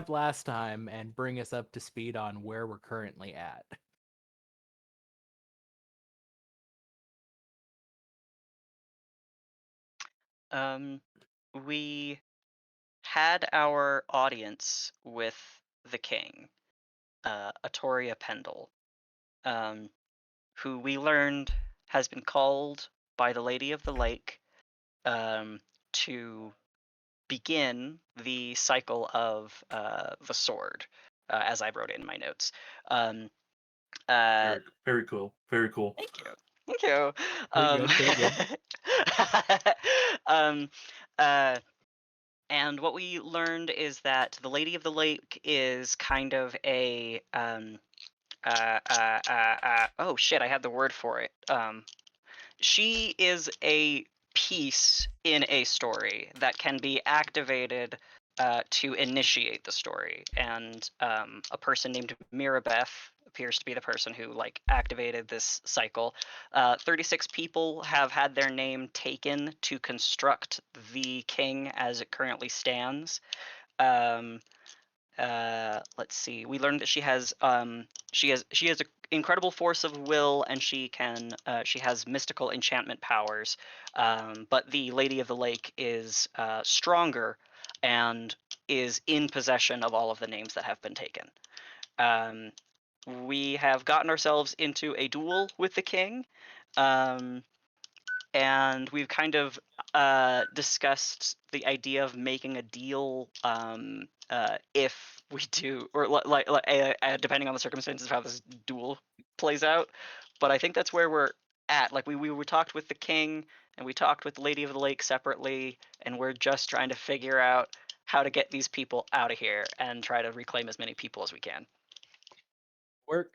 recapped last time and bring us up to speed on where we're currently at. Um, we had our audience with the king, Atoria Pendle, um, who we learned has been called by the Lady of the Lake to begin the cycle of the sword, as I wrote it in my notes. Um, uh, Very, very cool. Very cool. Thank you. Thank you. Pretty good, pretty good. um, uh, And what we learned is that the Lady of the Lake is kind of a oh shit, I had the word for it. She is a piece in a story that can be activated to initiate the story, and a person named Mirabeth appears to be the person who like activated this cycle. 36 people have had their name taken to construct the king as it currently stands. Um, let's see. We learned that she has an incredible force of will, and she has mystical enchantment powers. But the Lady of the Lake is stronger and is in possession of all of the names that have been taken. Um, we have gotten ourselves into a duel with the king. Um, and we've kind of discussed the idea of making a deal if we do, or depending on the circumstances of how this duel plays out. But I think that's where we're at. Like we talked with the king and we talked with the Lady of the Lake separately, and we're just trying to figure out how to get these people out of here and try to reclaim as many people as we can. Work.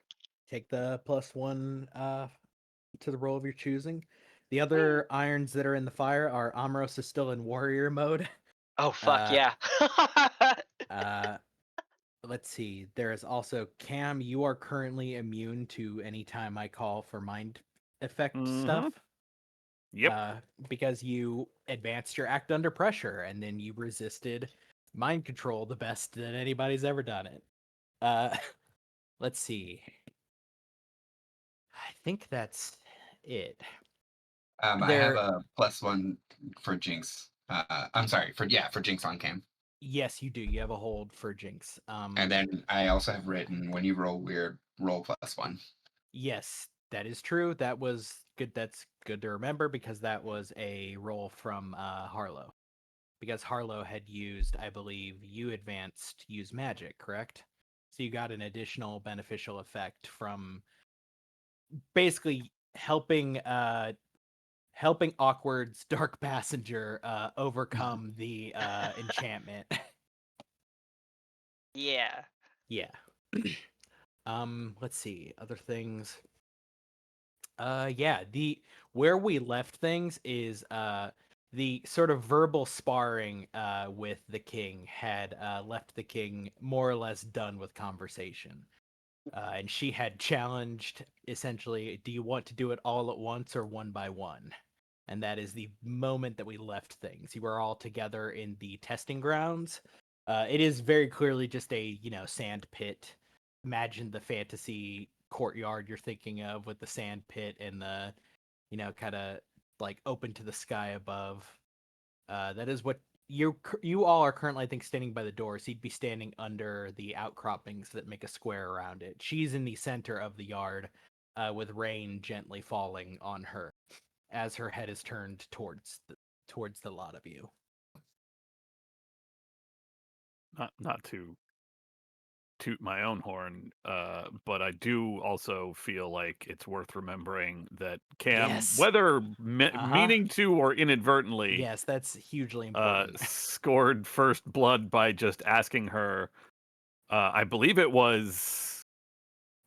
Take the +1 to the role of your choosing. The Whee! other irons that are in the fire are Amros is still in warrior mode. Oh fuck Uh, yeah! uh, let's see. There is also Cam. You are currently immune to any time I call for mind effect stuff. Mm-hmm. Yep. Uh, because you advanced your act under pressure and then you resisted mind control the best that anybody's ever done it. Uh, let's see. I think that's it. I have There, a +1 for Jinx. I'm sorry for Jinx on cam, yes, you do. You have a hold for Jinx. and then I also have written when you roll weird, roll +1. Yes, that is true. That was good. That's good to remember because that was a roll from Harlow. Because Harlow had used, I believe, you advanced use magic, correct? So you got an additional beneficial effect from basically helping Awkward's Dark Passenger overcome the enchantment. Yeah. Yeah. Let's see. Other things. Yeah, the where we left things is the sort of verbal sparring with the king had left the king more or less done with conversation. And she had challenged essentially, do you want to do it all at once or one by one? And that is the moment that we left things. You were all together in the testing grounds. It is very clearly just a, sand pit. Imagine the fantasy courtyard you're thinking of with the sand pit and the, kind of like open to the sky above. That is what you all are currently, I think, standing by the door. So you'd be standing under the outcroppings that make a square around it. She's in the center of the yard, with rain gently falling on her as her head is turned towards the lot of you. Not to toot my own horn, but I do also feel like it's worth remembering that Cam, Yes. whether Uh-huh. meaning to or inadvertently, Yes, that's hugely important. scored first blood by just asking her. I believe it was,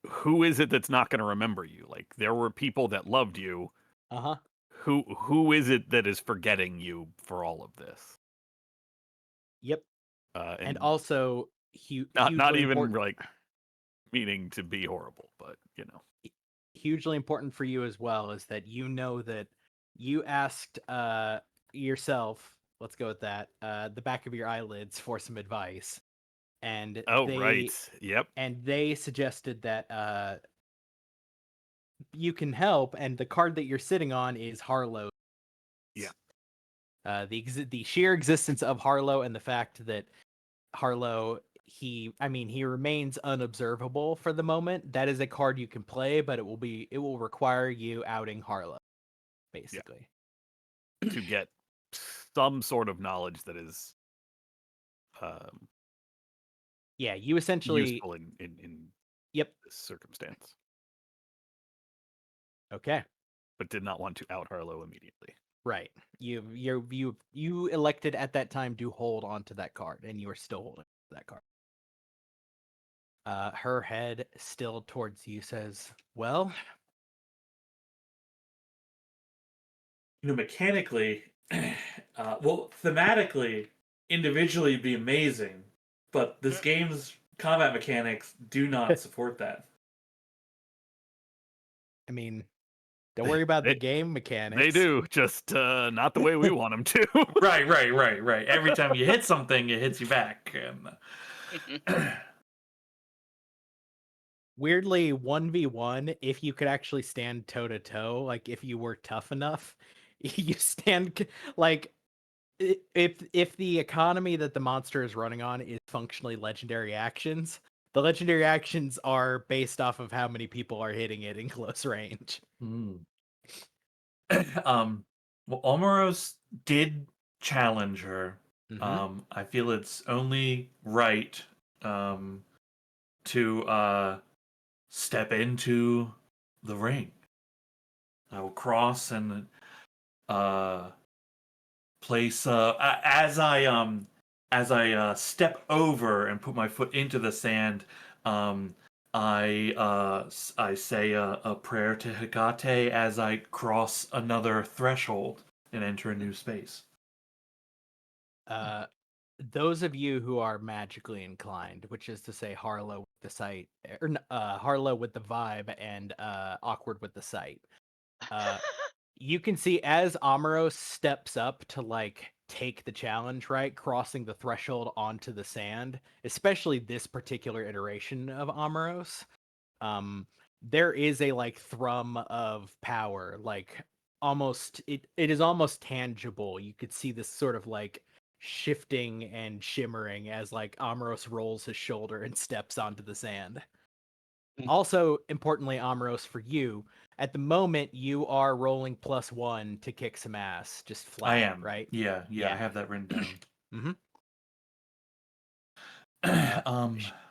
"Who is it that's not going to remember you?" Like there were people that loved you. Uh-huh. Who is it that is forgetting you for all of this? Yep. And And also not hugely even important like meaning to be horrible, but you know. hugely important for you as well is that you know that you asked yourself, let's go with that, the back of your eyelids for some advice. and Oh, right. Yep. they suggested that you can help, and the card that you're sitting on is Harlow. Yeah. The sheer existence of Harlow and the fact that Harlow, he remains unobservable for the moment. That is a card you can play, but it will require you outing Harlow, basically. To get some sort of knowledge that is um, Yeah, you essentially. useful in Yep. this circumstance, Okay. but did not want to out Harlow immediately. Right. You elected at that time to hold onto that card, and you are still holding that card. Her head still towards you says, "Well, Mechanically, well, thematically, individually be amazing, but this game's combat mechanics do not support that. I mean, don't worry about the They- game mechanics." They do, just not the way we want them to. Right. Every time you hit something, it hits you back. And Weirdly, 1v1, if you could actually stand toe to toe, like if you were tough enough, you stand like if the economy that the monster is running on is functionally legendary actions, the legendary actions are based off of how many people are hitting it in close range. well, Omeros did challenge her. Mhm. I feel it's only right to step into the ring. I will cross and place as I step over and put my foot into the sand. I say a prayer to Hecate as I cross another threshold and enter a new space. Those of you who are magically inclined, which is to say Harlow with the sight, Harlow with the vibe, and Awkward with the sight, you can see as Amoros steps up to like take the challenge, right, crossing the threshold onto the sand, especially this particular iteration of Amoros, there is a like thrum of power, like almost it is almost tangible. You could see this sort of like shifting and shimmering as like Amoros rolls his shoulder and steps onto the sand. Also, importantly, Amoros, for you, at the moment you are rolling +1 to kick some ass, just flat. I am right. Yeah, Yeah. I have that written down.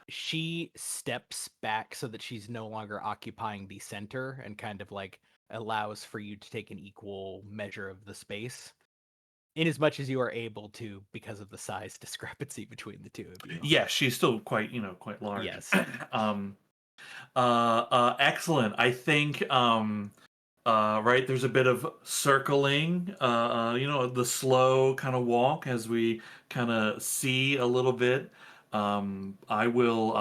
She steps back so that she's no longer occupying the center and kind of like allows for you to take an equal measure of the space, in as much as you are able to, because of the size discrepancy between the two of you. Yeah, she's still quite large. Yes. Excellent. I think right, there's a bit of circling, the slow kind of walk as we kind of see a little bit. I will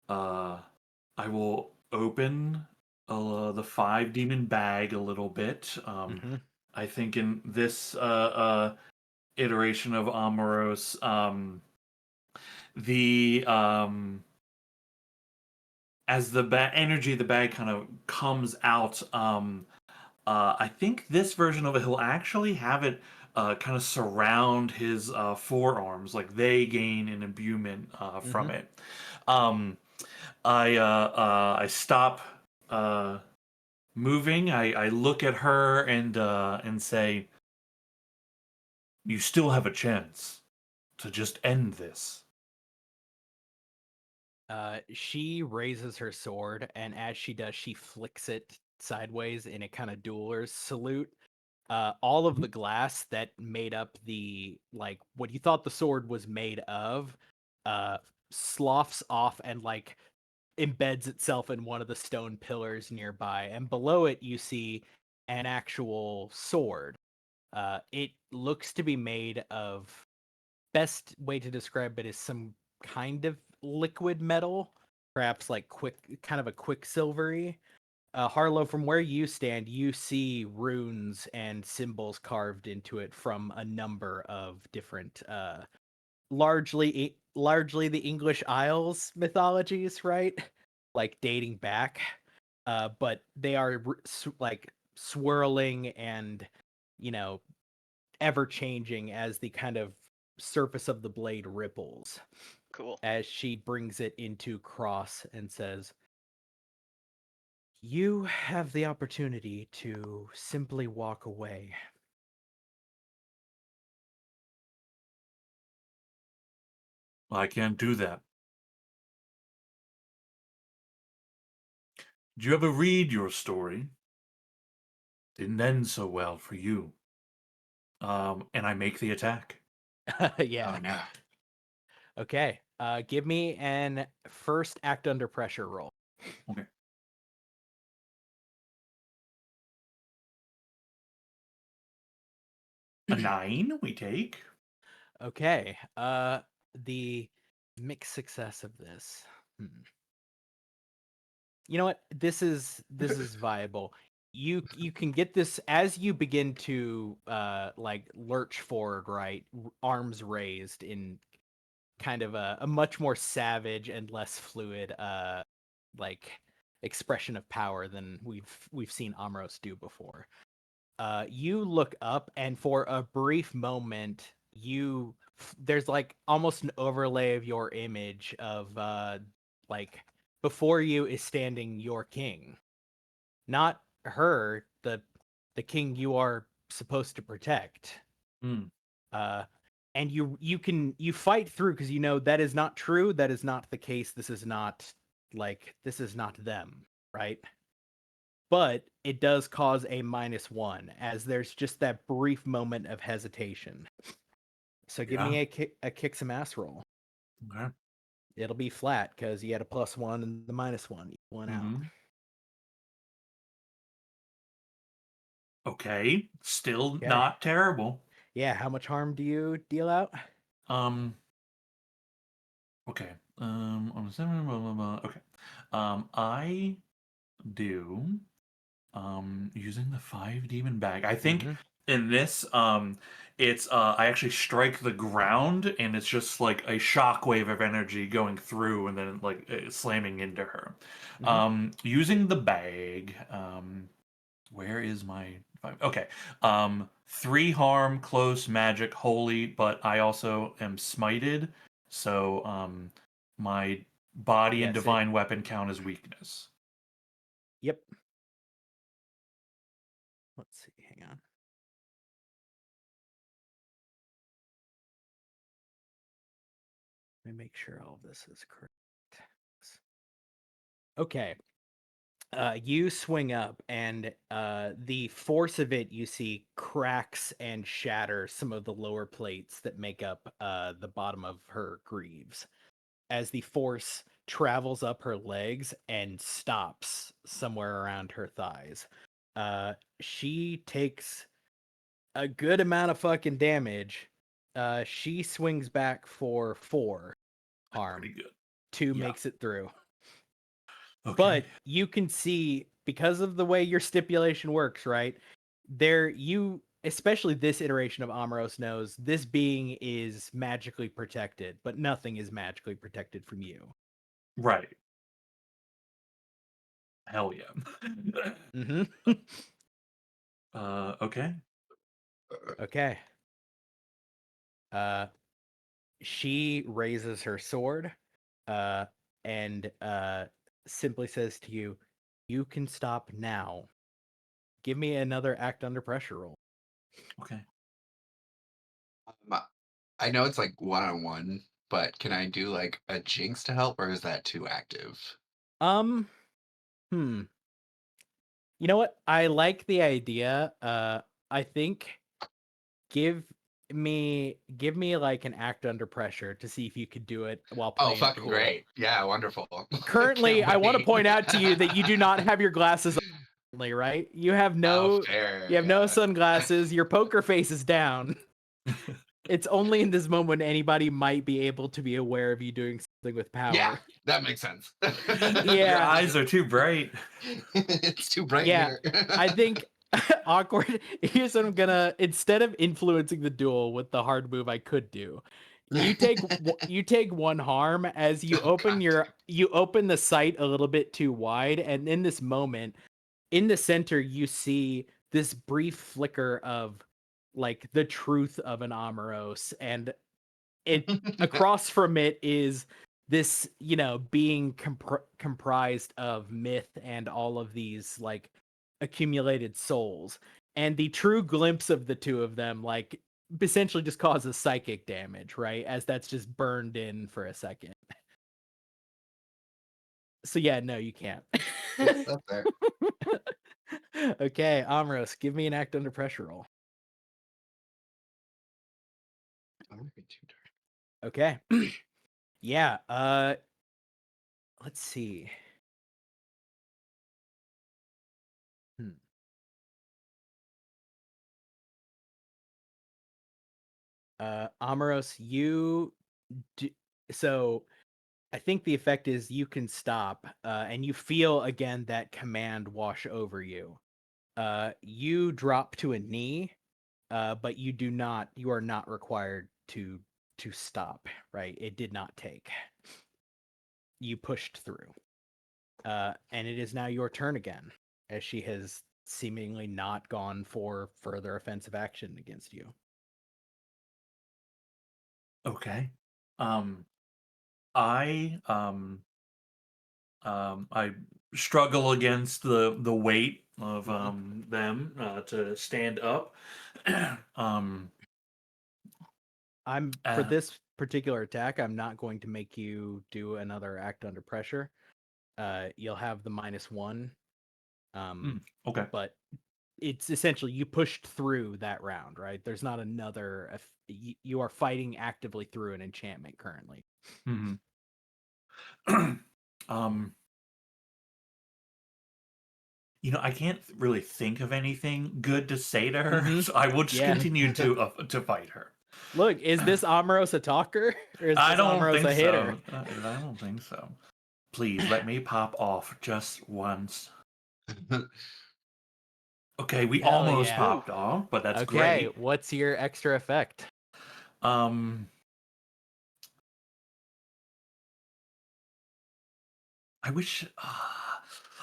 I will open the 5 demon bag a little bit. I think in this iteration of Amoros, the as the energy of the bag kind of comes out, I think this version of it, he'll actually have it kind of surround his forearms, like they gain an imbuement from it. I stop moving. I look at her and say, "You still have a chance to just end this." She raises her sword, and as she does, she flicks it sideways in a kind of dueler's salute. All of the glass that made up the like what you thought the sword was made of, sloughs off and like embeds itself in one of the stone pillars nearby, and below it you see an actual sword. It looks to be made of, best way to describe it is some kind of liquid metal, perhaps like kind of a quicksilvery. Harlow, from where you stand, you see runes and symbols carved into it from a number of different largely the English Isles mythologies, right? Like dating back, but they are like swirling and ever changing as the kind of surface of the blade ripples Cool. as she brings it into cross and says, "You have the opportunity to simply walk away." I can't do that. Did you ever read your story? Didn't end so well for you. And I make the attack. Yeah. Oh no. Okay. Give me an first act under pressure roll. Okay. A 9 we take. Okay. The mixed success of this. You know what? This is viable. You can get this as you begin to like lurch forward, right? Arms raised in kind of a much more savage and less fluid like expression of power than we've seen Amros do before. You look up, and for a brief moment, there's like almost an overlay of your image of like before you is standing your king, not her, the king you are supposed to protect. Hmm. And you fight through because that is not true. That is not the case. This is not them, right? But it does cause a -1 as there's just that brief moment of hesitation. So give me a kick some ass roll. Okay. It'll be flat because you had a +1 and the -1. You won out. Mhm. Okay. Still Okay. not terrible. Yeah, how much harm do you deal out? Okay. On 7, blah, blah, blah. Okay. I do using the 5 demon bag. I think Mhm. in this it's I actually strike the ground and it's just like a shockwave of energy going through and then like slamming into her. Using the bag, where is my 5? Okay. 3 harm, close, magic, holy, but I also am smited, so my body and Yes, divine weapon count as weakness. Yep. Let's see. Hang on. Let me make sure all of this is correct. Okay. You swing up, and the force of it, you see, cracks and shatter some of the lower plates that make up the bottom of her greaves as the force travels up her legs and stops somewhere around her thighs. She takes a good amount of fucking damage. She swings back for 4 harm. Pretty good. 2 Yeah. makes it through. Okay. But you can see, because of the way your stipulation works, right? Especially this iteration of Amoros knows this being is magically protected, but nothing is magically protected from you. Right. Hell yeah. Mm-hmm. Okay. Okay. She raises her sword, and simply says to you, "You can stop now." Give me another act under pressure roll. Okay. I know it's like 1-on-1, but can I do like a jinx to help, or is that too active? You know what? I like the idea. I think give me like an act under pressure to see if you could do it while Oh, playing it fucking cool. great. Yeah, wonderful. Currently, Can't I want to wait. point out to you that you do not have your glasses on, right? You have no fair. no Yeah. sunglasses. Your poker face is down. It's only in this moment anybody might be able to be aware of you doing something with power. Yeah, that makes sense. Your Yeah. eyes are too bright. It's too bright Yeah, here. I think awkward. Here's what I'm gonna, instead of influencing the duel with the hard move I could do, you take one harm as you open the sight a little bit too wide, and in this moment, in the center, you see this brief flicker of like the truth of an Amoros, and it across from it is this, being comprised of myth and all of these like accumulated souls, and the true glimpse of the two of them like essentially just causes psychic damage, right, as that's just burned in for a second. So yeah, no, you can't. That's fair. Okay, Amros, give me an act under pressure roll. That might be too dark. Okay. Yeah, let's see. Amaros, so I think the effect is you can stop, and you feel again that command wash over you. You drop to a knee, but you are not required to stop, right? It did not take. You pushed through. And it is now your turn again, as she has seemingly not gone for further offensive action against you. Okay. I I struggle against the weight of them to stand up. For this particular attack, I'm not going to make you do another act under pressure. You'll have the -1. Okay. But it's essentially you pushed through that round, right? There's not another. You are fighting actively through an enchantment currently. Mm-hmm. I can't really think of anything good to say to her, so I will just continue to fight her. Look, is this Amaros a talker, or is this I don't Amaros think a hitter? so. I don't think so. Please let me pop off just once. Okay, we Hell almost yeah. popped off, but that's Okay, great. what's your extra effect? I wish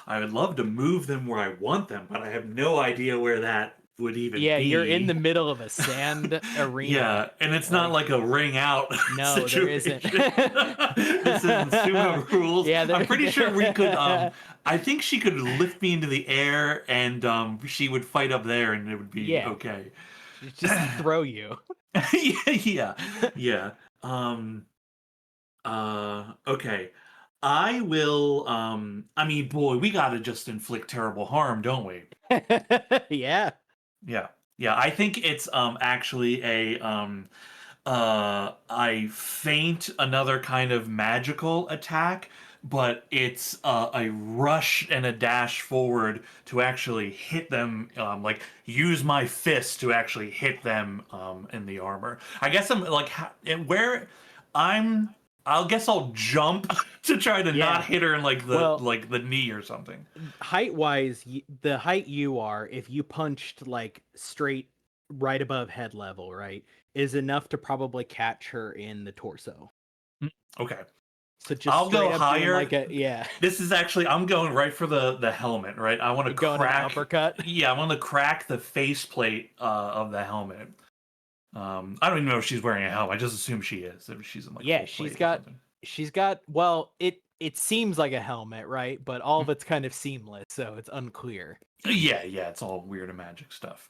I would love to move them where I want them, but I have no idea where that would even be. Yeah, you're in the middle of a sand arena. Yeah, and it's not like a ring out No, situation. there isn't. This isn't Sumo rules. Yeah, I'm pretty sure we could. I think she could lift me into the air, and she would fight up there, and it would be okay. Just throw you. Yeah. Okay. I will. I mean, boy, we gotta just inflict terrible harm, don't we? Yeah. Yeah. I think it's actually I feint another kind of magical attack, but it's a rush and a dash forward to actually hit them, like use my fist to actually hit them in the armor. I guess I'm like I'll guess I'll jump to try to not hit her in like the knee or something. Height wise, the height you are, if you punched like straight right above head level, right, is enough to probably catch her in the torso. Okay. So just I'll go higher. This is actually I'm going right for the helmet, right? I want to crack an uppercut. Yeah, I want to crack the faceplate of the helmet. I don't even know if she's wearing a helmet. I just assume she is. If she's in like she's got well, it seems like a helmet, right? But all of it's kind of seamless, so it's unclear. Yeah, it's all weird and magic stuff.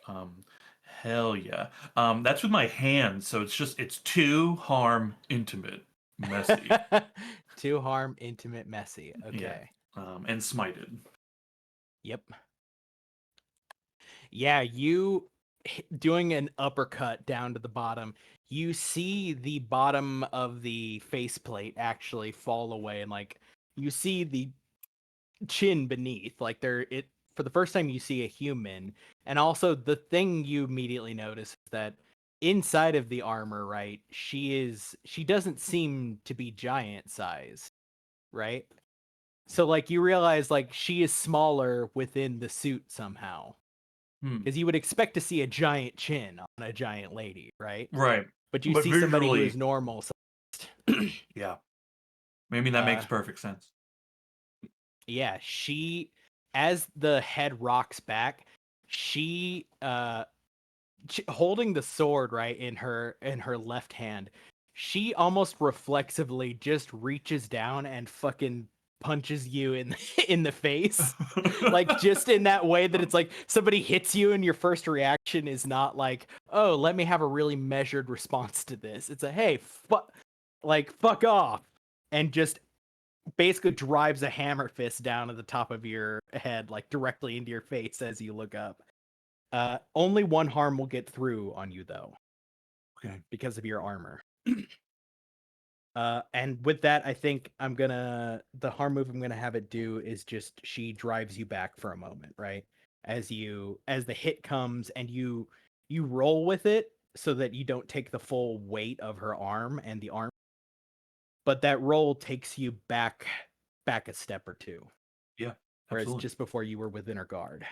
Hell yeah. That's with my hands, so it's 2 harm, intimate, messy. 2 harm, intimate, messy. Okay. Yeah. And smited. Yep. Yeah, you doing an uppercut down to the bottom, you see the bottom of the faceplate actually fall away, and like you see the chin beneath, like for the first time you see a human. And also the thing you immediately notice is that inside of the armor, right, she doesn't seem to be giant size, right? So like you realize like she is smaller within the suit somehow. Because you would expect to see a giant chin on a giant lady, right? Right. But you see somebody who is normal Yeah. Maybe that makes Uh, perfect sense. Yeah, as the head rocks back, holding the sword right in her left hand, she almost reflexively just reaches down and fucking punches you in in the face. Like just in that way that it's like somebody hits you and your first reaction is not like, oh, let me have a really measured response to this. It's a hey, fuck off, and just basically drives a hammer fist down at the top of your head, like directly into your face as you look up. Only one harm will get through on you though, Okay. because of your armor. And with that, I think the harm move I'm gonna have it do is just she drives you back for a moment, right? As the hit comes and you roll with it so that you don't take the full weight of her arm and the arm, but that roll takes you back a step or two. Yeah. Whereas Absolutely. just before you were within her guard.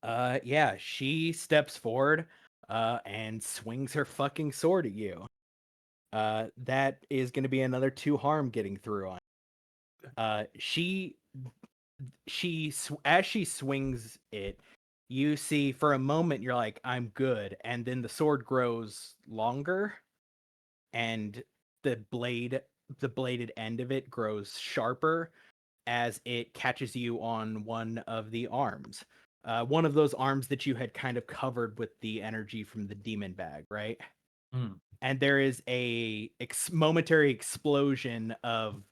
Yeah, she steps forward, and swings her fucking sword at you. That is going to be another 2 harm getting through on. As she swings it, you see for a moment you're like, I'm good, and then the sword grows longer, and the bladed end of it grows sharper as it catches you on one of the arms. One of those arms that you had kind of covered with the energy from the demon bag, right? Mm. And there is a momentary explosion of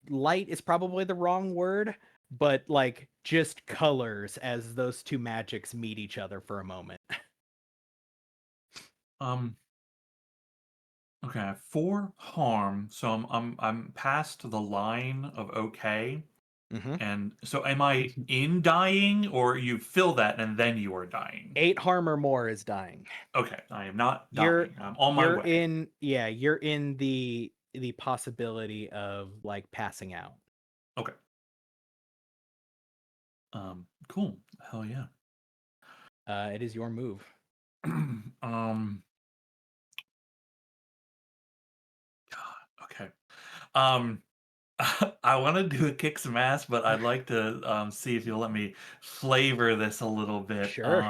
light is probably the wrong word, but like just colors as those 2 magics meet each other for a moment. Okay, I have 4 harm, so I'm past the line of okay. Mm-hmm. And so am I in dying, or you fill that and then you are dying? 8 harm or more is dying. Okay, I am not You're dying. I'm on my you're way. you're in the possibility of like passing out. Okay. Cool. Hell yeah. It is your move. God, okay. Um, I want to do a kick some ass, but I'd like to see if you'll let me flavor this a little bit. Sure.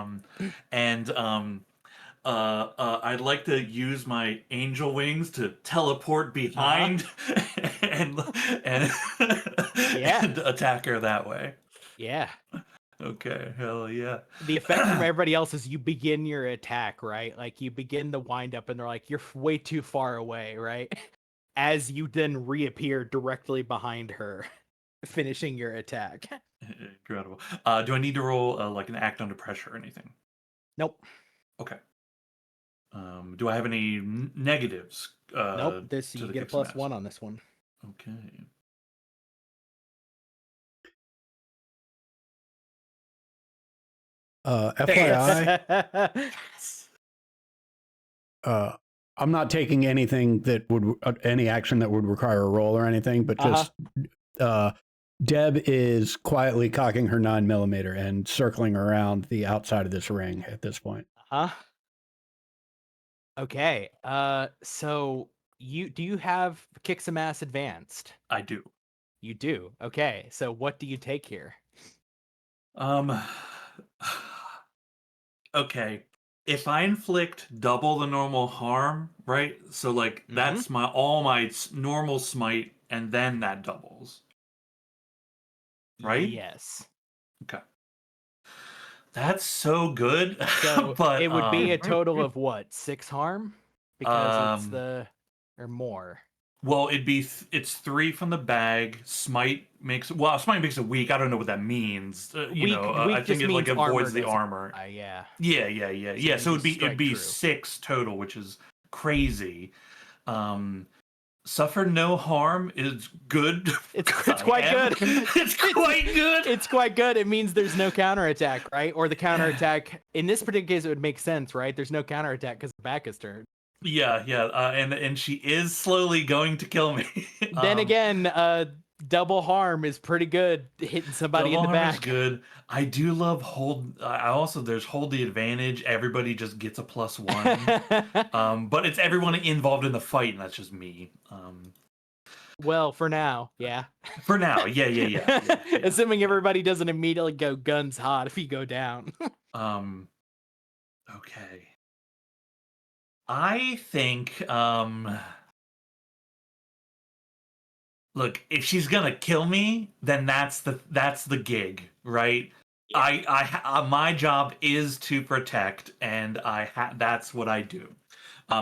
I'd like to use my angel wings to teleport behind and and Yeah. and attack her that way. Yeah. Okay, hell yeah. The effect from everybody else is you begin your attack, right? Like you begin the wind up and they're like, you're way too far away, right? As you then reappear directly behind her, finishing your attack. Incredible. Do I need to roll like an act under pressure or anything? Nope. Okay. Do I have any negatives? Nope. This to you the get a kick some plus ass? 1 on this one. Okay. FYI, I'm not taking anything that would any action that would require a roll or anything, but just Deb is quietly cocking her 9mm and circling around the outside of this ring at this point. Okay. So do you have kick some ass advanced? I do. You do. Okay. So what do you take here? Okay. If I inflict double the normal harm, right? So like that's my normal smite, and then that doubles, right? Yes. Okay. That's so good. So but it would be a total of what, 6 harm? Because it's or more. Well, it's 3 from the bag. Smite makes it weak. I don't know what that means. Weak I think it like avoids the armor. Yeah. Yeah. So it'd be true. 6 total, which is crazy. Suffer no harm is good. It's quite good. It's quite good. It's quite good. It means there's no counterattack, right? Or the counterattack in this particular case, it would make sense, right? There's no counterattack because the back is turned. Yeah. And she is slowly going to kill me. Then again, double harm is pretty good, hitting somebody Double in the harm is back. good. I do love hold. I also there's hold the advantage. Everybody just gets a +1. But it's everyone involved in the fight, and that's just me. Well, for now, yeah. For now, yeah. Assuming everybody doesn't immediately go guns hot if you go down. Okay. I think look, if she's gonna kill me, then that's the gig, right? Yeah. My job is to protect, and that's what I do.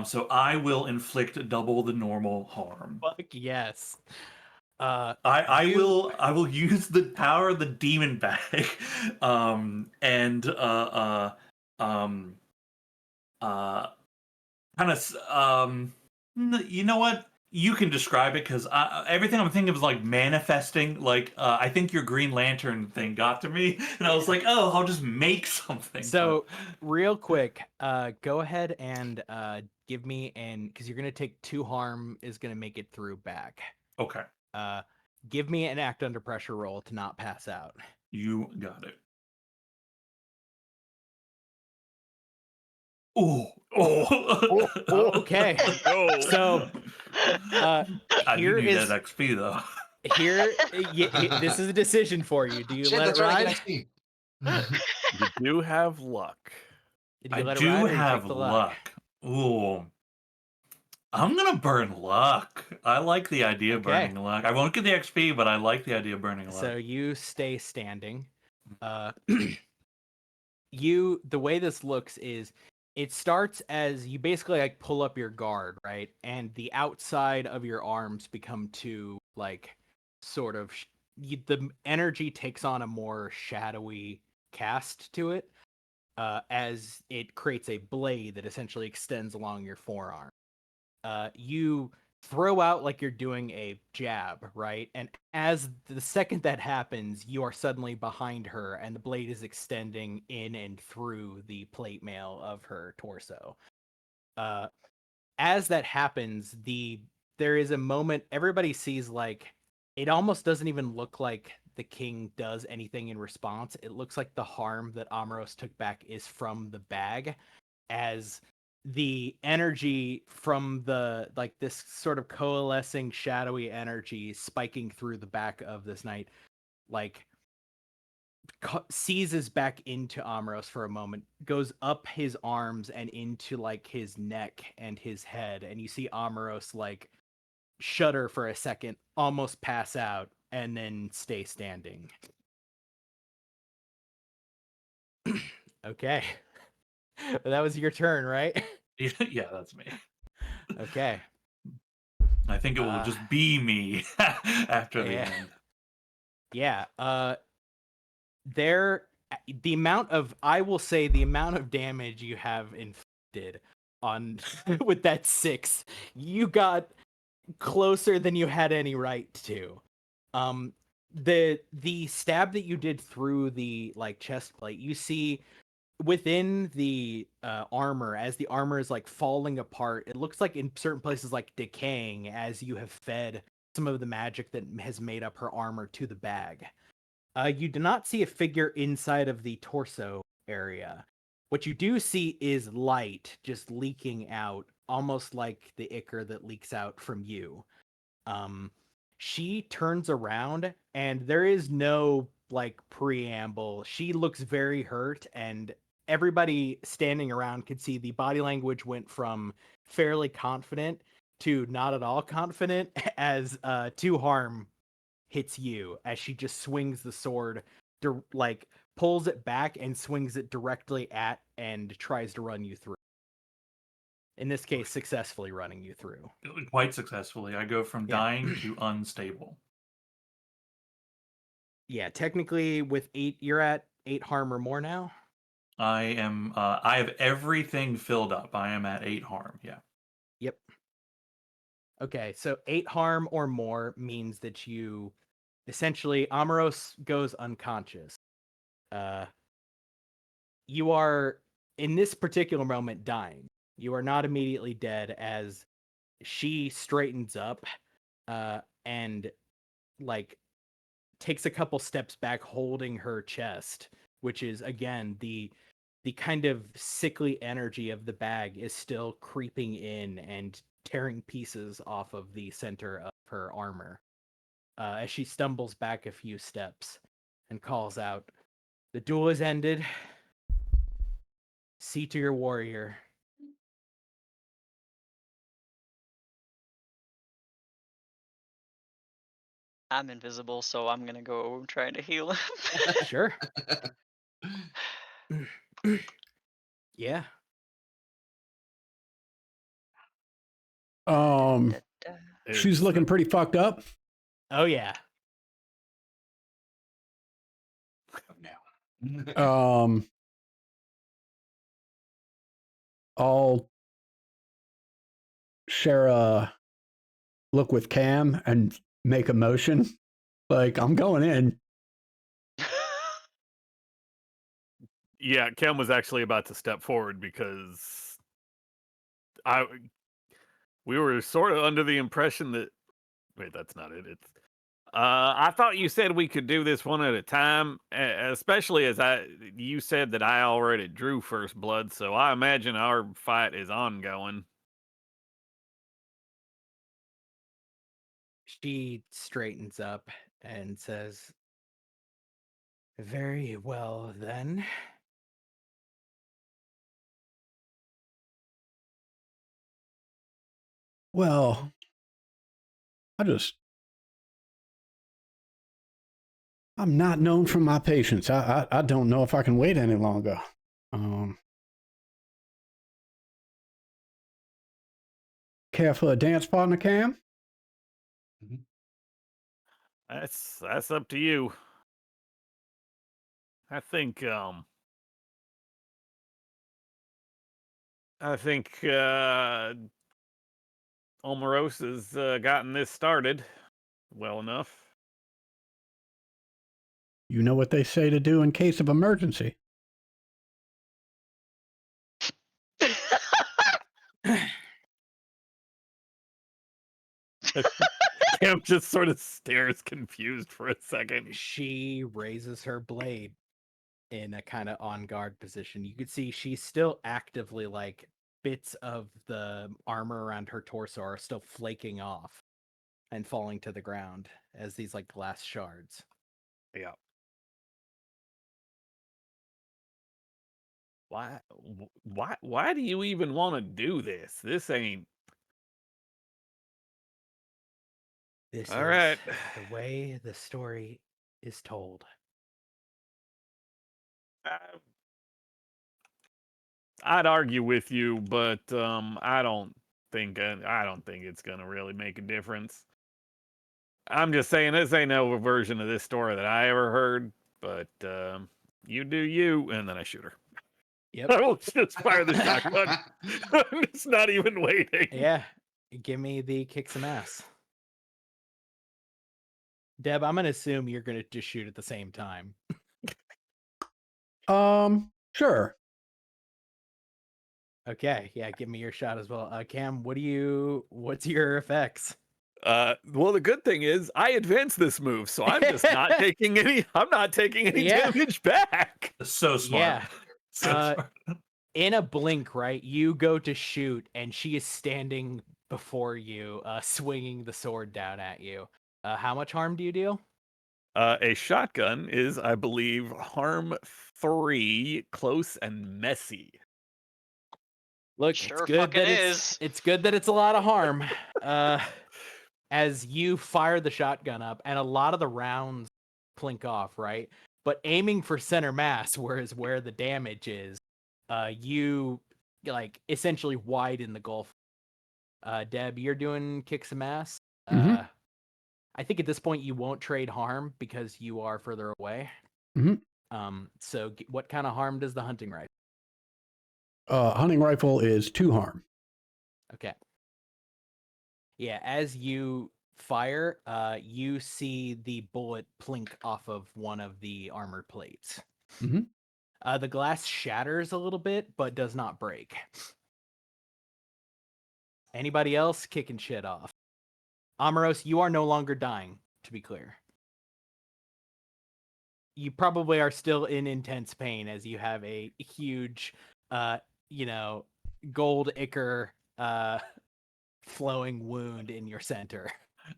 So I will inflict double the normal harm. Fuck yes. I you- will use the power of the demon bag, and kind of you know what, you can describe it, because everything I'm thinking of is like manifesting. Like I think your Green Lantern thing got to me, and I was like, oh, I'll just make something. So real quick, go ahead and give me because you're gonna take 2 harm is gonna make it through back. Okay, Give me an act under pressure roll to not pass out. you got it. Oh. Okay. No. So I do here need is that XP though. here. This is a decision for you. Do you Shit, let that's it right. I ride? get XP. You do have luck. Do you I let it do ride or you have take the luck? Ooh. I'm gonna burn luck. I like the idea of Okay. burning luck. I won't get the XP, but I like the idea of burning luck. So you stay standing. The way this looks is it starts as you basically like pull up your guard, right? And the outside of your arms become two like sort of the energy takes on a more shadowy cast to it, as it creates a blade that essentially extends along your forearm. You throw out like you're doing a jab, right? And as the second that happens, you are suddenly behind her, and the blade is extending in and through the plate mail of her torso. As that happens, there is a moment everybody sees, like it almost doesn't even look like the king does anything in response. It looks like the harm that Amaros took back is from the bag, as the energy from the like this sort of coalescing shadowy energy spiking through the back of this knight like seizes back into Amaros for a moment, goes up his arms and into like his neck and his head, and you see Amaros like shudder for a second, almost pass out, and then stay standing. Okay. That was your turn, right? Yeah, that's me. Okay. I think it will just be me after the yeah. end. Yeah. The amount of damage you have inflicted on with that 6, you got closer than you had any right to. The stab that you did through the like chest plate, you see within the armor, as the armor is like falling apart, it looks like in certain places like decaying as you have fed some of the magic that has made up her armor to the bag. You do not see a figure inside of the torso area. What you do see is light just leaking out, almost like the ichor that leaks out from you. She turns around and there is no like preamble. She looks very hurt, and everybody standing around could see the body language went from fairly confident to not at all confident as 2 harm hits you as she just swings the sword, like pulls it back and swings it directly at and tries to run you through. In this case, successfully running you through. Quite successfully. I go from dying to unstable. Yeah, technically with 8, you're at 8 harm or more now. I am. I have everything filled up. I am at 8 harm. Yeah. Yep. Okay, so 8 harm or more means that you essentially Amaros goes unconscious. You are in this particular moment dying. You are not immediately dead as she straightens up, and like takes a couple steps back, holding her chest, which is again the kind of sickly energy of the bag is still creeping in and tearing pieces off of the center of her armor. As she stumbles back a few steps and calls out, "The duel is ended. See to your warrior." I'm invisible, so I'm gonna go trying to heal him. Sure. Yeah. She's looking pretty fucked up. Oh yeah. No. I'll share a look with Cam and make a motion. Like, I'm going in. Yeah, Cam was actually about to step forward because we were sort of under the impression that wait, that's not it. It's I thought you said we could do this one at a time, especially as you said that I already drew first blood, so I imagine our fight is ongoing. She straightens up and says, "Very well, then." Well, I'm not known for my patience. I don't know if I can wait any longer. Care for a dance partner, Cam? That's up to you. I think Omaros has gotten this started well enough. You know what they say to do in case of emergency. Cam just sort of stares confused for a second. She raises her blade in a kind of on guard position. You could see she's still actively like bits of the armor around her torso are still flaking off and falling to the ground as these like glass shards. Yeah. Why do you even want to do this? This ain't This all is right. the way the story is told. I'd argue with you, but I don't think it's gonna really make a difference. I'm just saying this ain't no version of this story that I ever heard. But you do you, and then I shoot her. Yep. I will just fire the shotgun. I'm just not even waiting. Yeah. Give me the kick some ass. Deb, I'm gonna assume you're gonna just shoot at the same time. Sure. Okay, yeah, give me your shot as well. Cam, what's your effects? Well, the good thing is I advanced this move, so I'm just not taking any. I'm not taking any Yeah. damage back. So smart. Yeah. So smart. In a blink, right, you go to shoot, and she is standing before you, swinging the sword down at you. How much harm do you deal? A shotgun is, I believe, harm 3, close and messy. Look, Sure it's good fucking that is. it's good that it's a lot of harm. As you fire the shotgun up, and a lot of the rounds plink off, right? But aiming for center mass, where the damage is, you like essentially widen the gulf. Deb, you're doing kick some ass. Mhm. I think at this point you won't trade harm because you are further away. Mhm. So what kind of harm does the hunting rifle? Hunting rifle is 2 harm. Okay. Yeah, as you fire, you see the bullet plink off of one of the armor plates. Mhm. The glass shatters a little bit, but does not break. Anybody else kicking shit off? Amaros, you are no longer dying. to be clear. You probably are still in intense pain as you have a huge, gold ichor flowing wound in your center.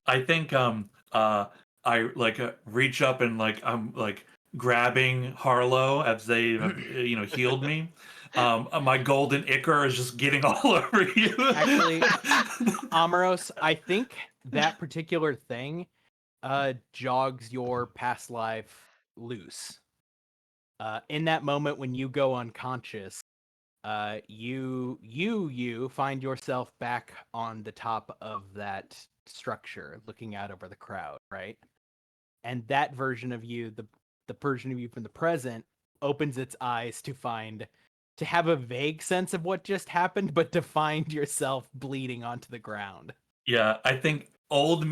I think I like reach up and like I'm like grabbing Harlow as they have, healed me. My golden ichor is just getting all over you. Actually, Amaros, I think that particular thing jogs your past life loose. In that moment when you go unconscious, you find yourself back on the top of that structure, looking out over the crowd, right? And that version of you, the version of you from the present, opens its eyes to have a vague sense of what just happened, but to find yourself bleeding onto the ground. Yeah, I think old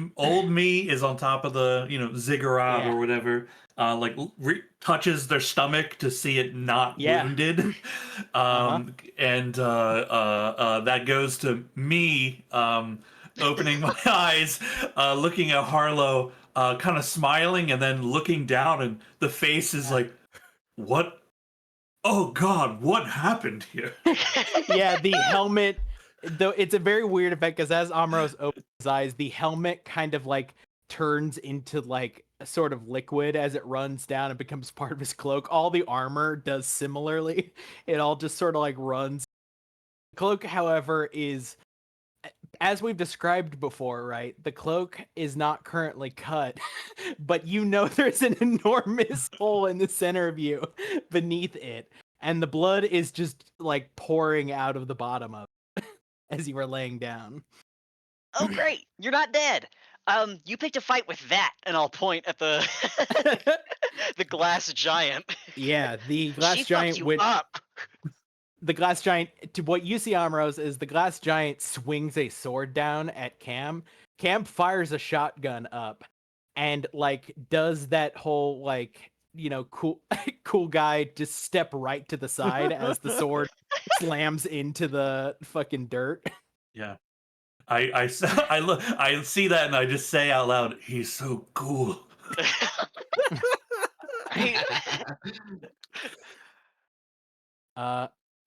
me is on top of the ziggurat Yeah. or whatever. Touches their stomach to see it not Yeah. wounded, and that goes to me opening my eyes, looking at Harlow, kind of smiling, and then looking down, and the face is like, "What? Oh God, what happened here?" Yeah, the helmet, though, it's a very weird effect because as Amaros opens his eyes, the helmet kind of like turns into like a sort of liquid as it runs down and becomes part of his cloak. All the armor does similarly. It all just sort of like runs. The cloak, however, is, as we've described before, right? The cloak is not currently cut, but there's an enormous hole in the center of you beneath it. And the blood is just like pouring out of the bottom of it as you were laying down. Oh, great! You're not dead. You picked a fight with that, and I'll point at the the glass giant. Yeah, the glass she giant fucked you up. The glass giant, to what you see, Amaros, is the glass giant swings a sword down at Cam. Cam fires a shotgun up and like does that whole like, cool guy just step right to the side as the sword slams into the fucking dirt. Yeah. I see that and I just say out loud, "He's so cool."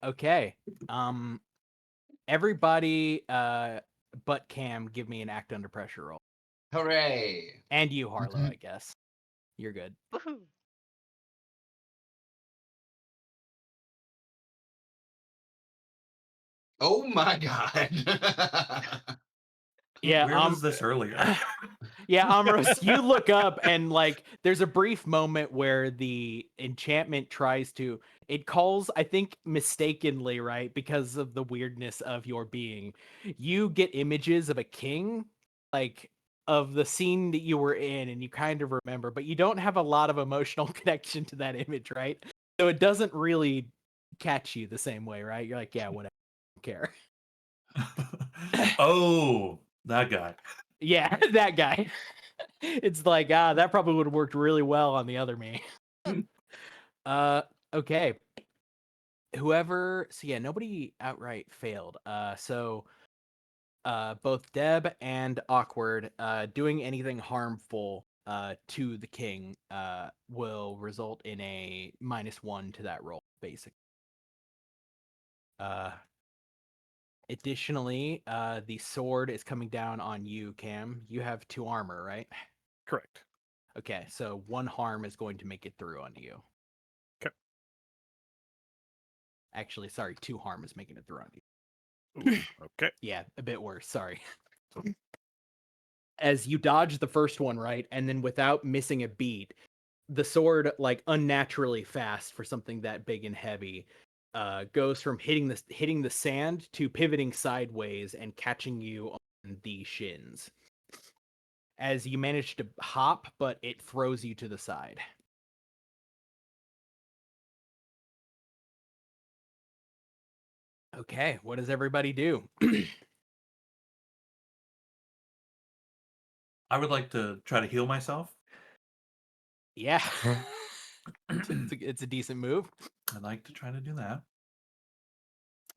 Okay. Everybody but Cam, give me an act under pressure roll. Hooray! And you, Harlow, I guess. You're good. Woohoo. Oh my god. Yeah, Where was this earlier? Yeah, Amaros, you look up and like there's a brief moment where the enchantment it calls, I think mistakenly, right, because of the weirdness of your being. You get images of a king, like of the scene that you were in, and you kind of remember, but you don't have a lot of emotional connection to that image, right? So it doesn't really catch you the same way, right? You're like, yeah, whatever, I don't care. Oh, that guy. Yeah, that guy. It's like, that probably would have worked really well on the other me. Okay. Nobody outright failed. Both Deb and Awkward doing anything harmful to the king will result in a -1 to that roll, basically. Additionally, the sword is coming down on you, Cam. You have 2 armor, right? Correct. Okay, so 1 harm is going to make it through onto you. Okay. Actually, sorry, 2 harm is making it through onto you. Ooh, okay. Yeah, a bit worse, sorry. As you dodge the first one, right, and then without missing a beat, the sword, like unnaturally fast for something that big and heavy, goes from hitting the sand to pivoting sideways and catching you on the shins. As you manage to hop, but it throws you to the side. Okay, what does everybody do? I would like to try to heal myself. Yeah. It's a decent move. I'd like to try to do that.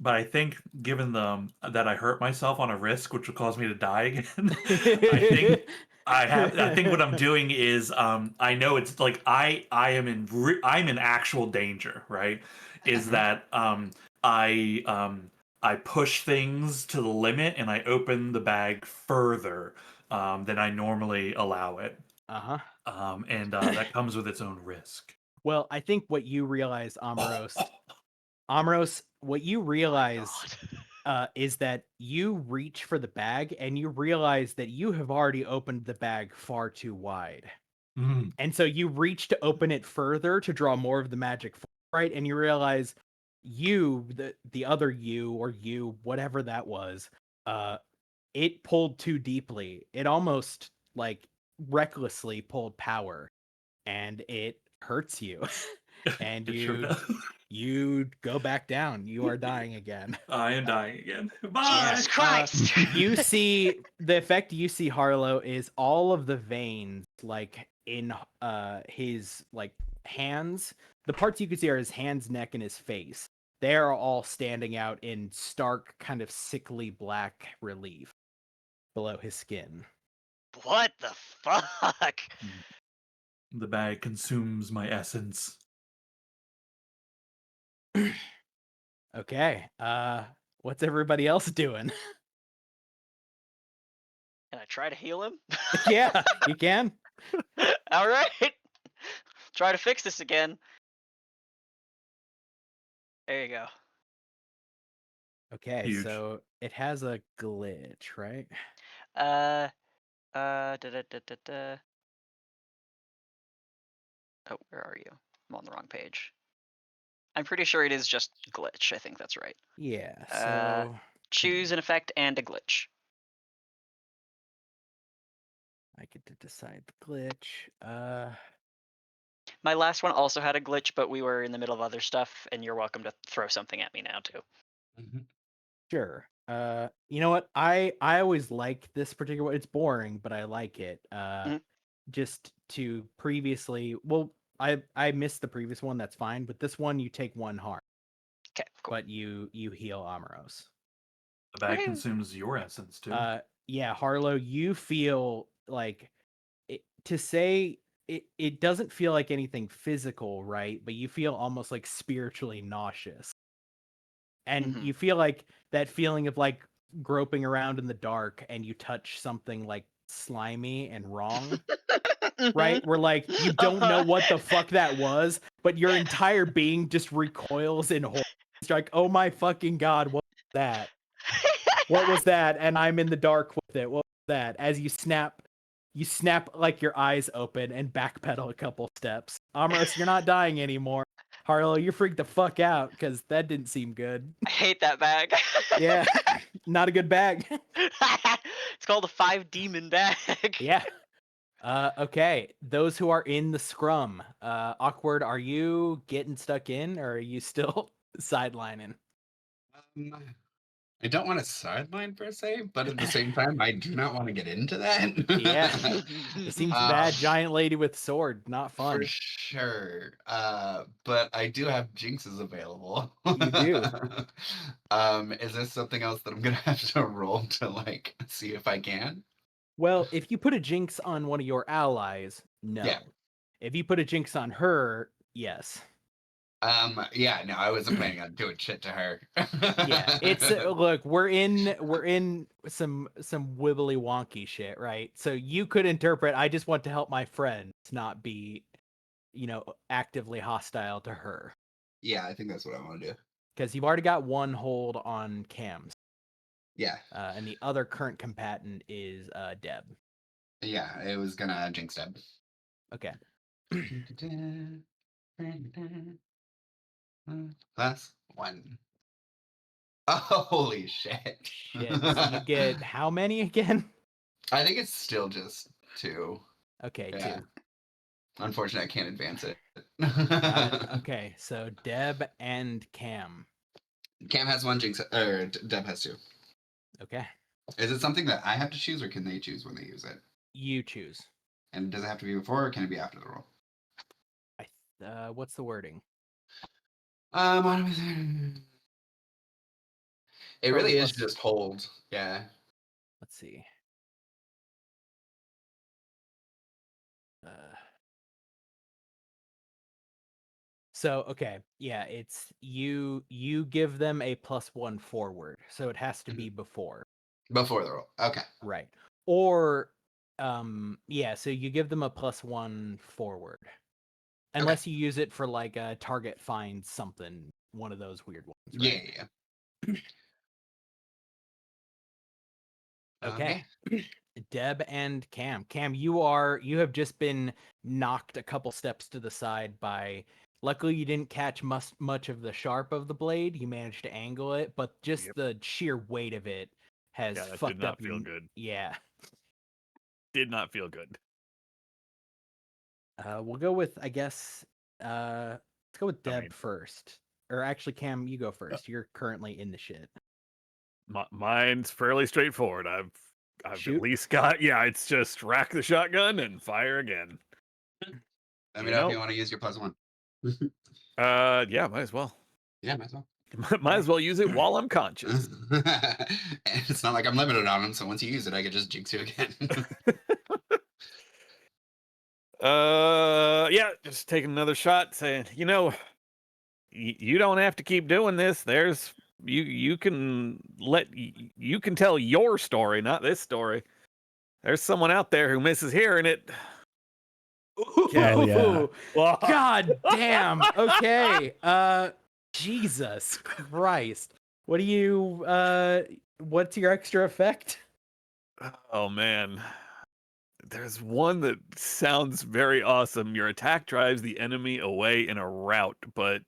But I think, given that I hurt myself on a risk, which will cause me to die again, I think what I'm doing is I know it's like I'm in actual danger, right? Is Mhm. that I push things to the limit and I open the bag further than I normally allow it. Uh-huh. And that comes with its own risk. Well, I think what you realize, Amros, what you My realize God. is that you reach for the bag and you realize that you have already opened the bag far too wide. Mm. And so you reach to open it further to draw more of the magic force, right? And you realize the other you or you, whatever that was, it pulled too deeply. It almost like recklessly pulled power and it hurts you. And It sure does. you go back down. You are dying again. I am dying again. Yeah. Jesus Christ! You see the effect you see, Harlow, is all of the veins like in his like hands. The parts you can see are his hands, neck, and his face. They are all standing out in stark, kind of sickly black relief below his skin. What the fuck? The bag consumes my essence. Okay. What's everybody else doing? Can I try to heal him? Yeah, you can. All right. Try to fix this again. There you go. Okay, Huge. so it has a glitch, right? Da, da, da, da, da. Oh, where are you? I'm on the wrong page. I'm pretty sure it is just glitch. I think that's right. Yeah, Uh, so Choose an effect and a glitch. I get to decide the glitch. My last one also had a glitch, but we were in the middle of other stuff, and you're welcome to throw something at me now too. Mhm. Sure. You know what? I always like this particular one. It's boring, but I like it. Mhm. Just to previously, well, I missed the previous one. That's fine, but this one you take one harm, Okay, cool. but you heal Amaros. The bag Woohoo. consumes your essence too. Yeah, Harlow, you feel like to say it doesn't feel like anything physical, right? But you feel almost like spiritually nauseous. And Mhm. you feel like that feeling of like groping around in the dark and you touch something like slimy and wrong, right? Where like you don't know what the fuck that was, but your entire being just recoils in horror. It's like, oh my fucking god, what was that? What was that? And I'm in the dark with it. What was that? As you snap like your eyes open and backpedal a couple steps. Amros, you're not dying anymore. Harlow, you're freaked the fuck out because that didn't seem good. I hate that bag. Yeah, not a good bag. It's called a 5 demon bag. Yeah. Okay. Those who are in the scrum, Awkward, are you getting stuck in or are you still sidelining? Um, I don't want to sideline per se, but at the same time, I do not want to get into that. Yeah. It seems Um, bad. Giant lady with sword. Not For fun. sure. But I do have jinxes available. You do. Is this something else that I'm gonna have to roll to like see if I can? Well, if you put a jinx on one of your allies, no. Yeah. If you put a jinx on her, yes. Yeah, no, I wasn't planning on doing shit to her. Yeah, it's look, we're in some wibbly wonky shit, right? So you could interpret I just want to help my friends not be, actively hostile to her Yeah, I think that's what I want to do. because you've already got one hold on Cams, Yeah. and the other current combatant is Deb. Yeah, it was gonna jinx Deb. Okay. Plus one. Oh, holy shit. Shit. So you get how many again? I think it's still just two. Okay, Yeah. 2. Unfortunately, I can't advance it. Okay, so Deb and Cam. Cam has one jinx, or Deb has two. Okay, Is it something that I have to choose, or can they choose when they use it? you choose. And does it have to be before, or can it be after the roll? What's the wording? It Probably really is plus- just hold. Yeah. Let's see. So okay, yeah, it's you give them a +1 forward. So it has to be before. Before the roll. Okay. Right. Or yeah, so you give them a +1 forward. Unless you use it for like a target find something, one of those weird ones, right? Yeah. Okay. Deb and Cam. Cam, you have just been knocked a couple steps to the side by, luckily you didn't catch much of the sharp of the blade. You managed to angle it, but just the sheer weight of it has Yeah, that fucked did not up feel good. Yeah. Did not feel good. We'll go with, I guess, let's go with Deb mean- first. Or actually, Cam, you go first. You're currently in the shit. Mine's fairly straightforward. I've Shoot. at least got, it's just rack the shotgun and fire again. Let me know if you want to use your +1. Yeah, might as well. Yeah, might as well. Might as well use it while I'm conscious. And it's not like I'm limited on them, so once you use it, I can just jinx you again. Yeah, just taking another shot, saying, you don't have to keep doing this. There's you can tell your story, not this story. There's someone out there who misses hearing it. Hell yeah. God damn. Okay. Jesus Christ. What do you what's your extra effect? Oh man. There's one that sounds very awesome. Your attack drives the enemy away in a rout, but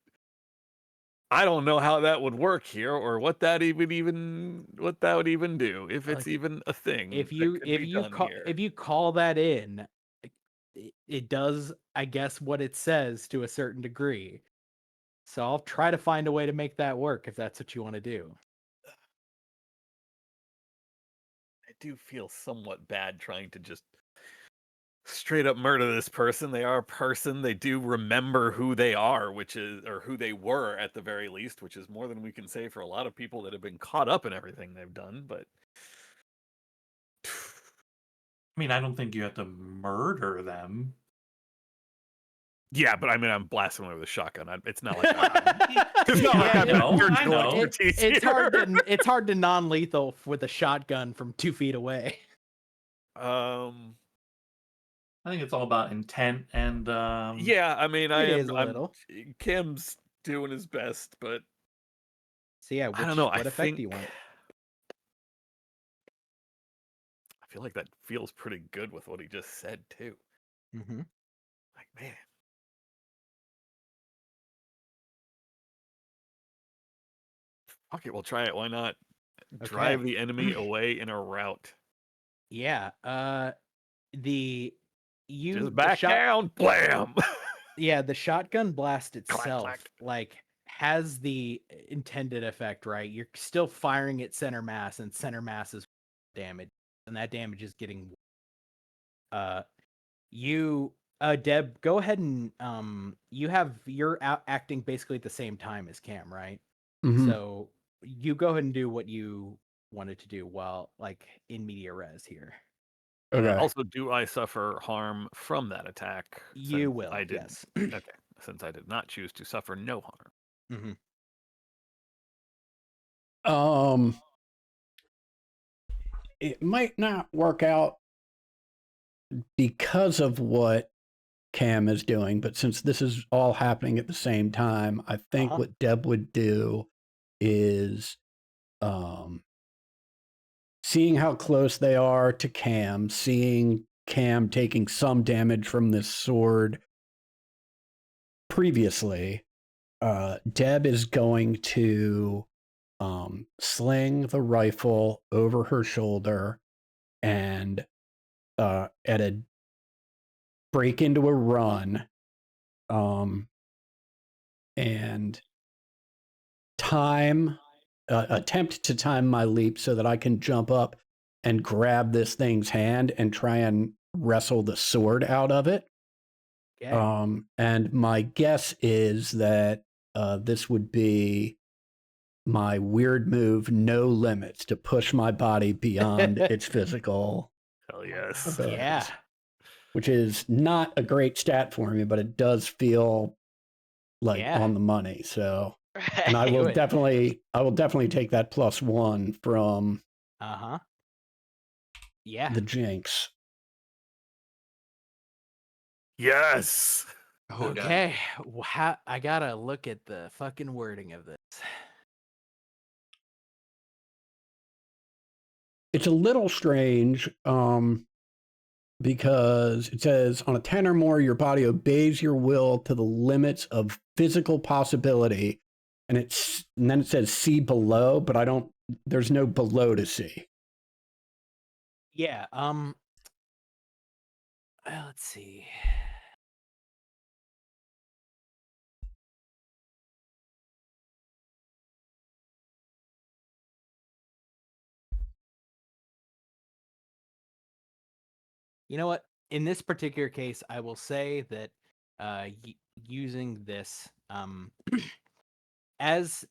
I don't know how that would work here or what that would even do, if it's even a thing. If you call that in, it does, I guess, what it says to a certain degree. So I'll try to find a way to make that work if that's what you want to do. I do feel somewhat bad trying to just straight up murder this person. They are a person. They do remember who they are, or who they were at the very least, which is more than we can say for a lot of people that have been caught up in everything they've done. But I mean, I don't think you have to murder them. yeah, but I mean, I'm blasting them with a shotgun. It's not like it's not like Yeah, I'm no, pure I know. expertise It's hard here. it's hard to non-lethal with a shotgun from 2 feet away. I think it's all about intent and Yeah, I mean, It is a little. Kim's doing his best, but So yeah, I don't know. What effect do you want? I feel like that feels pretty good with what he just said too. Mm-hmm. Like, man. Okay, we'll try it. Why not? Drive the enemy away in a rout. Yeah. Just back down. Blam. Yeah, the shotgun blast itself clack. like has the intended effect, right? You're still firing at center mass, and center mass is damage, and that damage is getting Deb, go ahead and you're acting basically at the same time as Cam, right? Mhm. So you go ahead and do what you wanted to do while like in media res here. Okay. Also, do I suffer harm from that attack? You since will, I did. yes. Okay, since I did not choose to suffer no harm. Mm-hmm. It might not work out because of what Cam is doing, but since this is all happening at the same time, I think what Deb would do is seeing how close they are to Cam, seeing Cam taking some damage from this sword previously, Deb is going to sling the rifle over her shoulder and break into a run and attempt to time my leap so that I can jump up and grab this thing's hand and try and wrestle the sword out of it. Okay. And my guess is that this would be my weird move, No Limits, to push my body beyond its physical Hell yes. abilities. Yeah. Which is not a great stat for me, but it does feel like Yeah. on the money. So, and I will Do it. definitely take that +1 from Uh-huh. Yeah. the Jinx. Yes. Oh, damn. Okay. I gotta look at the fucking wording of this. It's a little strange because it says on a 10 or more, your body obeys your will to the limits of physical possibility. And then it says see below, but there's no below to see. Yeah. Let's see. You know what? In this particular case, I will say that using this as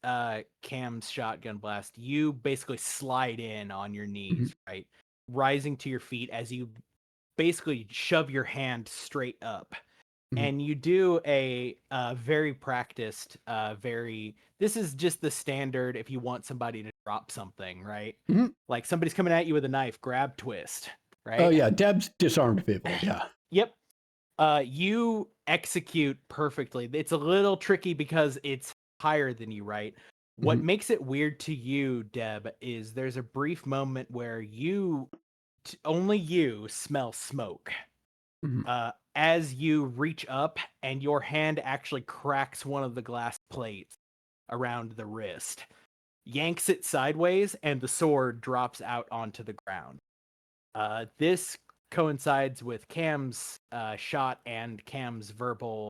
Cam's shotgun blast, you basically slide in on your knees, right? Rising to your feet as you basically shove your hand straight up. And you do a very practiced, this is just the standard if you want somebody to drop something, right? Like somebody's coming at you with a knife, grab, twist, right? Oh yeah, Deb's disarmed people. Yeah. Yep. You execute perfectly. It's a little tricky because it's higher than you, right? What makes it weird to you, Deb, is there's a brief moment where only you smell smoke. As you reach up and your hand actually cracks one of the glass plates around the wrist, yanks it sideways, and the sword drops out onto the ground. This coincides with Cam's shot and Cam's verbal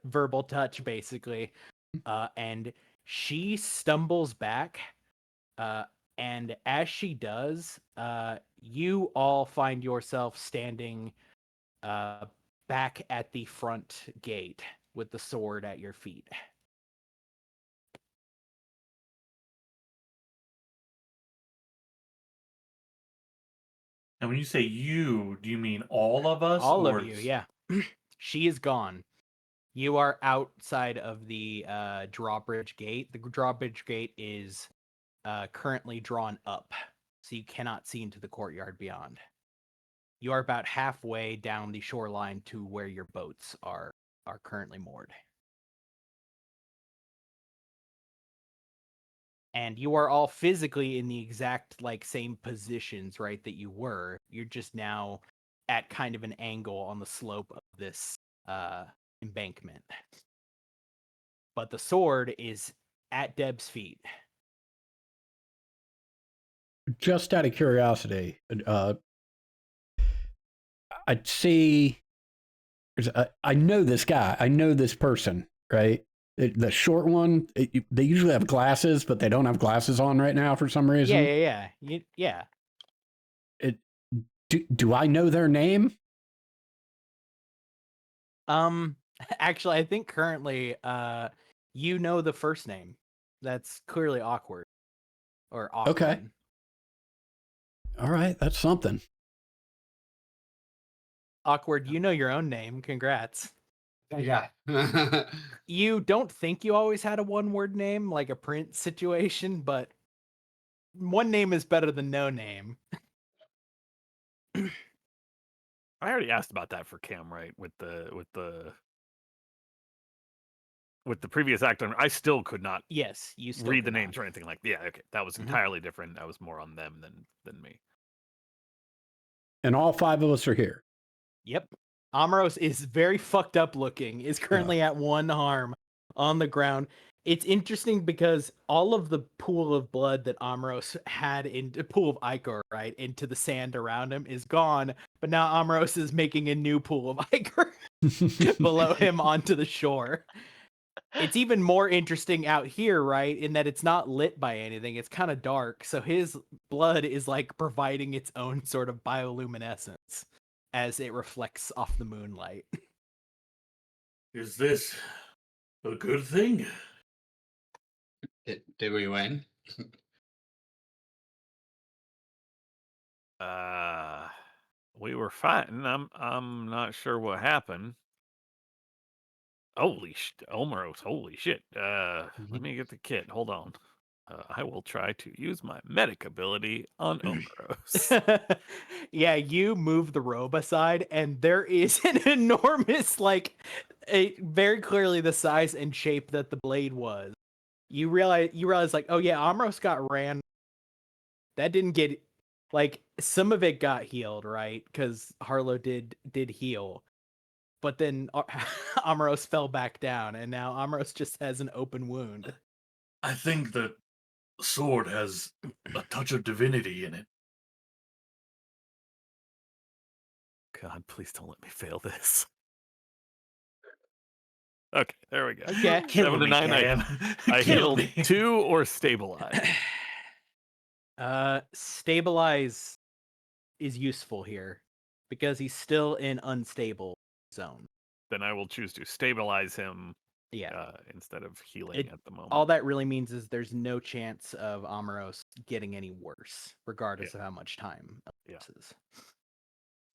verbal touch, basically. And she stumbles back, and as she does, you all find yourself standing back at the front gate with the sword at your feet. And when you say you, do you mean all of us? All or of you, yeah. She is gone. You are outside of the drawbridge gate. The drawbridge gate is currently drawn up, so you cannot see into the courtyard beyond. You are about halfway down the shoreline to where your boats are currently moored. And you are all physically in the exact same positions, right, that you were. You're just now at kind of an angle on the slope of this embankment. But the sword is at Deb's feet. Just out of curiosity, I'd see. I know this guy. I know this person, right? The short one. They usually have glasses, but they don't have glasses on right now for some reason. Yeah. Do I know their name? Actually, I think currently, you know the first name. That's clearly awkward. Or awkward. Okay. All right, that's something. Awkward, you know your own name. Congrats. Yeah. You don't think you always had a one-word name, like a Prince situation, but one name is better than no name. I already asked about that for Cam, right? With the previous actor, I still could not Yes, you still read the could not. names or anything like. Yeah, okay, that was entirely different. That was more on them than me. And all 5 of us are here. Yep. Amaros is very fucked up looking, is currently at one arm on the ground. It's interesting because all of the pool of blood that Amaros had in the pool of Ichor, right, into the sand around him is gone, but now Amaros is making a new pool of Ichor below him onto the shore. It's even more interesting out here, right, in that it's not lit by anything. It's kind of dark, so his blood is providing its own sort of bioluminescence as it reflects off the moonlight. Is this a good thing? Did we win? We were fighting. I'm not sure what happened. Omeros, holy shit. Let me get the kit. Hold on. I will try to use my medic ability on Omeros. Yeah, you move the robe aside, and there is an enormous, like, very clearly the size and shape that the blade was. You realize, like, oh yeah, Amros got ran. That didn't get, like, some of it got healed, right? Because Harlow did heal, but then Amros fell back down, and now Amros just has an open wound. I think the sword has a touch of divinity in it. God, please don't let me fail this. Okay, there we go. Okay. Kill 7 to me, 9. Cam. I Kill healed me. 2 or stabilize. Stabilize is useful here because he's still in unstable zone. Then I will choose to stabilize him Yeah. instead of healing at the moment. All that really means is there's no chance of Amoros getting any worse, regardless of how much time elapses.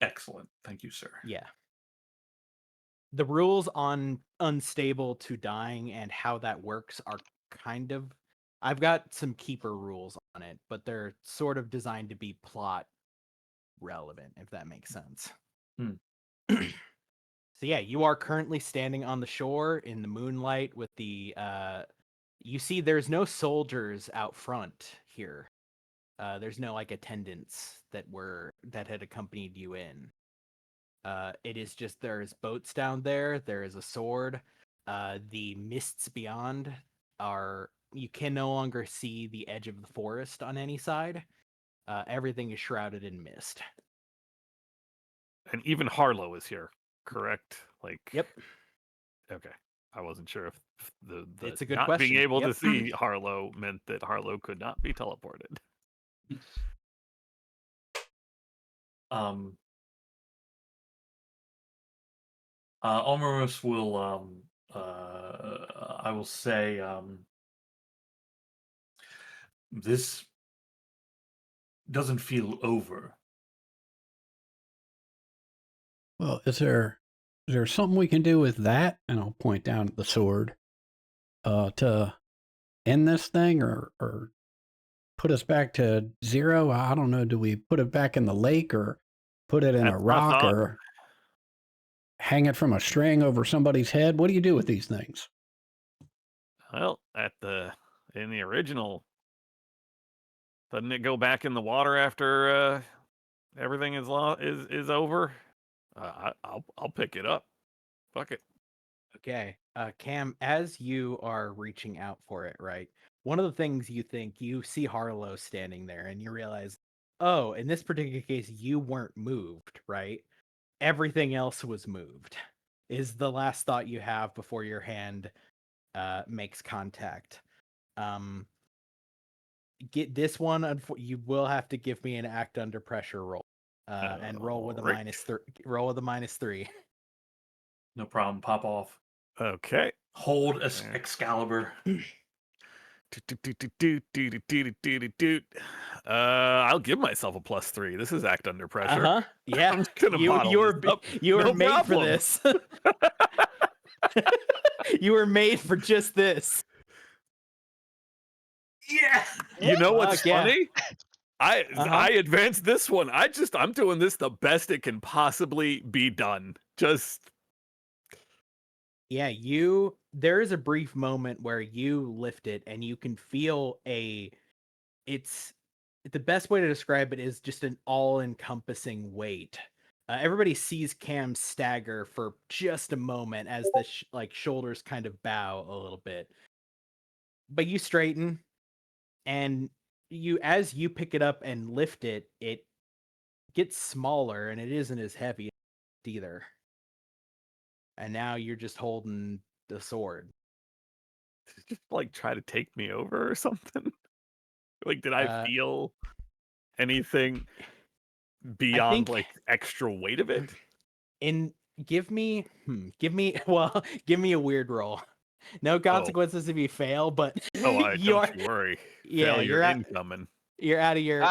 Excellent. Thank you, sir. Yeah. The rules on unstable to dying and how that works are kind of... I've got some keeper rules on it, but they're sort of designed to be plot relevant, if that makes sense. So yeah, you are currently standing on the shore in the moonlight with the... you see there's no soldiers out front here. There's no, like, attendants that had accompanied you in. It is just there's boats down there. There is a sword. The mists beyond you can no longer see the edge of the forest on any side. Everything is shrouded in mist. And even Harlow is here, correct? Like, Yep. Okay. I wasn't sure if the It's a good not question. being able Yep. to see Harlow meant that Harlow could not be teleported. Omeros will, I will say, this doesn't feel over. Well, is there something we can do with that? And I'll point down at the sword to end this thing, or put us back to zero? I don't know. Do we put it back in the lake, or put it in That's a my rock, thought. or hang it from a string over somebody's head? What do you do with these things? Well, in the original, doesn't it go back in the water after everything is over? I'll pick it up. Fuck it. Okay. Cam, as you are reaching out for it, right? One of the things you see Harlow standing there, and you realize, oh, in this particular case, you weren't moved, right? Everything else was moved, is the last thought you have before your hand makes contact. Get this one, you will have to give me an act under pressure roll. And roll with a Alright. roll with a -3. No problem. Pop off. Okay. Hold Yeah. Excalibur. I'll give myself a +3. This is act under pressure. Yeah. I'm just gonna you bottle were this up. you were No made for problem. this. You were made for just this. Yeah. You know what's Fuck yeah. funny? I advanced this one. I'm doing this the best it can possibly be done. Just Yeah, there is a brief moment where you lift it and you can feel it's the best way to describe it is just an all-encompassing weight. Everybody sees Cam stagger for just a moment as the shoulders kind of bow a little bit. But you straighten, and as you pick it up and lift it, it gets smaller and it isn't as heavy either. And now you're just holding the sword. just like try to take me over or something. Like, did I feel anything beyond like extra weight of it? Give me a weird roll. No consequences if you fail, but don't you worry. Yeah, Failure incoming. You're out of your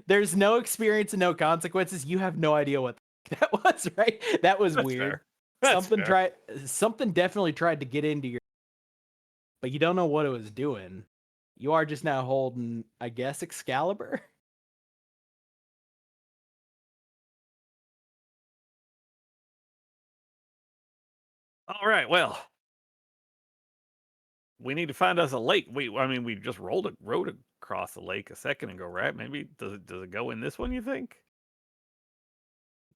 There's no experience and no consequences. You have no idea what that was, right? That was That's weird. fair. That's fair. Something definitely tried to get into your, but you don't know what it was doing. You are just now holding, I guess, Excalibur. All right, well, we need to find us a lake. I mean, we just rode across the lake a second ago, right? Maybe does it go in this one? You think?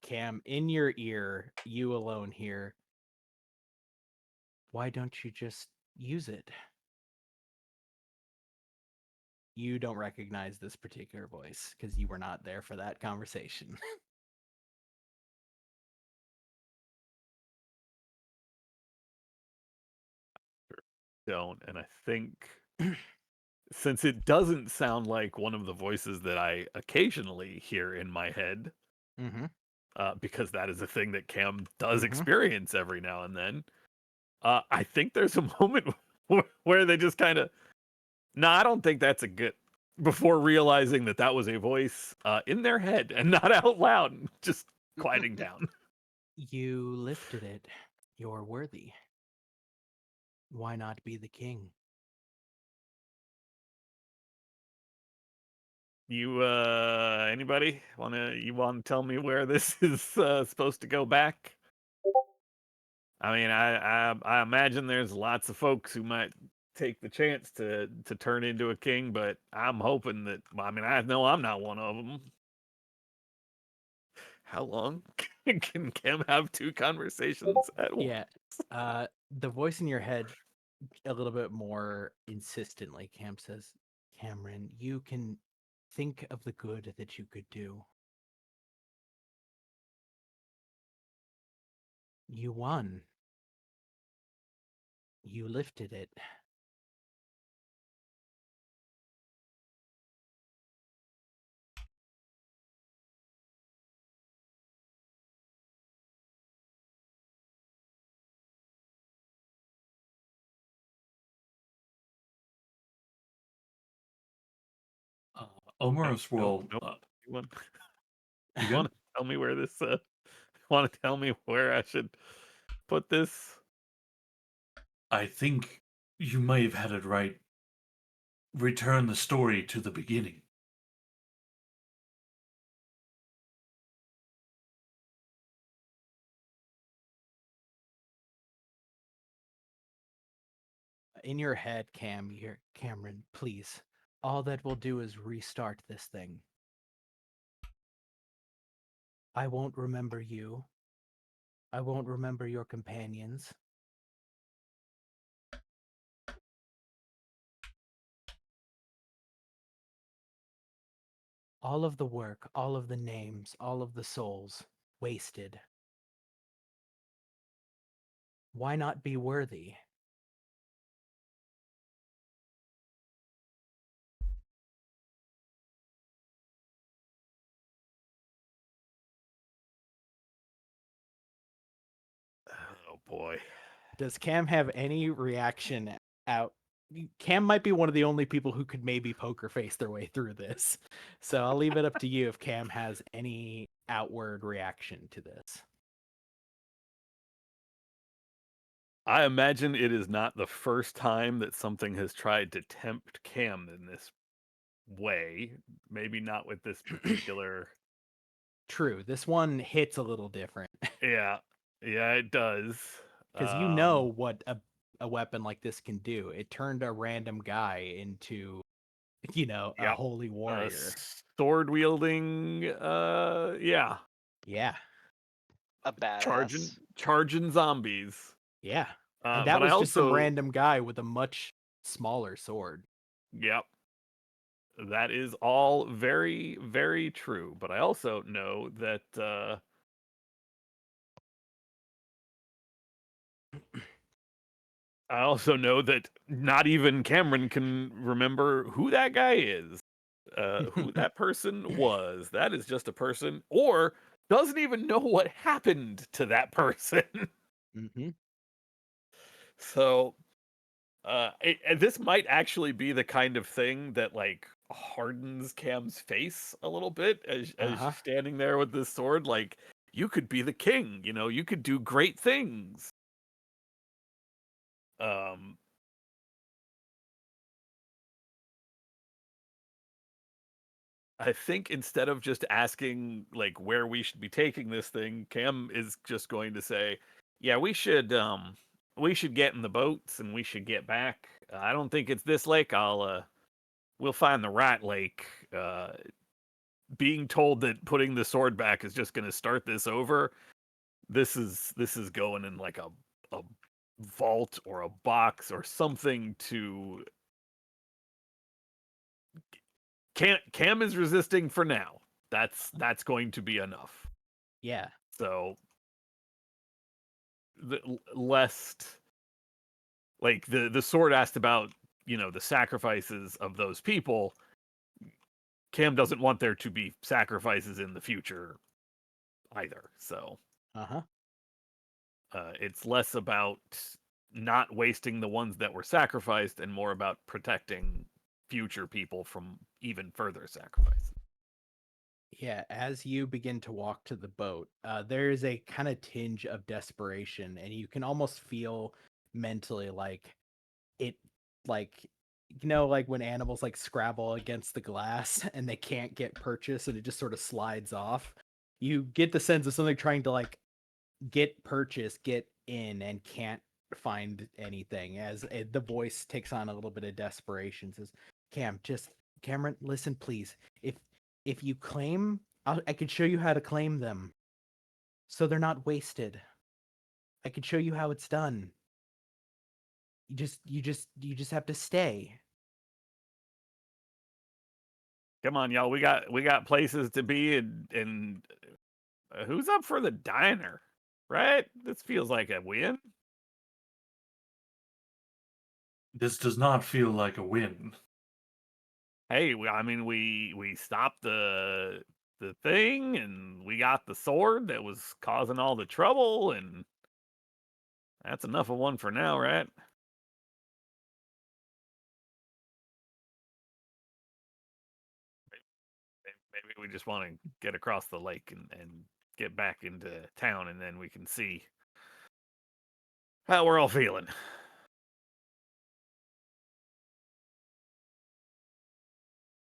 Cam, in your ear, you alone hear. Why don't you just use it? You don't recognize this particular voice because you were not there for that conversation. Don't, and I think since it doesn't sound like one of the voices that I occasionally hear in my head, Mm-hmm. because that is a thing that Cam does Mhm. experience every now and then. I think there's a moment where they just kind of, no, I don't think that's a good. Before realizing that that was a voice in their head and not out loud, just quieting down. You lifted it. You're worthy. Why not be the king? You anybody want to tell me where this is supposed to go back? I mean, I imagine there's lots of folks who might take the chance to turn into a king, but I'm hoping that, I mean, I know I'm not one of them. How long can Kim have two conversations at once? Yeah. The voice in your head a little bit more insistently, Cam says, Cameron, you can think of the good that you could do. You won. You lifted it. Omeros will. Nope. You want You want good? to tell me where this? Want to tell me where I should put this? I think you may have had it right. Return the story to the beginning. In your head, Cam, you're Cameron, please. All that will do is restart this thing. I won't remember you. I won't remember your companions. All of the work, all of the names, all of the souls, wasted. Why not be worthy? Oh boy. Does Cam have any reaction out? Cam might be one of the only people who could maybe poker face their way through this. So I'll leave it up to you if Cam has any outward reaction to this. I imagine it is not the first time that something has tried to tempt Cam in this way. Maybe not with this particular. True, this one hits a little different Yeah, it does. because you know what a weapon like this can do. It turned a random guy into, a Yep. holy warrior. Sword wielding. Yeah, Yeah, A badass. charging zombies. yeah. And that But was I just some also, random guy with a much smaller sword. yep, that is all very, very true. But I also know that not even Cameron can remember who that guy is, who that person was. That is just a person, or doesn't even know what happened to that person. Mm-hmm. So, and this might actually be the kind of thing that like hardens Cam's face a little bit as Uh-huh. you're standing there with this sword. Like you could be the king. You know, you could do great things. I think instead of just asking like where we should be taking this thing, Cam is just going to say, "Yeah, we should get in the boats and we should get back. I don't think it's this lake. We'll find the right lake." Being told that putting the sword back is just going to start this over. This is going in like a vault or a box or something to Cam is resisting for now. That's going to be enough. Yeah. So lest like the sword asked about, you know, the sacrifices of those people. Cam doesn't want there to be sacrifices in the future either. So it's less about not wasting the ones that were sacrificed and more about protecting future people from even further sacrifices. Yeah, as you begin to walk to the boat, there is a kind of tinge of desperation, and you can almost feel mentally like it, like, you know, like when animals like scrabble against the glass and they can't get purchase and it just sort of slides off. You get the sense of something trying to like get purchase, get in, and can't find anything. As the voice takes on a little bit of desperation, says, Cameron, listen, please. If you claim, I could show you how to claim them, so they're not wasted. I could show you how it's done. You just have to stay. Come on, y'all. We got places to be, and who's up for the diner? Right? This feels like a win. This does not feel like a win. Hey, I mean, we stopped the thing, and we got the sword that was causing all the trouble, and that's enough of one for now, right? Maybe we just want to get across the lake and get back into town, and then we can see how we're all feeling.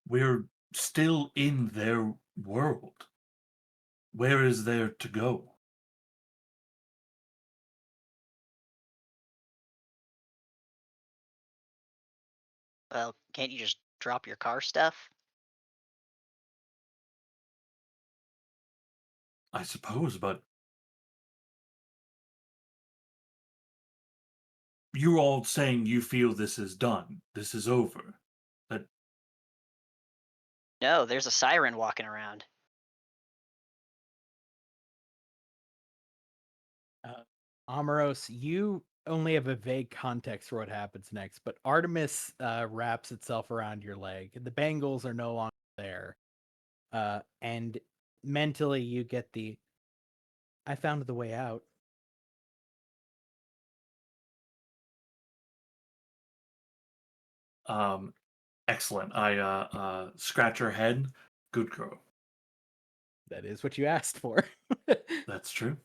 We're still in their world. Where is there to go? Well, can't you just drop your car stuff? I suppose, but you're all saying you feel this is done. This is over. That No, there's a siren walking around. Amaros, you only have a vague context for what happens next, but Artemis wraps itself around your leg. The bangles are no longer there. And mentally you get the, I found the way out. excellent. I scratch her head. Good girl. That is what you asked for. That's true.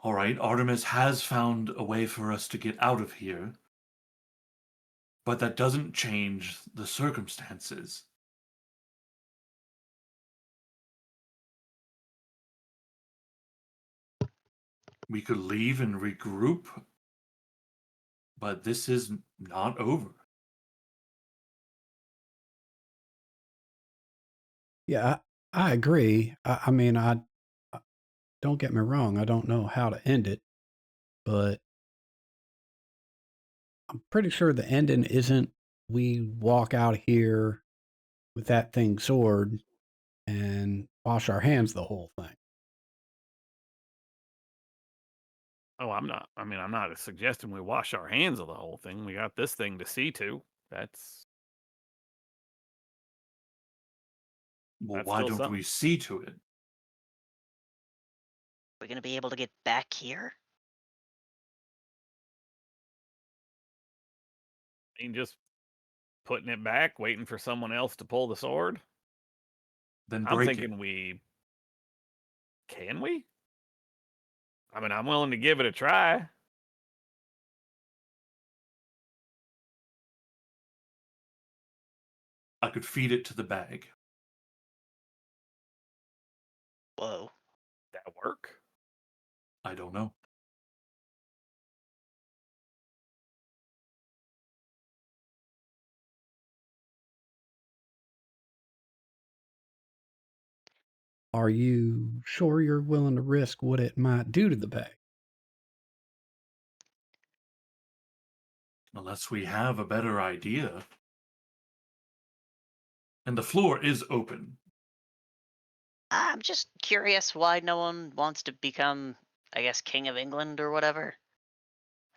All right, Artemis has found a way for us to get out of here. But that doesn't change the circumstances. We could leave and regroup, but this is not over. Yeah, I agree. I mean, don't get me wrong. I don't know how to end it, but I'm pretty sure the ending isn't we walk out here with that thing sword and wash our hands the whole thing. Oh, I'm not suggesting we wash our hands of the whole thing. We got this thing to see to. Well, That's why still don't something. we see to it? We're gonna be able to get back here? I mean, just putting it back, waiting for someone else to pull the sword. Then I'm break thinking it. Can we? I mean, I'm willing to give it a try. I could feed it to the bag. Whoa. That work? I don't know. Are you sure you're willing to risk what it might do to the bag? Unless we have a better idea. And the floor is open. I'm just curious why no one wants to become, I guess, King of England or whatever.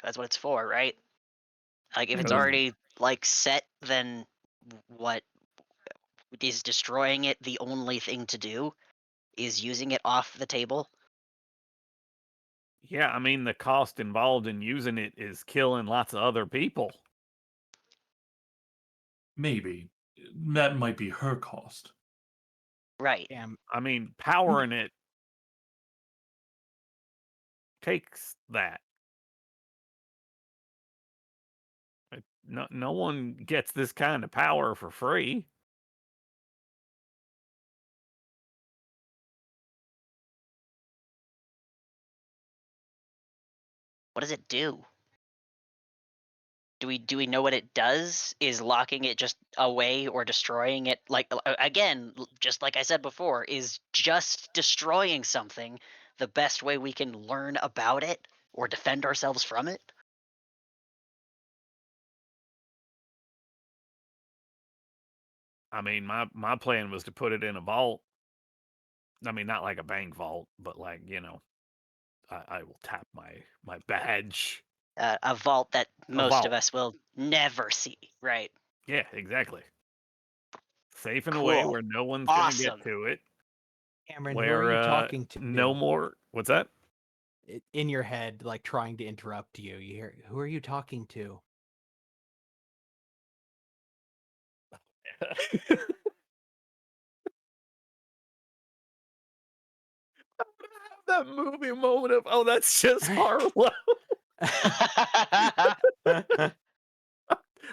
That's what it's for, right? Like, if it's Mm. already like set, then what is destroying it the only thing to do? Is using it off the table? Yeah, I mean, the cost involved in using it is killing lots of other people. Maybe. That might be her cost. Right. Damn. I mean, powering it takes that. No one gets this kind of power for free. What does it do? Do we know what it does? Is locking it just away or destroying it, like, again, just like I said before, is just destroying something the best way we can learn about it or defend ourselves from it? I mean, my plan was to put it in a vault. I mean, not like a bank vault, but like, I will tap my badge. A vault that most of vault. us will never see, right? Yeah, exactly. Safe in a way Cool. where no one's gonna Awesome. get to it. Cameron, who are Where you talking to? no more. What's that? In your head, like trying to interrupt you. You hear, who are you talking to? That movie moment of, oh, that's just Harlow.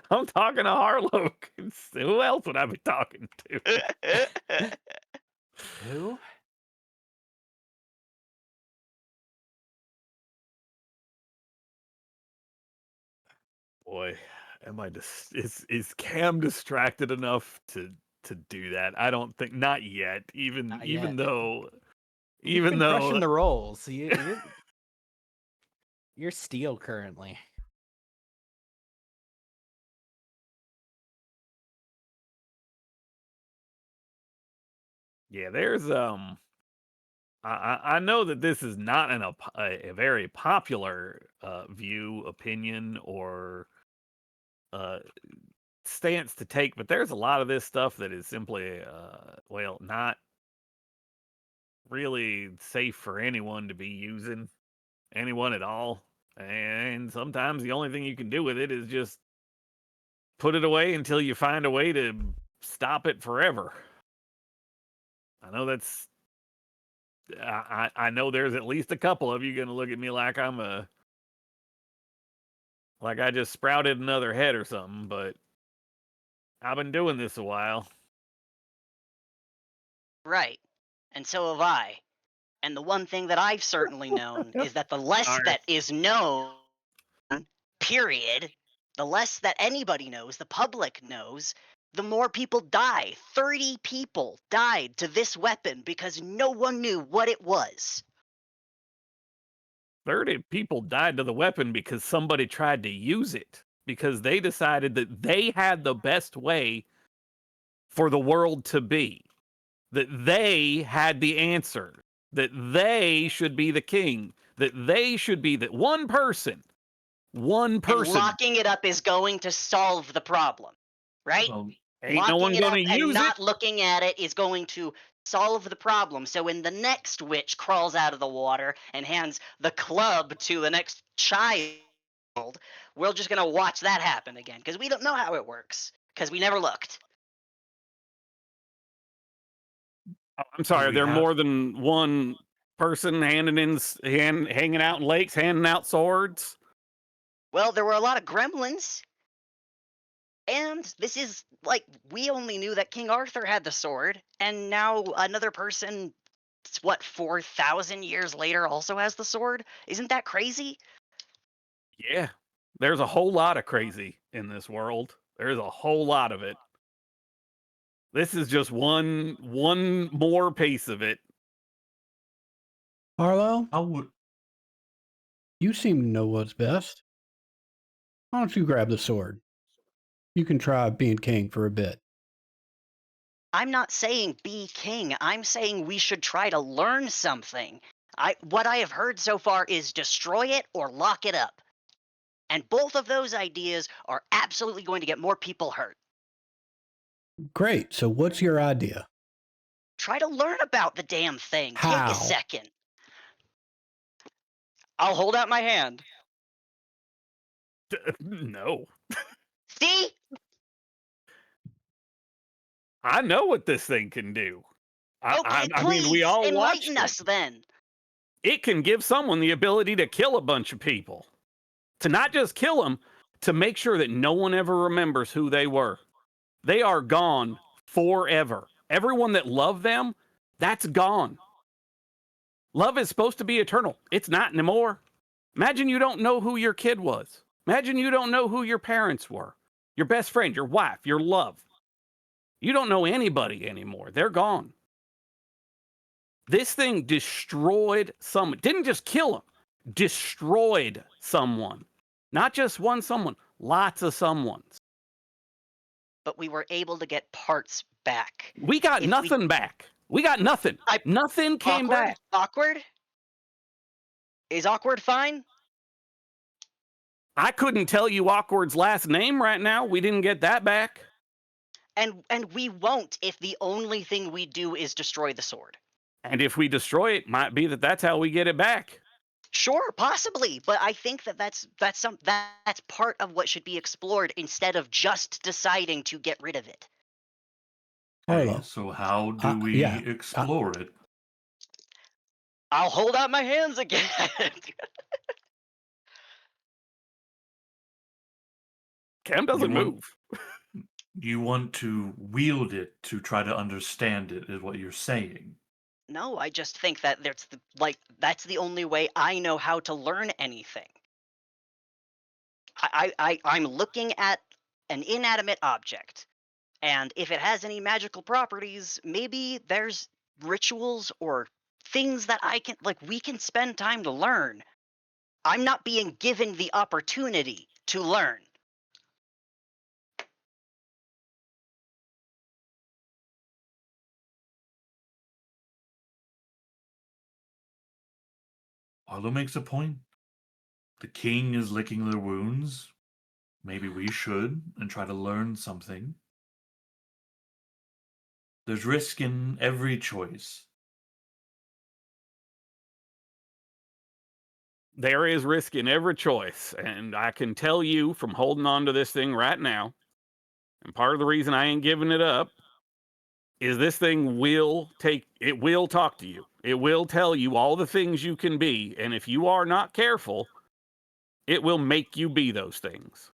I'm talking to Harlow. Who else would I be talking to? Who? Boy, am I just is Cam distracted enough to do that? I don't think, not yet. Even Not even yet. though You've even been though crushing the rolls. You're steel currently. yeah, there's I know that this is not a very popular view, opinion, or uh, stance to take, but there's a lot of this stuff that is simply, well, not really safe for anyone to be using, anyone at all. And sometimes the only thing you can do with it is just put it away until you find a way to stop it forever. I know that's. I know there's at least a couple of you going to look at me like like I just sprouted another head or something, but I've been doing this a while. Right. And so have I. And the one thing that I've certainly known is that the less Sorry. that is known, period, the less that anybody knows, the public knows, the more people die. 30 people died to this weapon because no one knew what it was. 30 people died to the weapon because somebody tried to use it, because they decided that they had the best way for the world to be, that they had the answer, that they should be the king, that they should be that one person. And locking it up is going to solve the problem, right? Well, Ain't no one Locking it gonna up and use not it. looking at it is going to solve the problem. So when the next witch crawls out of the water and hands the club to the next child, we're just going to watch that happen again because we don't know how it works because we never looked. Oh, I'm sorry. we There are have- more than one person hanging out in lakes, handing out swords. Well, there were a lot of gremlins. And this is like we only knew that King Arthur had the sword, and now another person, what, 4,000 years later, also has the sword. Isn't that crazy? Yeah, there's a whole lot of crazy in this world. There's a whole lot of it. This is just one more piece of it. Harlow, How would you seem to know what's best. Why don't you grab the sword? You can try being king for a bit. I'm not saying be king. I'm saying we should try to learn something. What I have heard so far is destroy it or lock it up. And both of those ideas are absolutely going to get more people hurt. Great. So what's your idea? Try to learn about the damn thing. How? Take a second. I'll hold out my hand. No. See? I know what this thing can do. Okay, I mean, we please all watched enlighten it. us then. It can give someone the ability to kill a bunch of people. To not just kill them, to make sure that no one ever remembers who they were. They are gone forever. Everyone that loved them, that's gone. Love is supposed to be eternal. It's not anymore. Imagine you don't know who your kid was. Imagine you don't know who your parents were. Your best friend, your wife, your love. You don't know anybody anymore. They're gone. This thing destroyed someone. Didn't just kill them. Destroyed someone. Not just one someone. Lots of someones. But we were able to get parts back. We got If nothing back. We got nothing. Nothing came Awkward? back. Awkward? Is Awkward fine? I couldn't tell you Awkward's last name right now. We didn't get that back. And we won't if the only thing we do is destroy the sword. And if we destroy it, might be that that's how we get it back. Sure, possibly, but I think that's part of what should be explored instead of just deciding to get rid of it. Harlow. So how do we yeah, explore it? I'll hold out my hands again. Cam doesn't You want- move. You want to wield it to try to understand it, is what you're saying. No, I just think that that's the only way I know how to learn anything. I'm looking at an inanimate object, and if it has any magical properties, maybe there's rituals or things that we can spend time to learn. I'm not being given the opportunity to learn. Arlo makes a point. The king is licking their wounds. Maybe we should and try to learn something. There's risk in every choice. There is risk in every choice. And I can tell you from holding on to this thing right now, and part of the reason I ain't giving it up is this thing will talk to you. It will tell you all the things you can be. And if you are not careful, it will make you be those things.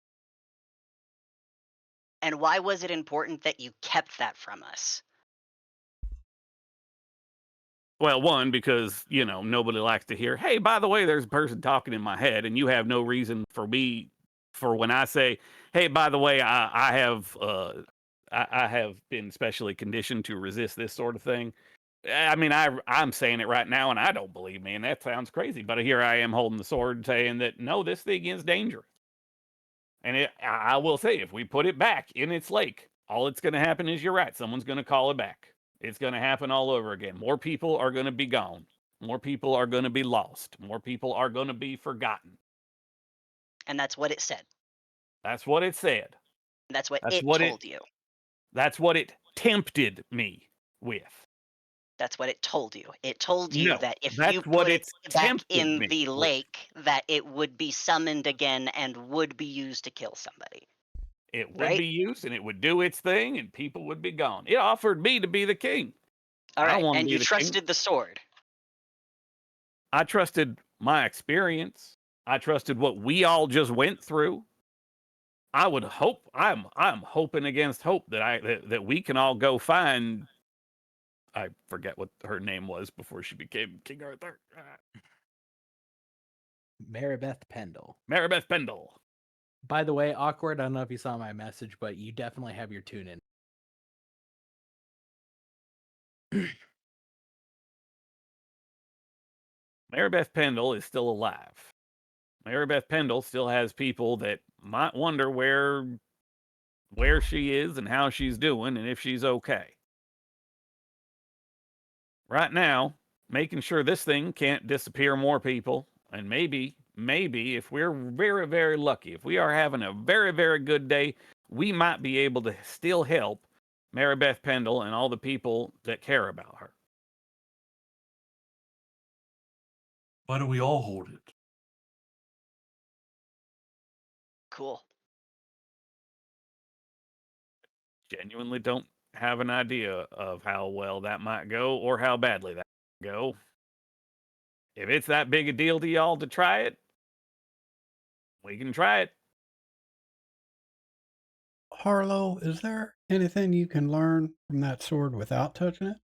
And why was it important that you kept that from us? Well, one, because, nobody likes to hear, hey, by the way, there's a person talking in my head, and you have no reason for when I say, hey, by the way, I have been specially conditioned to resist this sort of thing. I mean, I'm saying it right now, and I don't believe me, and that sounds crazy. But here I am holding the sword saying that, no, this thing is dangerous. And I will say, if we put it back in its lake, all that's going to happen is, you're right, someone's going to call it back. It's going to happen all over again. More people are going to be gone. More people are going to be lost. More people are going to be forgotten. And that's what it said. That's what it said. That's what That's it what told you. That's what it tempted me with. That's what it told you. It told you No, that if that's you what put it it's back tempted in me the with. lake, that it would be summoned again and would be used to kill somebody. It would Right? be used, and it would do its thing, and people would be gone. It offered me to be the king. All I right, wanna and be you the king. trusted the sword. I trusted my experience. I trusted what we all just went through. I would hope I'm hoping against hope that we can all go find. I forget what her name was before she became King Arthur. Maribeth Pendle. Maribeth Pendle. By the way, Awkward, I don't know if you saw my message, but you definitely have your tune in. Maribeth Pendle is still alive. Maribeth Pendle still has people that might wonder where she is and how she's doing and if she's okay. Right now, making sure this thing can't disappear more people, and maybe if we're very, very lucky, if we are having a very, very good day, we might be able to still help Maribeth Pendle and all the people that care about her. Why don't we all hold it? Cool. Genuinely don't have an idea of how well that might go or how badly that might go. If it's that big a deal to y'all to try it, we can try it. Harlow, is there anything you can learn from that sword without touching it?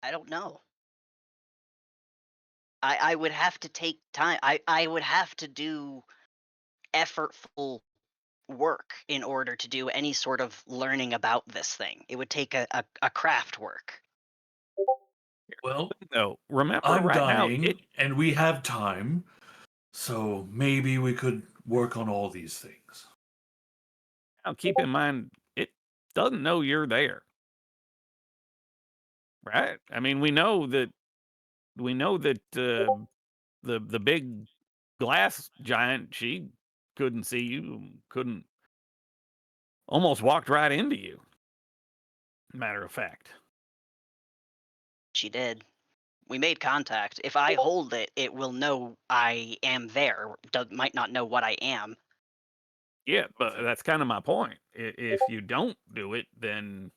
I don't know. I would have to take time. I would have to do effortful work in order to do any sort of learning about this thing. It would take a craft work. Well, No, remember I'm right dying, and we have time, so maybe we could work on all these things. now keep in mind, it doesn't know you're there. Right? I mean, we know that the big glass giant, she couldn't see you, couldn't almost walked right into you. Matter of fact. She did. We made contact. If I hold it, it will know I am there. Might not know what I am. Yeah, but that's kind of my point. If you don't do it, then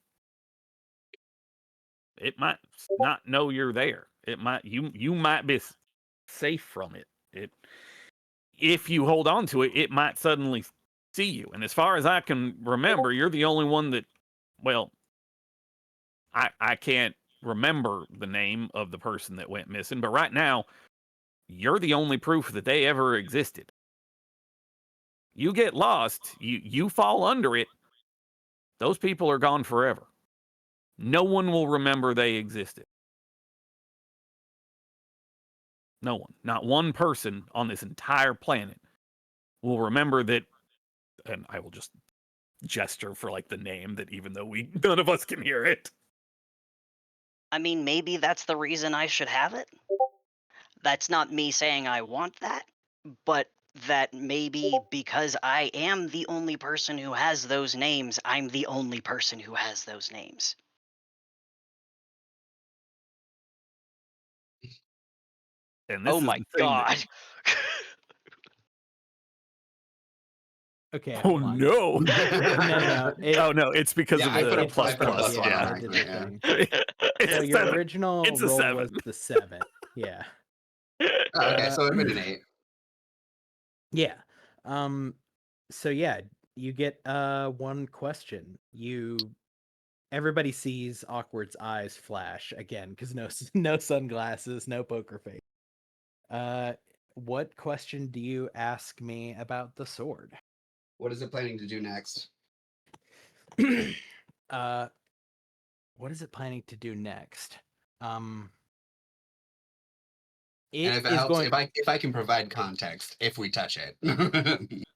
it might not know you're there. It might you might be safe from it. If you hold on to it, it might suddenly see you. And as far as I can remember, you're the only one that, well, I can't remember the name of the person that went missing, but right now, you're the only proof that they ever existed. You get lost, you fall under it, those people are gone forever. No one will remember they existed. No one, not one person on this entire planet will remember that, and I will just gesture for like the name that even though none of us can hear it. I mean, maybe that's the reason I should have it. That's not me saying I want that, but that maybe because I am the only person who has those names, I'm the only person who has those names. And this Oh is my the thing god. Okay. Oh hold on. no. No. Oh no, it's because Yeah, of I the put a plus plus plus. one Yeah. on I did it, the yeah. thing. It's So a your 7. original It's a roll 7. was the 7. Yeah. Oh, okay, so I'm in an 8. Yeah. So yeah, you get one question. Everybody sees Awkward's eyes flash again because no sunglasses, no poker face. What question do you ask me about the sword? What is it planning to do next? What is it planning to do next? And It if it is helps, going. if I can provide context, if we touch it.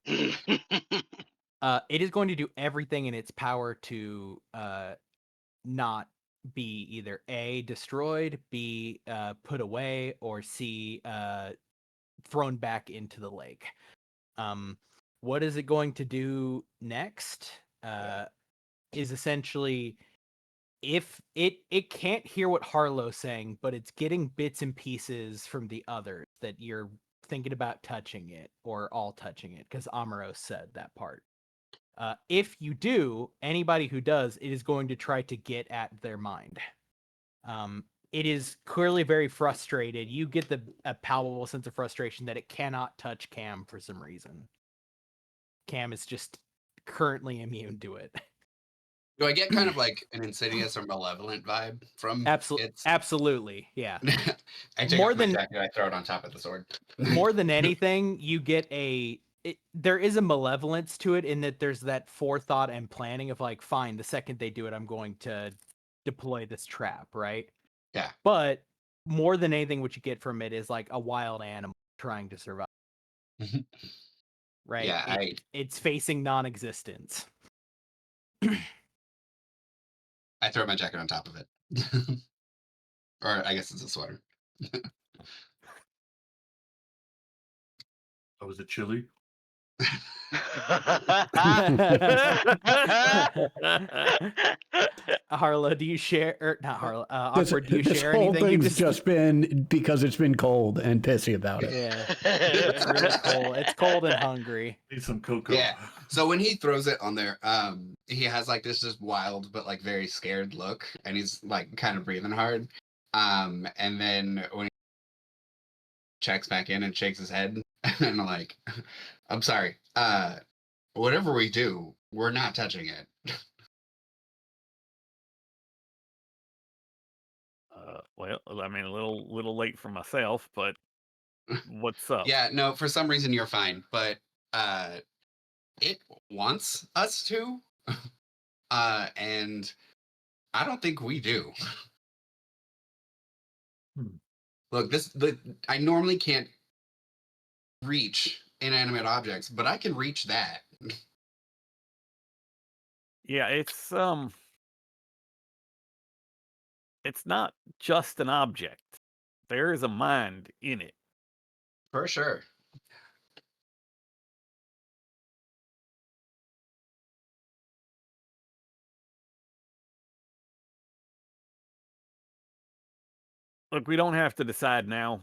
It is going to do everything in its power to not be either A, destroyed, B, put away, or C, thrown back into the lake. What is it going to do next? Is essentially, if it can't hear what Harlow's saying, but it's getting bits and pieces from the others that you're thinking about touching it or all touching it, because Amaros said that part. If you do, anybody who does, it is going to try to get at their mind. It is clearly very frustrated. You get a palpable sense of frustration that it cannot touch Cam for some reason. Cam is just currently immune to it. Do I get kind of like an insidious or malevolent vibe from Absolutely, yeah. I take More off my than- jacket, I throw it on top of the sword. More than anything, you get there is a malevolence to it in that there's that forethought and planning of like, fine, the second they do it, I'm going to deploy this trap, right? Yeah. But more than anything, what you get from it is like a wild animal trying to survive. Right? Yeah, it's facing non-existence. I throw my jacket on top of it. Or I guess it's a sweater. Oh, is it chilly? Harlow, do you share or not Harlow? Awkward, do you this share whole anything? thing's just been because it's been cold and pissy about it. Yeah, it's really cold. It's cold and hungry. Need some cocoa. Yeah. So when he throws it on there, he has like this just wild but like very scared look, and he's like kind of breathing hard. And then when he checks back in and shakes his head, and I'm like, I'm sorry. Whatever we do, we're not touching it. Well, I mean, a little late for myself, but what's up? Yeah, no, for some reason you're fine, but it wants us to, and I don't think we do. Look, I normally can't reach inanimate objects, but I can reach that. Yeah, it's not just an object. There is a mind in it. For sure. Look, we don't have to decide now.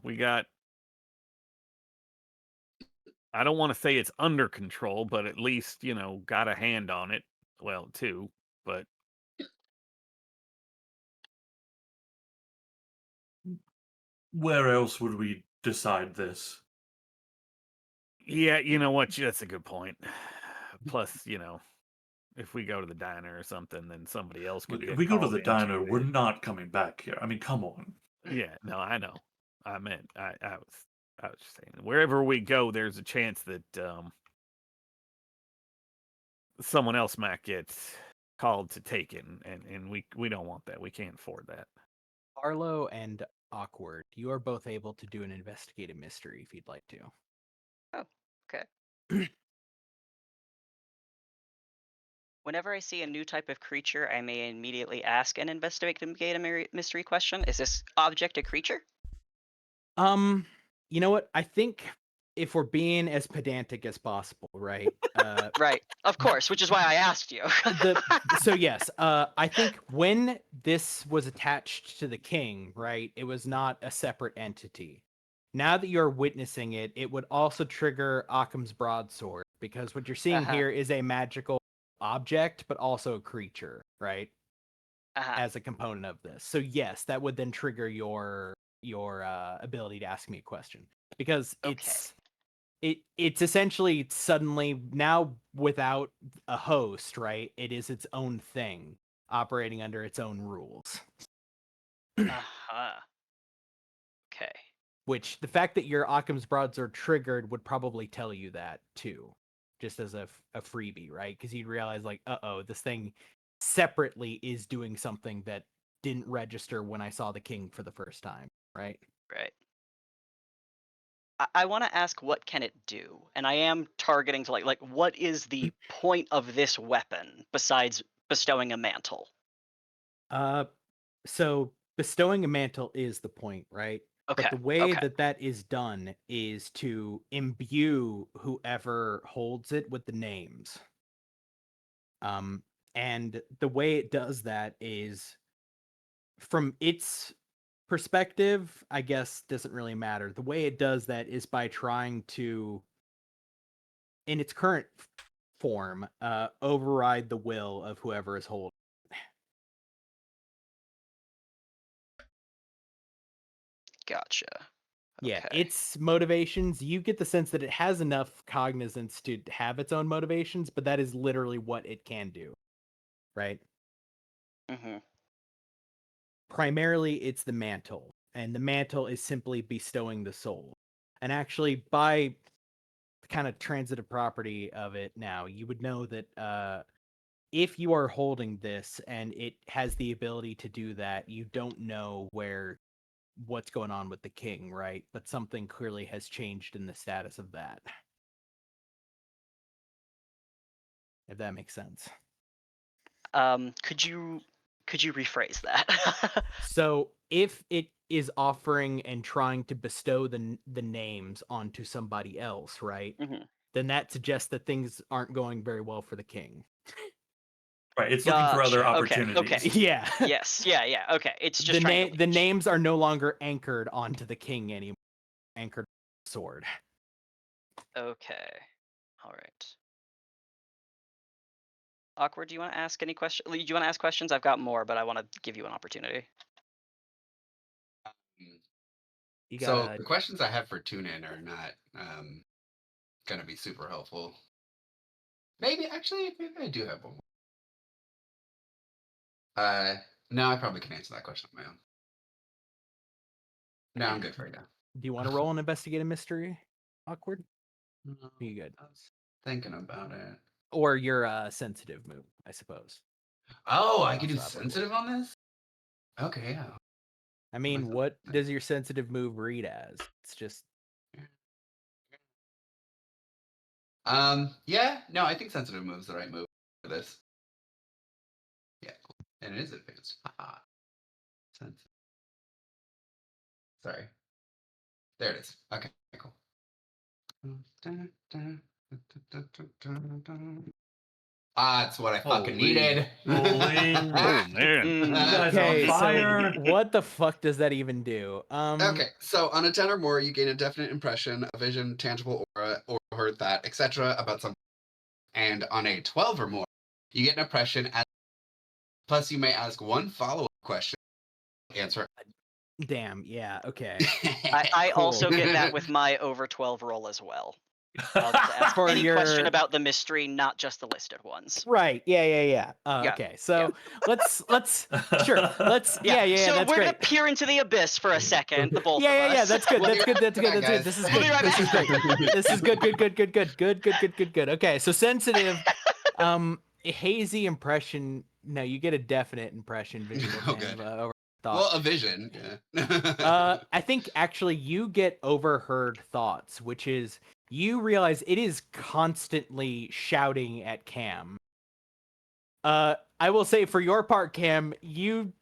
I don't want to say it's under control, but at least, got a hand on it. Well, two, but Where else would we decide this? yeah, you know what? That's a good point. Plus, if we go to the diner or something, then somebody else could Look, get if we go to called the in diner, too. we're not coming back here. I mean, come on. Yeah, no, I know. I meant I was just saying wherever we go, there's a chance that someone else might get called to take it, and we don't want that. We can't afford that. Harlow and Awkward, you are both able to do an investigative mystery if you'd like to. Oh, okay. Whenever I see a new type of creature, I may immediately ask an investigative mystery question. Is this object a creature? You know what? I think if we're being as pedantic as possible, right? Right, of course, which is why I asked you. So yes, I think when this was attached to the king, right, it was not a separate entity. Now that you're witnessing it, it would also trigger Occam's broadsword, because what you're seeing here is a magical object, but also a creature, right? As a component of this. So yes, that would then trigger your ability to ask me a question, because it's essentially suddenly now without a host, right? It is its own thing operating under its own rules. Okay. Which the fact that your Occam's broadsword triggered would probably tell you that too, just as a freebie, right? Because you'd realize like, this thing separately is doing something that didn't register when I saw the king for the first time, right? Right. I want to ask, what can it do? And I am targeting to like what is the point of this weapon besides bestowing a mantle? So bestowing a mantle is the point, right? Okay. But the way that is done is to imbue whoever holds it with the names. And the way it does that is, from its perspective, I guess doesn't really matter. The way it does that is by trying to, in its current form, override the will of whoever is holding. Gotcha. Yeah, Okay. its motivations, you get the sense that it has enough cognizance to have its own motivations, but that is literally what it can do, right? Mm-hmm. Primarily, it's the mantle, and the mantle is simply bestowing the soul. And actually, by kind of transitive property of it now, you would know that if you are holding this and it has the ability to do that, you don't know what's going on with the king, right? But something clearly has changed in the status of that. If that makes sense. Could you rephrase that? So if it is offering and trying to bestow the names onto somebody else, right? Mhm. Then that suggests that things aren't going very well for the king. Right. It's looking for other Gotcha, okay, opportunities. okay. Yeah. Yes, yeah. Okay, it's just trying to The leech. names are no longer anchored onto the king anymore. Anchored on the sword. Okay. All right. Awkward. Do you want to ask any question? Do you want to ask questions? I've got more, but I want to give you an opportunity. You So got the questions I have for tune-in are not gonna be super helpful. Maybe I do have one more. No, I probably can answer that question on my own. No, I'm good for right now. do you want to roll an investigate a mystery? Awkward? No, You good? I was thinking about it. Or your sensitive move, I suppose. Oh, I can do Also applicable. sensitive on this? Okay, yeah. I mean, Myself. what does your sensitive move read as? It's just Yeah, no, I think sensitive move's the right move for this. Yeah, cool. And it is advanced. Haha. Sensitive. Sorry. There it is. Okay, cool. Ah, it's what I fucking Holy needed. moly. Oh man. You guys are on okay. fire. So what the fuck does that even do? Okay, so on a 10 or more, you gain a definite impression, a vision, tangible aura, or heard that, etc. about something. And on a 12 or more, you get an impression. Plus, you may ask one follow-up question. Answer. Damn. Yeah. Okay. I Cool. also get that with my over 12 roll as well. I'll just ask For any question your- about the mystery, not just the listed ones. Right. Yeah. Yeah, Okay. So let's sure. Let's So that's we're great. gonna peer into the abyss for a second, the both of us. Yeah. That's good. We'll be That's good. right That's good. back, That's good. guys. This is We'll good. be right This is back. great. This is good. Okay. So sensitive, hazy impression. No, you get a definite impression, visual, Oh, tangible, good. over thought. Well, a vision. Yeah. I think actually you get overheard thoughts, which is you realize it is constantly shouting at Cam. I will say for your part, Cam, you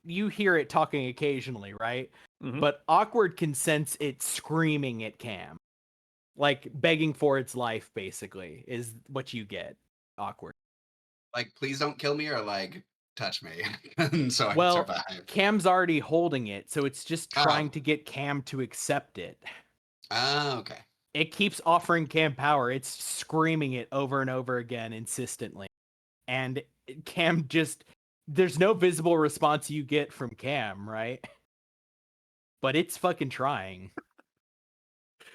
hear it talking occasionally, right? Mhm. But Awkward can sense it screaming at Cam. Like begging for its life, basically, is what you get. Awkward. Like, please don't kill me or like touch me, so I Well, can survive. Cam's already holding it, so it's just trying Oh. to get Cam to accept it. Oh, okay. It keeps offering Cam power. It's screaming it over and over again insistently. And Cam just, there's no visible response you get from Cam, right? But it's fucking trying.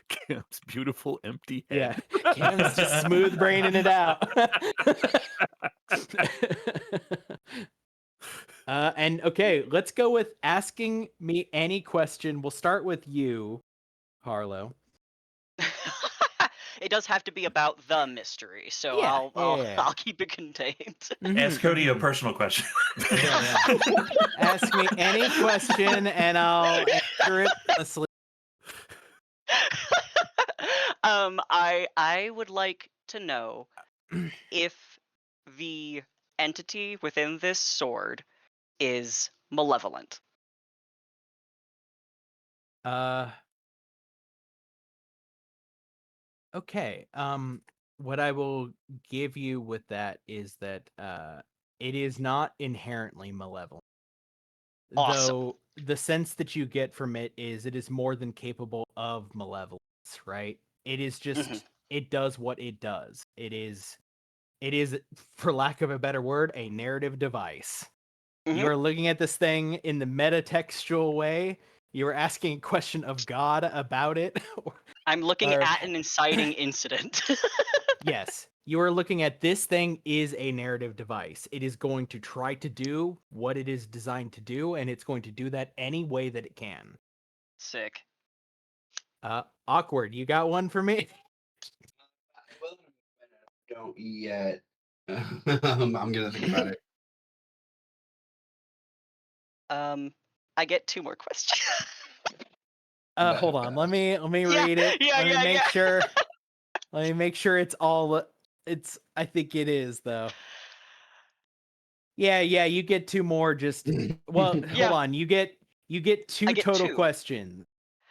Cam's beautiful empty Yeah. head. Cam's just smooth braining it out. And okay, let's go with asking me any question. We'll start with you, Harlow. It does have to be about the mystery, so Yeah, I'll keep it contained. Ask Cody a personal question. Ask me any question and I'll answer it honestly. I would like to know if the entity within this sword is malevolent. Okay. What I will give you with that is that it is not inherently malevolent. Awesome. Though the sense that you get from it is more than capable of malevolence, right? It is just Mhm. it does what it does. It is for lack of a better word, a narrative device. Mhm. You are looking at this thing in the metatextual way. You were asking a question of God about it. I'm looking Or- at an inciting incident. Yes, you are looking at this thing is a narrative device. It is going to try to do what it is designed to do, and it's going to do that any way that it can. Sick. Awkward. You got one for me? Don't yet. I'm gonna think about it. I get 2 more questions. Hold on. Let me Yeah, read it. yeah, Let me yeah, make yeah. sure. Let me make sure it's all. It's. I think it is though. Yeah, you get 2 more. Just well, Yeah. hold on. You get 2 get total 2. questions.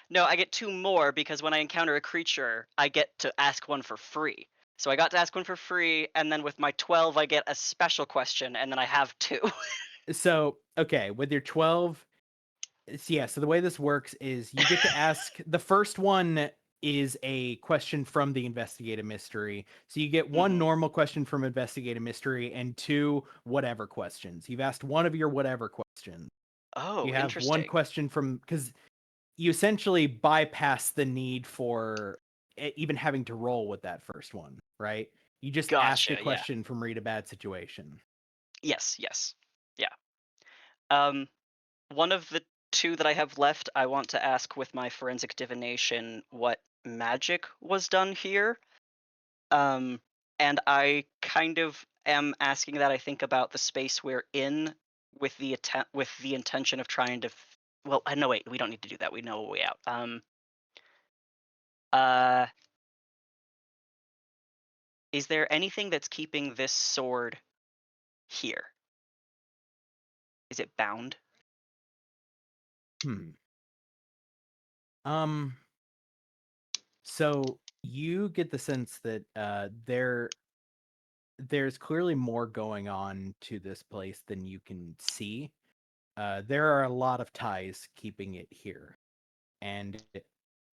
No, I get 2 more because when I encounter a creature, I get to ask one for free. So I got to ask one for free, and then with my 12, I get a special question, and then I have 2. So okay, with your 12, so the way this works is you get to ask the first one is a question from the investigative mystery. So you get 1 Mhm. normal question from investigative mystery and 2 whatever questions. You've asked one of your whatever questions. Oh, You have 1 interesting. question from because you essentially bypass the need for even having to roll with that first one, right? You just ask a Gotcha, yeah. question from read a bad situation. Yes. Yeah. One of the 2 that I have left, I want to ask with my forensic divination what magic was done here. And I kind of am asking that. I think about the space we're in with the intention of trying to well, no, wait, we don't need to do that. We know a way out. Is there anything that's keeping this sword here? Is it bound? So you get the sense that there's clearly more going on to this place than you can see. There are a lot of ties keeping it here, and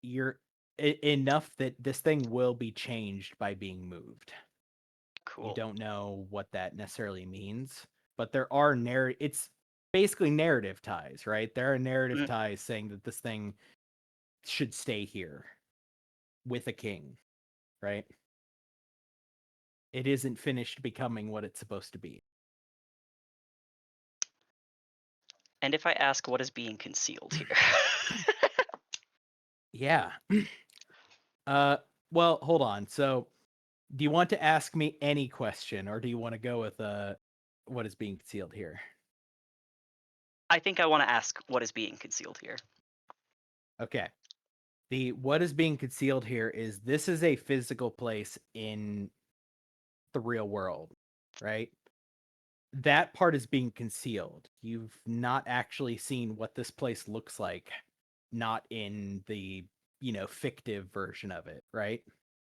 you're enough that this thing will be changed by being moved. You Cool. don't know what that necessarily means, but there are it's basically narrative ties, right? There are narrative ties saying that this thing should stay here with a king, right? It isn't finished becoming what it's supposed to be. And if I ask what is being concealed here? Yeah. Well, hold on. So, do you want to ask me any question, or do you want to go with what is being concealed here? I think I want to ask what is being concealed here. Okay. What is being concealed here is this is a physical place in the real world, right? That part is being concealed. You've not actually seen what this place looks like, not in the, fictive version of it, right?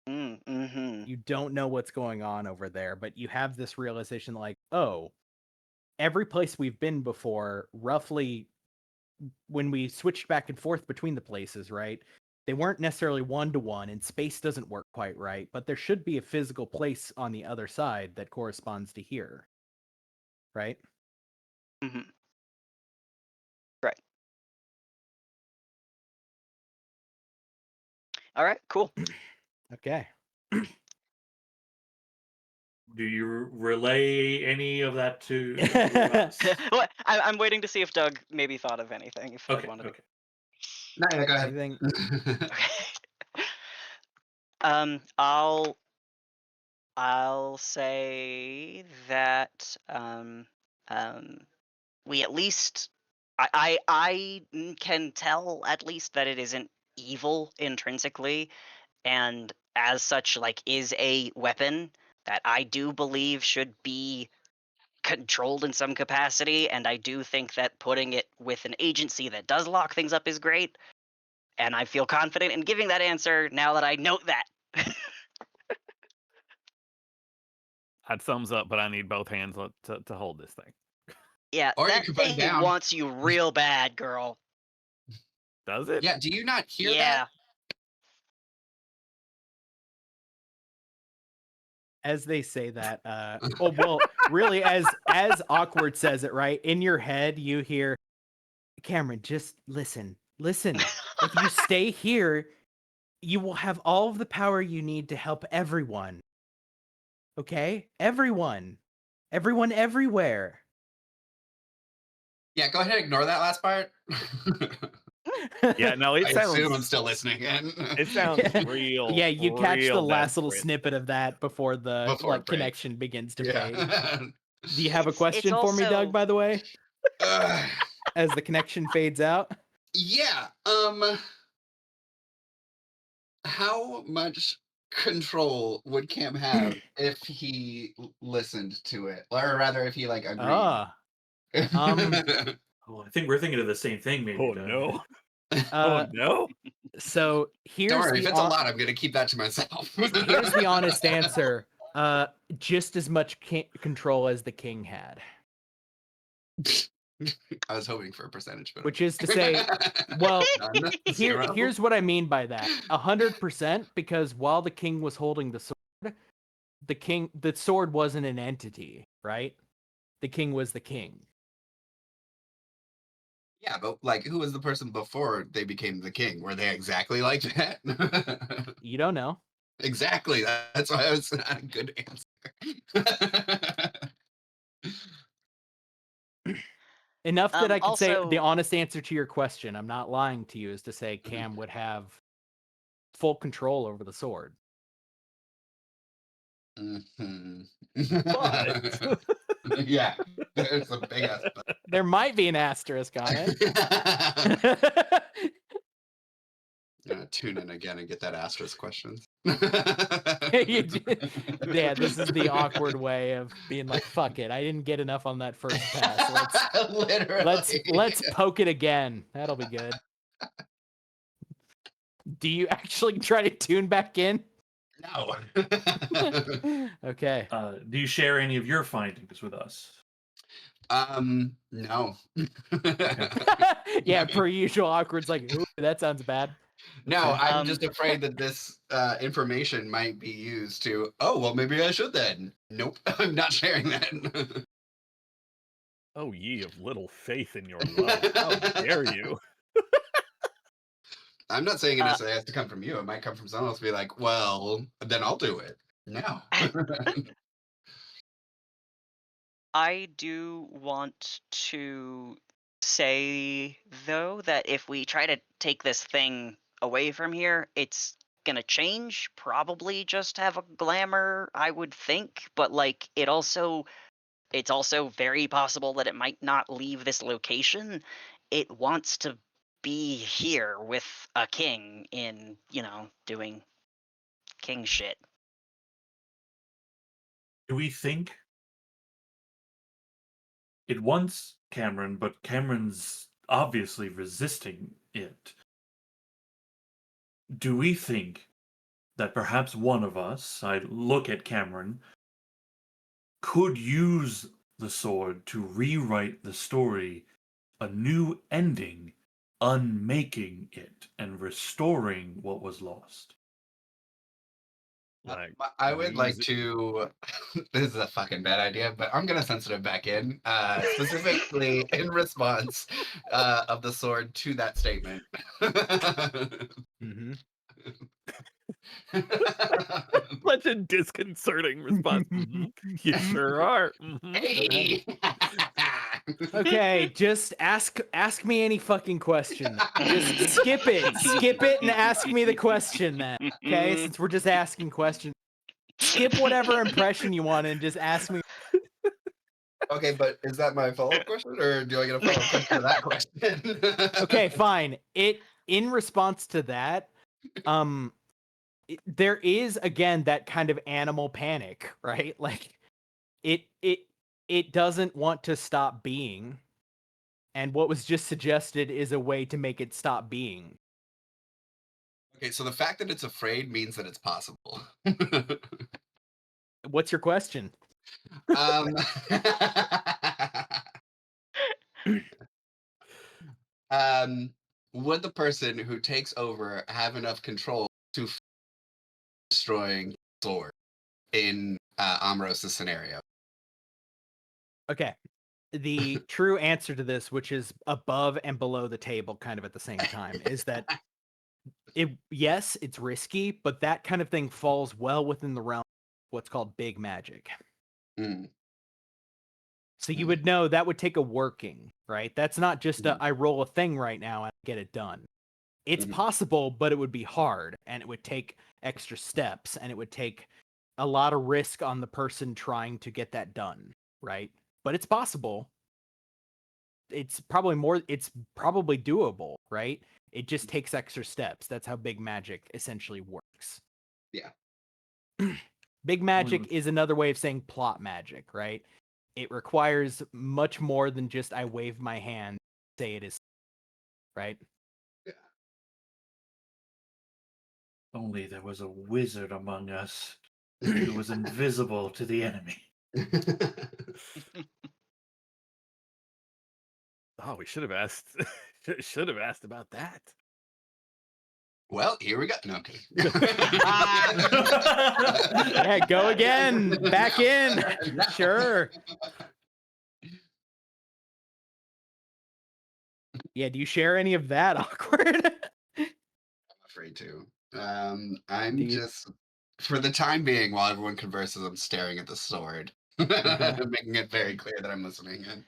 Mm-hmm. You don't know what's going on over there, but you have this realization like, oh, every place we've been before, roughly when we switched back and forth between the places, right? They weren't necessarily 1-to-1, and space doesn't work quite right, but there should be a physical place on the other side that corresponds to here, right? Mm-hmm. Right. All right, cool. Okay. Do you relay any of that to us? Well, I'm waiting to see if Doug maybe thought of anything. If Doug Okay, wanted okay. No, yeah, go ahead. Anything? to. Okay. I'll say that we at least I can tell at least that it isn't evil intrinsically, and as such, like, is a weapon that I do believe should be controlled in some capacity, and I do think that putting it with an agency that does lock things up is great, and I feel confident in giving that answer now that I note that. I'd thumbs up, but I need both hands to hold this thing. Yeah, Or you that can put it thing down. wants you real bad, girl. Does it? Yeah, do you not hear Yeah. that? As they say that, oh well, really, as Awkward says it, right? In your head, you hear, Cameron, just listen. Listen, if you stay here, you will have all of the power you need to help everyone. Okay? Everyone. Everyone everywhere. Yeah, go ahead and ignore that last part. Yeah, no, I it assume I'm sounds still listening. it sounds real. Yeah, you catch the real last little desperate. snippet of that before the Before it breaks. connection begins to fade. Yeah. Do you have a It's question for me, Doug, also- by the way? Uh, As the connection fades out? yeah. How much control would Cam have if he listened to it, or rather, if he like agreed? Oh, I think we're thinking of the same thing, maybe. Oh Doug. no. Uh, Oh no. so here's Don't worry, if the it's a lot, I'm gonna keep that to myself. here's the honest answer. Just as much control as the king had. I was hoping for a percentage, but Which is to say, well, none, zero. here's what I mean by that. 100%, because while the king was holding the sword, the sword wasn't an entity, right? The king was the king. Yeah, but like, who was the person before they became the king? Were they exactly like that? You don't know. Exactly. That's why I was not a good answer. Enough that I can say the Also- honest answer to your question. I'm not lying to you, is to say Cam would have full control over the sword. Mhm. But Yeah, there's a big ass but. There might be an asterisk on it. Tune in again and get that asterisk questions. Yeah, this is the awkward way of being like, fuck it, I didn't get enough on that first pass. Literally. Let's poke it again. That'll be good. Do you actually try to tune back in? No. Okay. Do you share any of your findings with us? No. Yeah, per usual, awkward's like, ooh, that sounds bad. No, Okay. I'm just afraid that this information might be used to, oh, well, maybe I should then. Nope, I'm not sharing that. oh, ye of little faith in your love. How dare you? I'm not saying it necessarily has to come from you. It might come from someone else, be like, well, then I'll do it. No. I do want to say, though, that if we try to take this thing away from here, it's gonna change. Probably just have a glamour, I would think. But like, it's also very possible that it might not leave this location. It wants to be here with a king in, doing king shit. Do we think it wants Cameron, but Cameron's obviously resisting it? Do we think that perhaps one of us, I look at Cameron, could use the sword to rewrite the story, a new ending, unmaking it and restoring what was lost? Like, I would like use- to. This is a fucking bad idea, but I'm gonna censor it back in, specifically in response of the sword to that statement. Mm-hmm. Such a disconcerting response. Mhm. You sure are. Mhm. Hey! Okay, just ask me any fucking question. Just skip it and ask me the question then. Okay, since we're just asking questions, skip whatever impression you want and just ask me. Okay, but is that my follow-up question, or do I get a follow-up question to that question? Okay, fine. In response to that, there is again that kind of animal panic, right? Like it doesn't want to stop being, and what was just suggested is a way to make it stop being. Okay, so the fact that it's afraid means that it's possible. What's your question? um, would the person who takes over have enough control to destroying sword in Amros's scenario? Okay. the true answer to this, which is above and below the table kind of at the same time, is that yes, it's risky, but that kind of thing falls well within the realm of what's called big magic. Mm. So you would know that would take a working, right? That's not just I roll a thing right now and get it done. It's possible, but it would be hard, and it would take extra steps, and it would take a lot of risk on the person trying to get that done, right? But it's possible. It's probably doable, right? It just takes extra steps. That's how big magic essentially works. Yeah. Big magic is another way of saying plot magic, right? It requires much more than just I wave my hand, say it is, right? Yeah. Only there was a wizard among us who was invisible to the enemy. Oh, we should have asked. Should have asked about that. Well, here we go. No, I'm kidding. Yeah, go again. Back in. No. Sure. Yeah, do you share any of that, Awkward? I'm afraid to. I'm Do you- just, for the time being, while everyone converses, I'm staring at the sword, making it very clear that I'm listening in.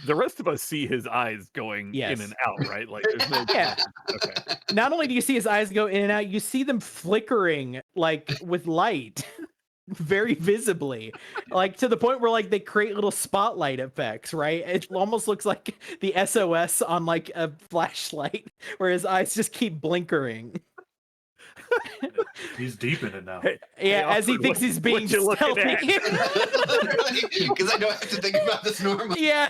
The rest of us see his eyes going in Yes. and out, right? Like there's no. Yeah. Okay. Not only do you see his eyes go in and out, you see them flickering like with light very visibly, like to the point where like they create little spotlight effects, right? It almost looks like the SOS on like a flashlight where his eyes just keep blinkering. He's deep in it now. Yeah, as he Alfred, thinks he's being what you looking at? stealthy. Because I don't have to think about this normally. Yeah.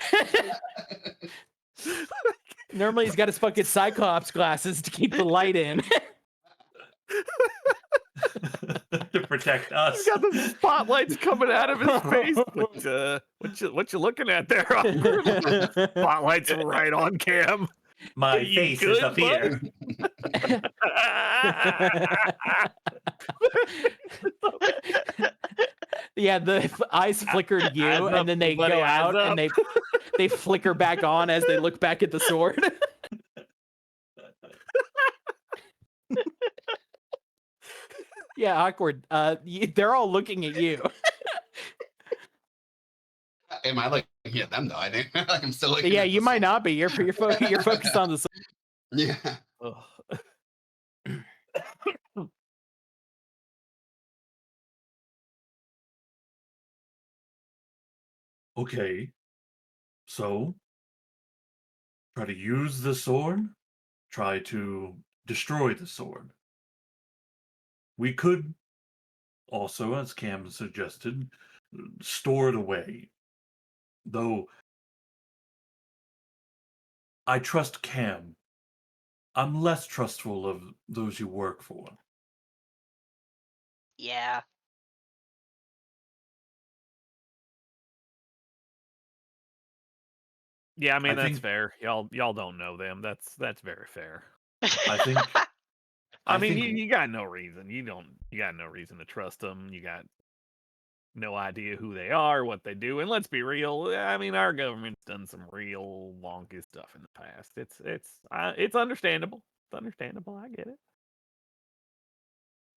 Normally he's got his fucking Cyclops glasses to keep the light in. To protect us. He's got the spotlights coming out of his face. What you looking at there? Awkward? Spotlights right on Cam. My You face good, is up here. Yeah, the eyes flicker to you, Eyes and up, then they buddy, go eyes out, up. and they flicker back on as they look back at the sword. Yeah, Awkward. They're all looking at you. Am I looking at them though? I think like I'm still looking. Yeah, at you the might sword. not be. You're focused on the sword. Yeah. Ugh. Okay. So, try to use the sword, try to destroy the sword. We could also, as Cam suggested, store it away. Though I trust Cam, I'm less trustful of those you work for. Yeah. Yeah, I mean I that's think- fair. Y'all don't know them. That's very fair. I think. I mean, think- you got no reason. You got no reason to trust them. You got no idea who they are, what they do. And let's be real. I mean, our government's done some real wonky stuff in the past. It's understandable. It's understandable. I get it.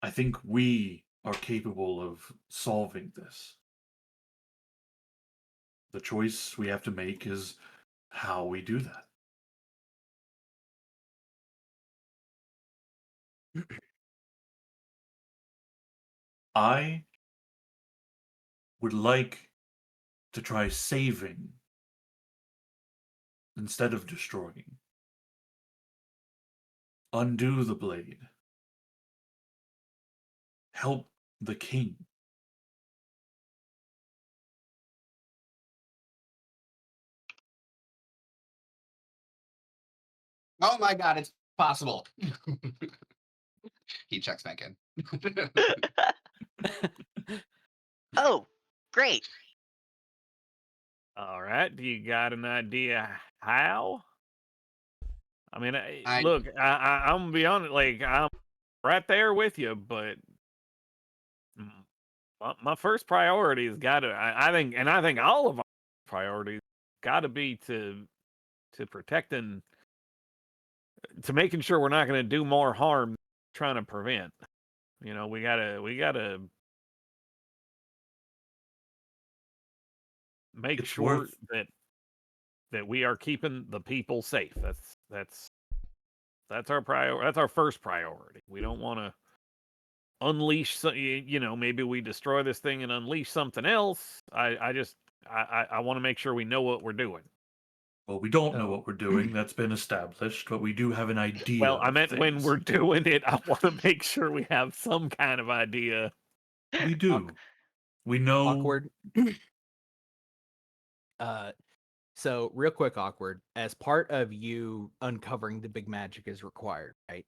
I think we are capable of solving this. The choice we have to make is how we do that. I would like to try saving instead of destroying. Undo the blade. Help the king. Oh my god, it's possible. He checks back in. Oh, great. All right. Do you got an idea how? I mean, I- look, I'm gonna be honest. Like, I'm right there with you, but my first priority has got to. I think all of our priorities got to be to protecting, to making sure we're not going to do more harm trying to prevent. You know, we gotta make It's sure worth that we are keeping the people safe. That's our that's our first priority. We don't want to unleash you know, maybe we destroy this thing and unleash something else. I want to make sure we know what we're doing. Well, we don't know So- what we're doing. That's been established, but we do have an idea. Well, I of meant when things. we're doing it, I want to make sure we have some kind of idea. We do. We know. Awkward. So real quick, awkward. As part of you uncovering the big magic is required, right?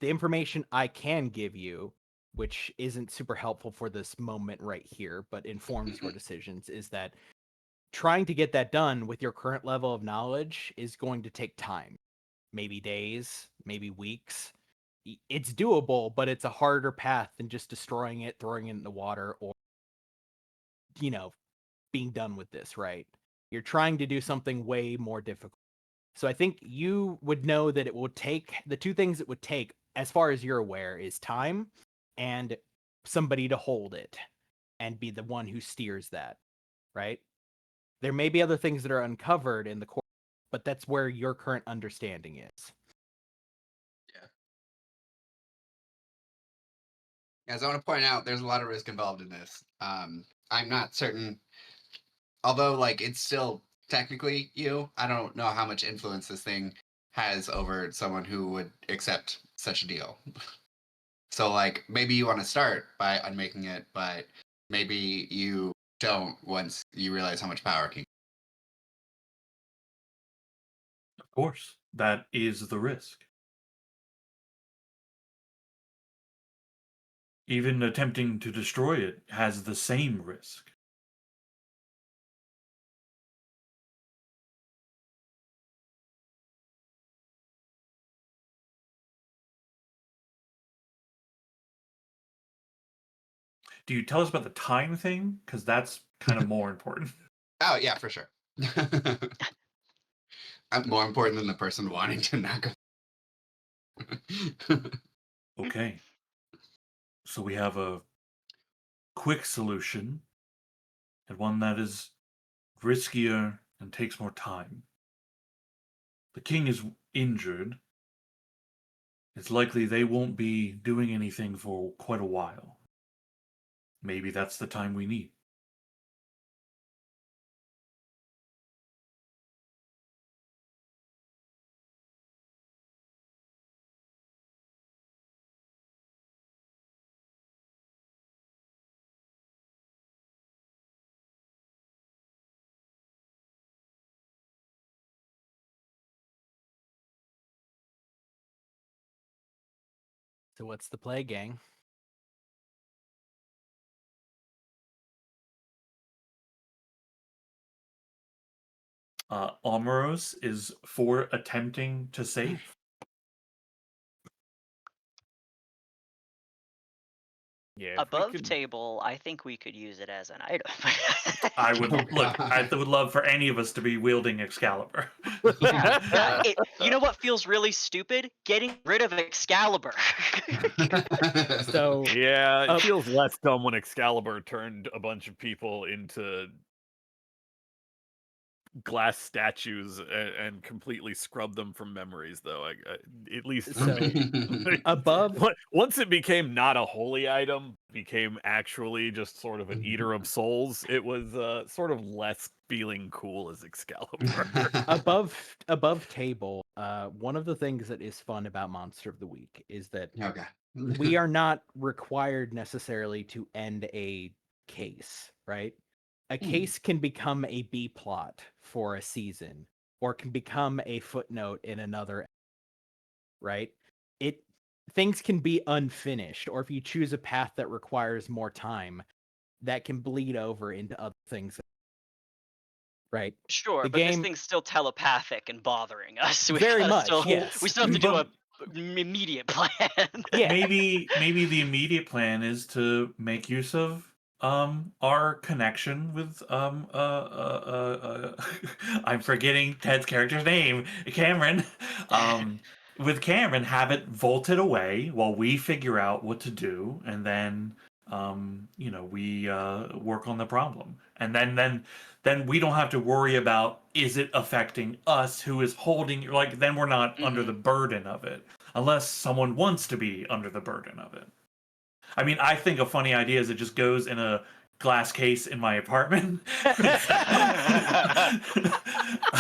The information I can give you, which isn't super helpful for this moment right here, but informs your decisions, is that trying to get that done with your current level of knowledge is going to take time. Maybe days, maybe weeks. It's doable, but it's a harder path than just destroying it, throwing it in the water, or, you know, being done with this, right? You're trying to do something way more difficult. So I think you would know that it would take, the two things it would take, as far as you're aware, is time and somebody to hold it and be the one who steers that, right? There may be other things that are uncovered in the course, but that's where your current understanding is. As I want to point out, there's a lot of risk involved in this. I'm not certain, although like it's still technically you. I don't know how much influence this thing has over someone who would accept such a deal. So like maybe you want to start by unmaking it, but maybe you don't once you realize how much power can. Of course, that is the risk. Even attempting to destroy it has the same risk. Do you tell us about the time thing? Because that's kind of more important. Oh yeah, for sure. I'm more important than the person wanting to knock. Okay. So we have a quick solution and one that is riskier and takes more time. The king is injured. It's likely they won't be doing anything for quite a while. Maybe that's the time we need. So what's the play, gang? Omeros is for attempting to save. Yeah. if we Above could- table, I think we could use it as an item. I would look. I would love for any of us to be wielding Excalibur. Yeah. You know what feels really stupid? Getting rid of Excalibur. So Yeah, it Uh, feels less dumb when Excalibur turned a bunch of people into glass statues and completely scrubbed them from memories, though. At least for So- me. above Once it became not a holy item, became actually just sort of an Mm-hmm. eater of souls, it was sort of less feeling cool as Excalibur. above table, one of the things that is fun about Monster of the Week is that Okay. we are not required necessarily to end a case, right? A case can become a B plot for a season or can become a footnote in another, right? Things can be unfinished, or if you choose a path that requires more time, that can bleed over into other things, right? Sure, The but this game- thing's still telepathic and bothering us. We Very gotta much, still, yes. We still have to do But- an immediate plan. Yeah. Maybe the immediate plan is to make use of Our connection with I'm forgetting Ted's character's name, Cameron. With Cameron, have it vaulted away while we figure out what to do, and then we work on the problem, and then we don't have to worry about is it affecting us who is holding, like, then we're not under the burden of it unless someone wants to be under the burden of it. I mean, I think a funny idea is it just goes in a glass case in my apartment.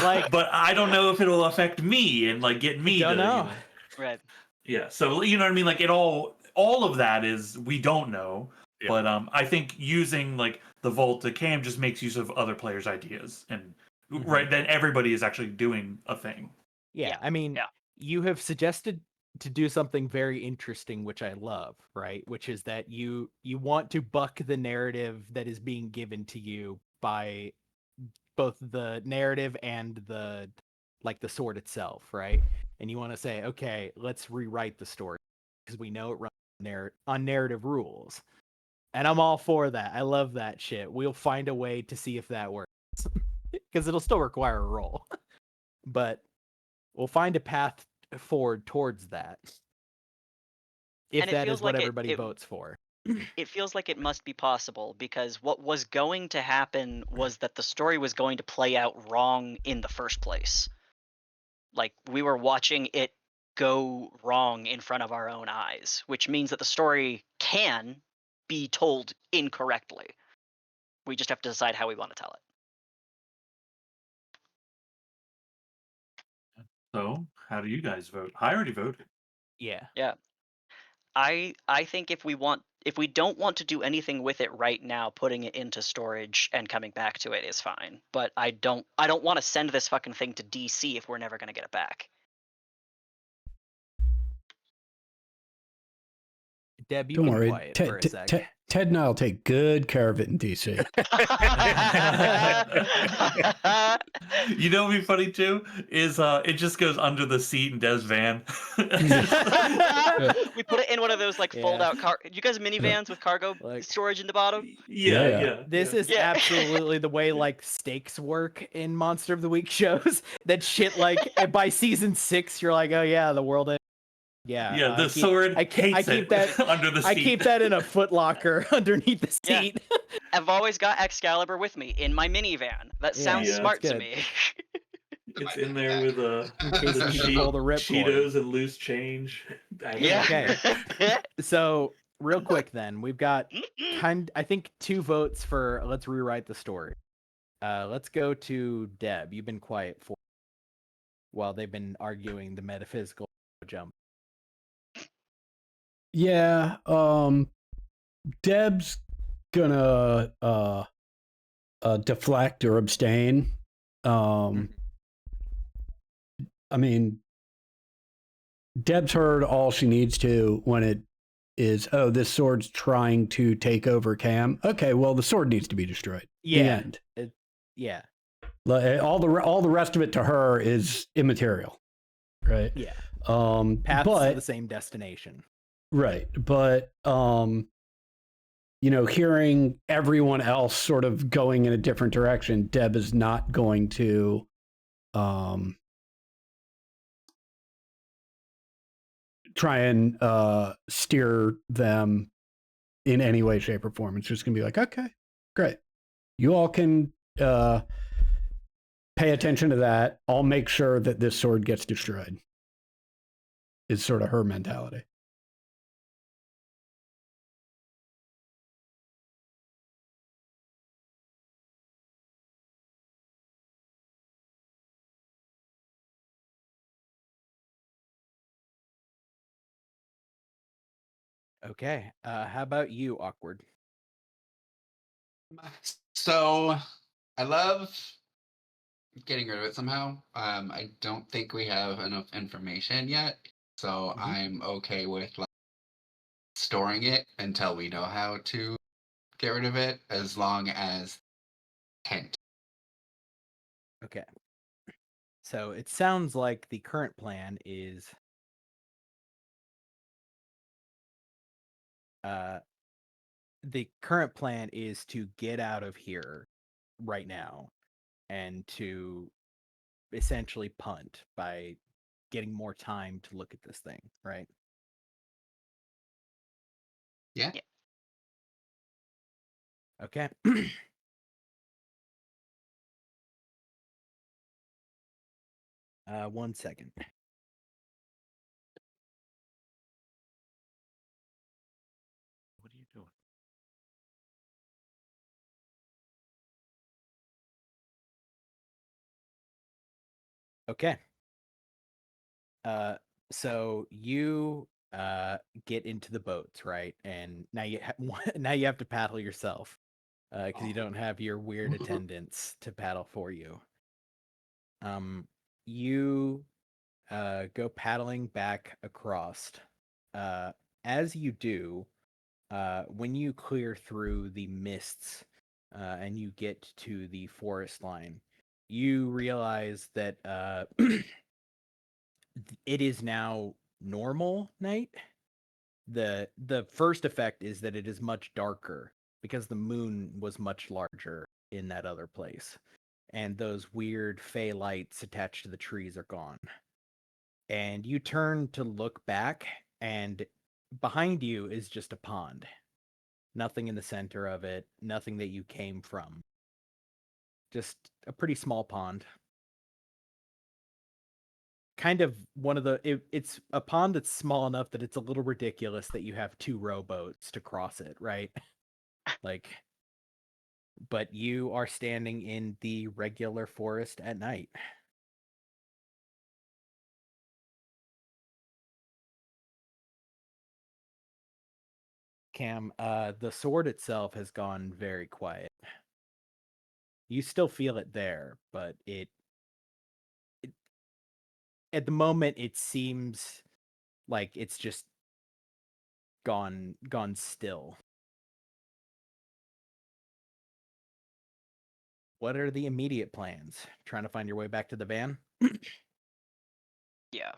Like- but I don't know if it'll affect me and like get me Don't to, know. Right. Yeah, so you know what I mean? Like all of that is we don't know. Yeah. But I think using like the Volta Cam just makes use of other players' ideas, and right then everybody is actually doing a thing. Yeah, I mean, yeah. you have suggested to do something very interesting, which I love, right? Which is that you want to buck the narrative that is being given to you by both the narrative and the sword itself, right? And you want to say, okay, let's rewrite the story because we know it runs on narrative rules. And I'm all for that. I love that shit. We'll find a way to see if that works because it'll still require a roll, but we'll find a path forward towards that. If And it that feels is what like everybody it votes for. it feels like it must be possible because what was going to happen was that the story was going to play out wrong in the first place. Like we were watching it go wrong in front of our own eyes, which means that the story can be told incorrectly. We just have to decide how we want to tell it. So, how do you guys vote? I already voted. Yeah. Yeah. I think if we don't want to do anything with it right now, putting it into storage and coming back to it is fine. But I don't want to send this fucking thing to DC if we're never going to get it back. Deb, you've Don't been worry. quiet for a sec. Ted and I will take good care of it in DC. You know what'd be funny too is it just goes under the seat in Dev's van. We put it in one of those like fold out car. You guys minivans with cargo Like- storage in the bottom? Yeah. This is Yeah. absolutely the way like stakes work in Monster of the Week shows. That shit, like by season 6, you're like, oh yeah, the world is. Yeah, the sword. I keep it that under the seat. I keep that in a footlocker underneath the Yeah. seat. I've always got Excalibur with me in my minivan. That sounds Yeah, smart that's to good. me. It's in there with In case you need to pull the ripcord. Cheetos and loose change. Yeah. Okay. So real quick, then we've got I think 2 votes for let's rewrite the story. Let's go to Deb. You've been quiet for while they've been arguing the metaphysical jump. Yeah, Deb's gonna deflect or abstain. I mean, Deb's heard all she needs to when it is, oh, this sword's trying to take over Cam. Okay, well, the sword needs to be destroyed. The end. Yeah. All the rest of it to her is immaterial, right? Yeah. Paths to the same destination. Right, but hearing everyone else sort of going in a different direction, Deb is not going to try and steer them in any way, shape, or form. It's just going to be like, okay, great. You all can pay attention to that. I'll make sure that this sword gets destroyed. Is sort of her mentality. Okay. How about you, Awkward? So I love getting rid of it somehow. I don't think we have enough information yet, so I'm okay with like storing it until we know how to get rid of it, as long as hint. Okay. So it sounds like the current plan is the current plan is to get out of here right now and to essentially punt by getting more time to look at this thing, right? Yeah. Yeah. Okay. 1 second. What are you doing? Okay. So you get into the boats, right? And now you now you have to paddle yourself because you Oh. don't have your weird attendants to paddle for you. You go paddling back across. As you do, when you clear through the mists and you get to the forest line, you realize that it is now normal night. The first effect is that it is much darker because the moon was much larger in that other place, and those weird fey lights attached to the trees are gone. And you turn to look back, and behind you is just a pond. Nothing in the center of it, nothing that you came from. Just a pretty small pond. Kind of one of it's a pond that's small enough that it's a little ridiculous that you have 2 rowboats to cross it, right? Like, but you are standing in the regular forest at night. Cam, the sword itself has gone very quiet. You still feel it there, but it at the moment it seems like it's just gone still. What are the immediate plans? Trying to find your way back to the van? Yeah.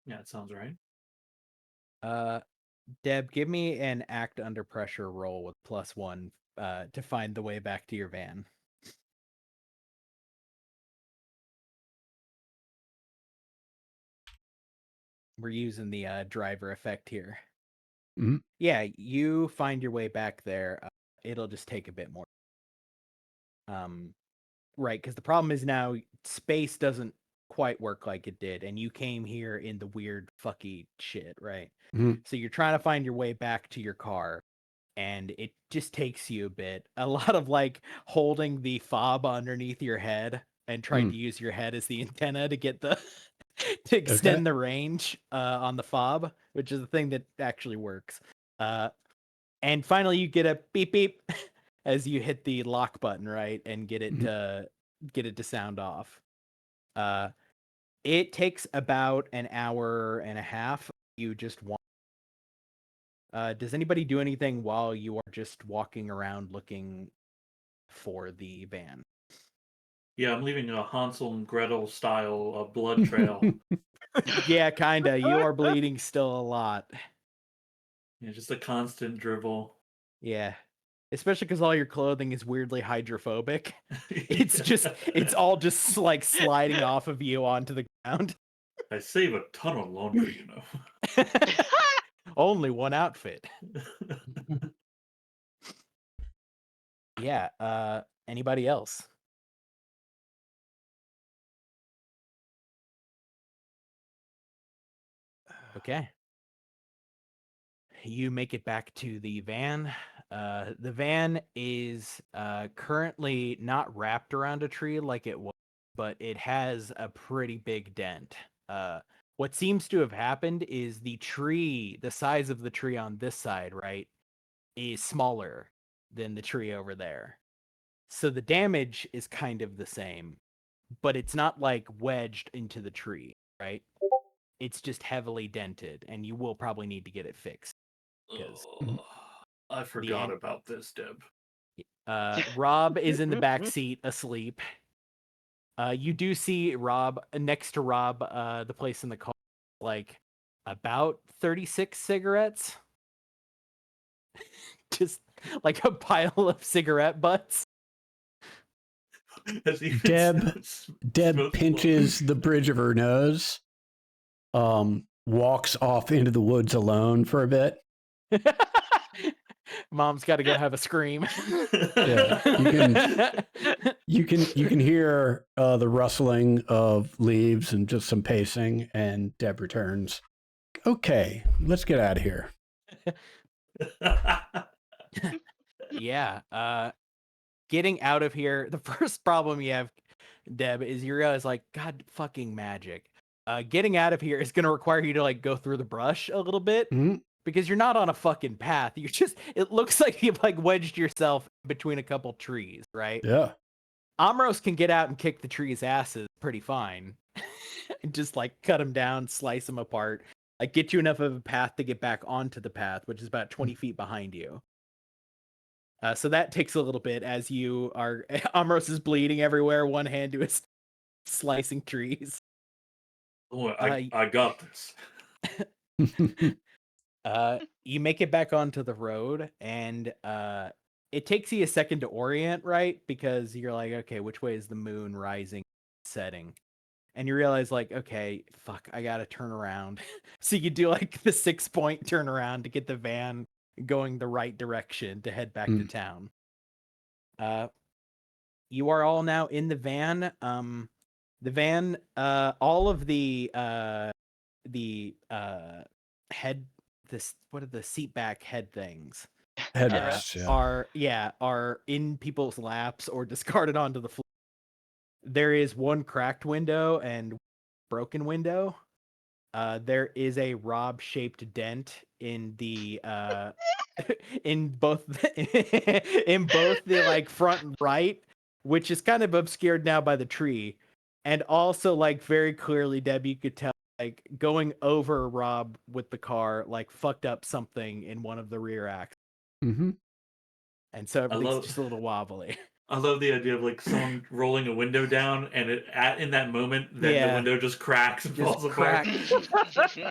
Yeah, it sounds right. Deb, give me an act under pressure roll with +1 to find the way back to your van. We're using the driver effect here. Mhm. Yeah, you find your way back there. It'll just take a bit more. Right, because the problem is now space doesn't quite work like it did, and you came here in the weird fucky shit, right? Mhm. So you're trying to find your way back to your car, and it just takes you a bit. A lot of like holding the fob underneath your head and trying to use your head as the antenna to get the to extend the range on the fob, which is the thing that actually works. And finally you get a beep beep as you hit the lock button, right, and get it to sound off. It takes about an hour and a half. You just want. Does anybody do anything while you are just walking around looking for the van? Yeah, I'm leaving a Hansel and Gretel style blood trail. Yeah, kinda. You are bleeding still a lot. Yeah, just a constant dribble. Yeah. Especially because all your clothing is weirdly hydrophobic. It's all just like sliding off of you onto the ground. I save a ton of laundry, you know. Only one outfit. Yeah, anybody else? Okay. You make it back to the van. The van is currently not wrapped around a tree like it was, but it has a pretty big dent. What seems to have happened is the tree, the size of the tree on this side, right, is smaller than the tree over there. So the damage is kind of the same, but it's not like wedged into the tree, right? It's just heavily dented, and you will probably need to get it fixed. Because I forgot about this, Deb. Rob is in the back seat asleep. You do see Rob next to Rob, the place in the car, like about 36 cigarettes. Just like a pile of cigarette butts. As he Deb smokes pinches the bridge of her nose, walks off into the woods alone for a bit. Mom's got to go have a scream. Yeah, you can hear the rustling of leaves and just some pacing, and Deb returns. Okay, let's get out of here. Yeah. Getting out of here. The first problem you have, Deb, is you realize like, God fucking magic. Getting out of here is going to require you to like go through the brush a little bit. Mhm. Because you're not on a fucking path. You're just, it looks like you've like wedged yourself between a couple trees, right? Yeah. Amros can get out and kick the trees' asses pretty fine. And just like cut them down, slice them apart, like get you enough of a path to get back onto the path, which is about 20 feet behind you. So that takes a little bit as you are, Amros is bleeding everywhere, one hand to his slicing trees. Oh, I got this. You make it back onto the road, and it takes you a second to orient, right? Because you're like, okay, which way is the moon rising, setting? And you realize, like, okay, fuck, I gotta turn around. So you do like the 6-point turnaround to get the van going the right direction to head back to town. You are all now in the van. The van, all of the head, this, what are the seat back head things? Headrests, yeah. Are in people's laps or discarded onto the floor. There is one cracked window and broken window. There is a Rob-shaped dent in the in both the like front and right, which is kind of obscured now by the tree, and also like very clearly, Deb, you could tell like going over Rob with the car like fucked up something in one of the rear axles. Mm-hmm. And so everything's just a little wobbly. I love the idea of like someone rolling a window down, and in that moment, then the window just cracks and falls apart.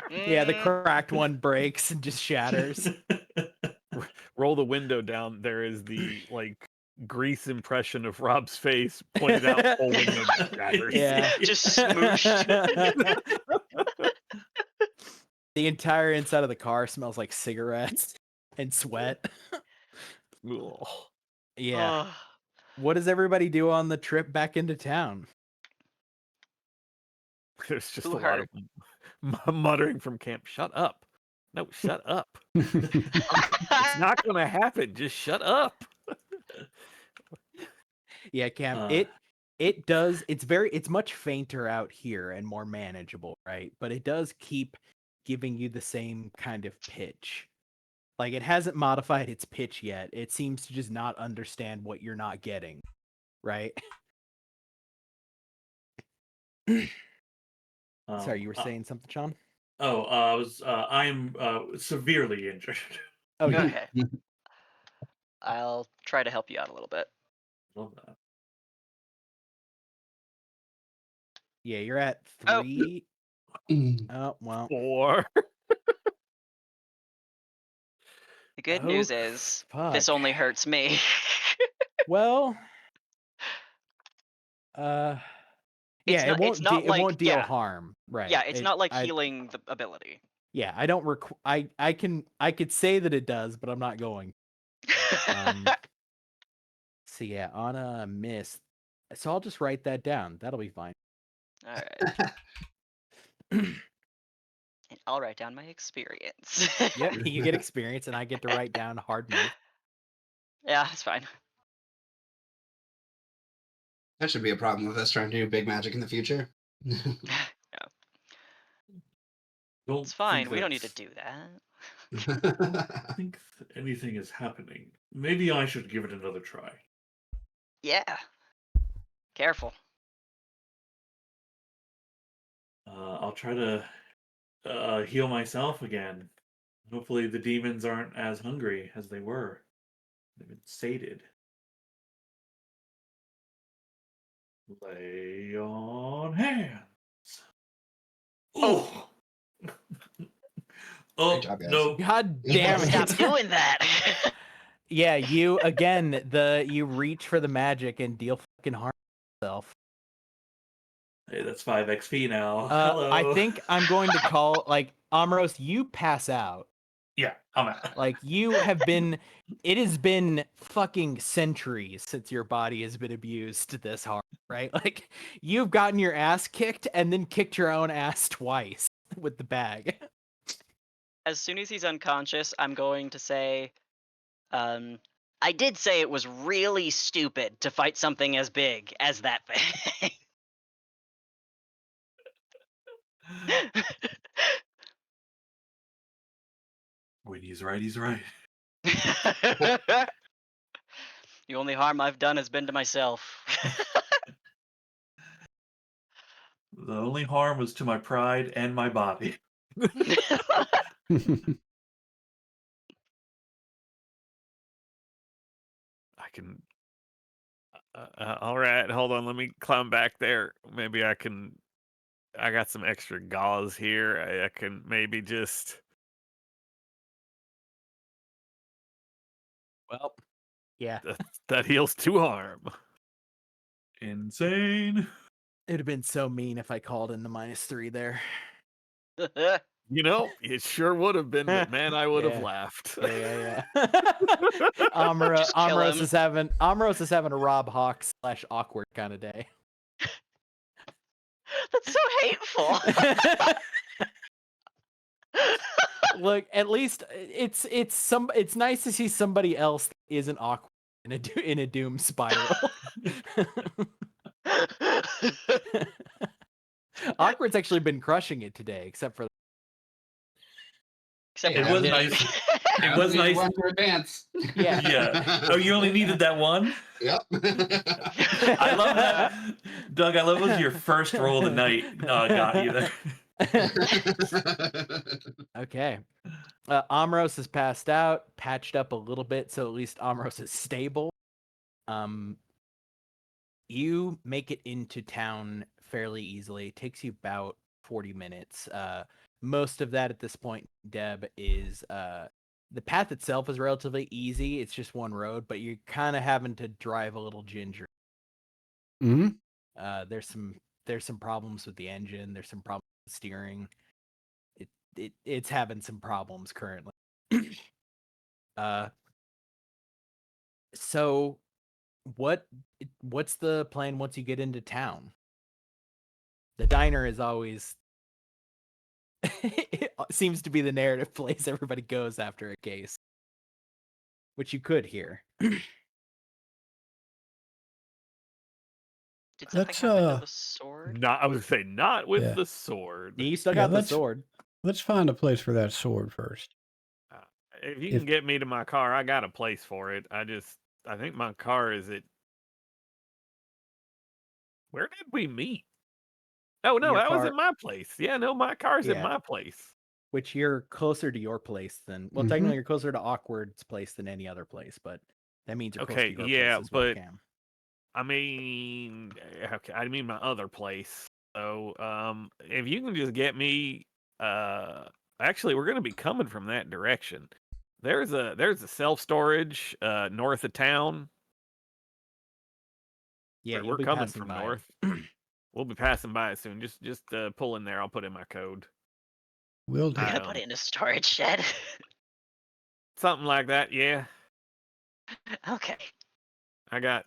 Yeah, the cracked one breaks and just shatters. Roll the window down. There is the like grease impression of Rob's face pointed out. Whole window just shatters. Yeah, just smooshed. The entire inside of the car smells like cigarettes and sweat. Yeah. What does everybody do on the trip back into town? There's just Who a lot of muttering from camp. Shut up. No, shut up. It's not going to happen. Just shut up. Yeah, Cam, it does, it's much fainter out here and more manageable, right? But it does keep giving you the same kind of pitch. Like it hasn't modified its pitch yet. It seems to just not understand what you're not getting, right? Sorry, you were saying something, Sean? I am severely injured. Okay. I'll try to help you out a little bit. Love that. Yeah, you're at 3. Oh, well. 4. The good news is this fuck. only hurts me. Well, yeah, it won't deal harm, right? Yeah, it's not like healing the ability. Yeah, I don't I could say that it does, but I'm not going. So yeah, on a miss. So I'll just write that down. That'll be fine. All right. And I'll write down my experience. Yep, you get experience, and I get to write down hard move. Yeah, it's fine. That should be a problem with us trying to do big magic in the future. Yeah. It's fine. We don't need to do that. I don't think anything is happening. Maybe I should give it another try. Yeah. Careful. I'll try to heal myself again. Hopefully the demons aren't as hungry as they were. They've been sated. Lay on hands. Oh! Oh, Great job, guys. no. God Yeah. damn Stop it! doing that. Yeah, you again. You reach for the magic and deal fucking harm to yourself. Hey, that's 5 XP now. Hello. I think I'm going to call Amros. You pass out. Yeah, I'm out. Like you have been. It has been fucking centuries since your body has been abused this hard, right? Like you've gotten your ass kicked and then kicked your own ass twice with the bag. As soon as he's unconscious, I'm going to say, I did say it was really stupid to fight something as big as that thing. When he's right, he's right. The only harm I've done has been to myself. The only harm was to my pride and my body. I can. All right, hold on. Let me climb back there. Maybe I can. I got some extra gauze here. I can maybe just. Well, yeah, That heals 2 harm. Insane. it'd have been so mean if I called in the -3 there. You know, it sure would have been, but man, I would have Yeah. laughed. Yeah. Just kill Amros him. is having a Rob Hawk / awkward kind of day. That's so hateful. Look, at least it's nice to see somebody else that isn't awkward in a doom spiral. Awkward's actually been crushing it today, except for Except It for was me. nice. It Now was we nice. One to advance. Yeah. Yeah. Oh, you only needed that one? Yep. I love that. Doug, I love it was your first roll of the night got you there. Okay. Amros is passed out, patched up a little bit, so at least Amros is stable. You make it into town fairly easily. It takes you about 40 minutes. Most of that at this point, Deb, is the path itself is relatively easy. It's just one road, but you're kind of having to drive a little ginger. Hmm. There's some problems with the engine. There's some problems with steering. It's having some problems currently. So what's the plan once you get into town? The diner is always it seems to be the narrative place everybody goes after a case, which you could hear. Did something Let's, happen to the sword? Not, I would say not with Yeah. the sword. You still Yeah, got the let's- sword. Let's find a place for that sword first. If you If- can get me to my car, I got a place for it. I think my car is at. Where did we meet? Oh no, Your that was car- at my place. Yeah, no, my car's at Yeah. my place. Which you're closer to your place than well, Mhm. technically you're closer to Awkward's place than any other place, but that means you're close Okay, to your yeah, place as well, but- Cam. I mean, okay, I mean my other place. So, if you can just get me, actually, we're gonna be coming from that direction. There's a self storage north of town. Yeah, We're you'll be coming passing from by. north. We'll be passing by it soon. Just pull in there. I'll put in my code. Will do. I'm I gonna put it in a storage shed. Something like that. Yeah, Okay. I got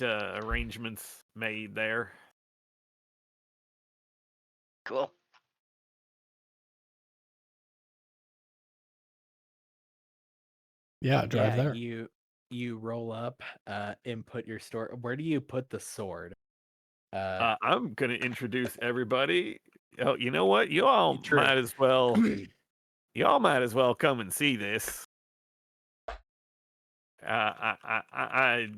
arrangements made there. Cool. Yeah, drive Yeah, there. you roll up and put your store. Where do you put the sword? I'm gonna introduce everybody. Oh, you know what? You all True. might as well. Y'all might as well come and see this. I've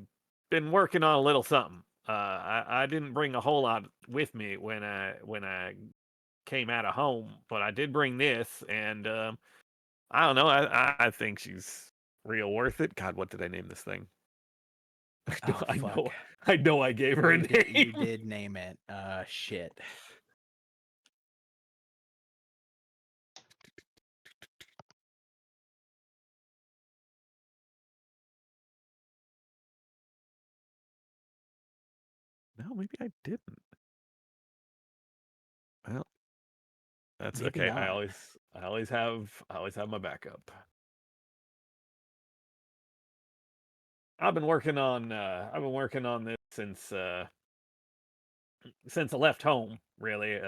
been working on a little something. I didn't bring a whole lot with me when I came out of home, but I did bring this, and I don't know. I think she's real worth it. God, what did I name this thing? Oh, I fuck. know. I know. I gave her a You name. did name it. Shit. No, maybe I didn't. Well, that's Maybe okay. not. I always have my backup. I've been working on this since I left home, really.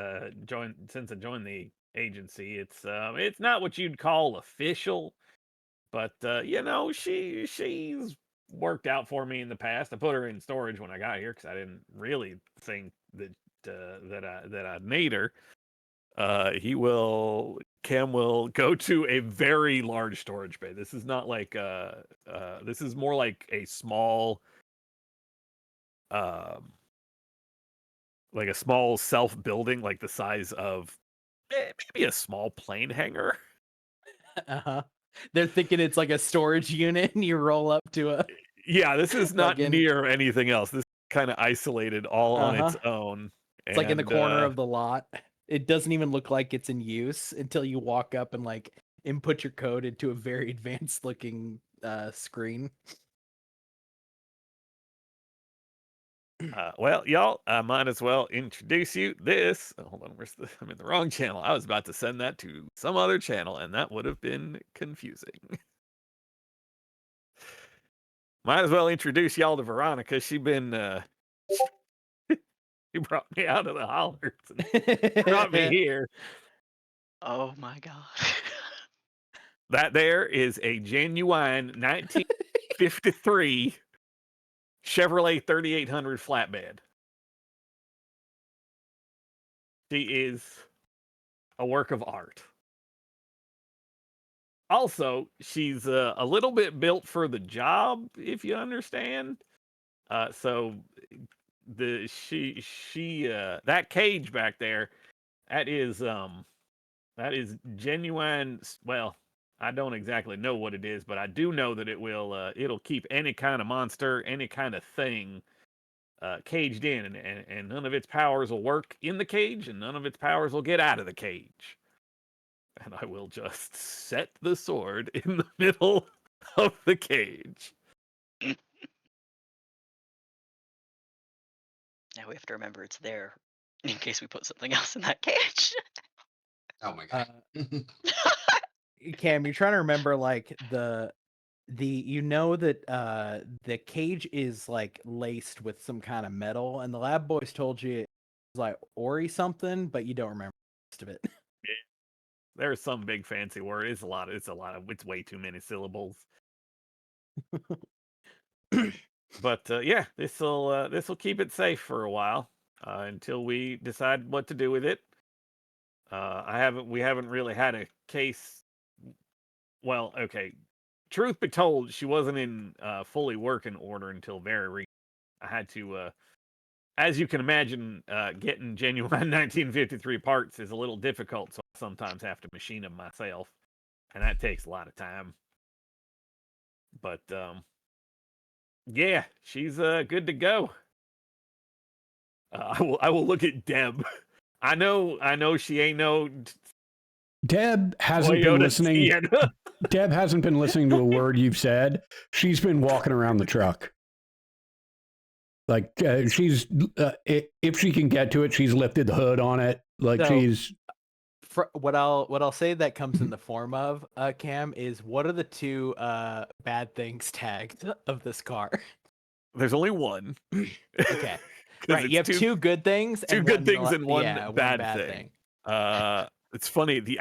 Since I joined the agency. It's not what you'd call official, but she's worked out for me in the past. I put her in storage when I got here because I didn't really think that I'd need her. Cam will go to a very large storage bay. This is not like this is more like a small like a small self building, like the size of maybe a small plane hangar. Uh-huh. They're thinking it's like a storage unit, and you roll up to a. Yeah, this is not Like in- near anything else. This is kind of isolated all on its own. It's like in the corner And, of the lot. It doesn't even look like it's in use until you walk up and like input your code into a very advanced looking screen. well, y'all, I might as well introduce you. Hold on, I'm in the wrong channel. I was about to send that to some other channel, and that would have been confusing. Might as well introduce y'all to Veronica. She brought me out of the hollers and brought me here. Oh my god. That there is a genuine 1953 Chevrolet 3800 flatbed. She is a work of art. Also, she's a little bit built for the job, if you understand. So that cage back there, that is genuine. Well, I don't exactly know what it is, but I do know that it'll keep any kind of monster, any kind of thing caged in, and none of its powers will work in the cage, and none of its powers will get out of the cage. And I will just set the sword in the middle of the cage. Now we have to remember it's there in case we put something else in that cage. Oh my god. Cam, you're trying to remember like the that the cage is like laced with some kind of metal, and the lab boys told you it was like Ori something, but you don't remember the rest of it. There's some big fancy word. It's way too many syllables. But yeah, this will keep it safe for a while until we decide what to do with it. We haven't really had a case. Well, okay. Truth be told, she wasn't in fully working order until very recently. I had to, as you can imagine, getting genuine 1953 parts is a little difficult, so I sometimes have to machine them myself, and that takes a lot of time. But yeah, she's good to go. I will look at Deb. I know she ain't no. Deb hasn't Toyota been listening. Sienna. Deb hasn't been listening to a word you've said. She's been walking around the truck. Like she's, if she can get to it, she's lifted the hood on it. Like So- she's. What I'll say that comes in the form of Cam is, what are the two bad things tagged of this car? There's only one. Okay. Right, you have two good things, two and good one things le- and one yeah, bad thing. It's funny. The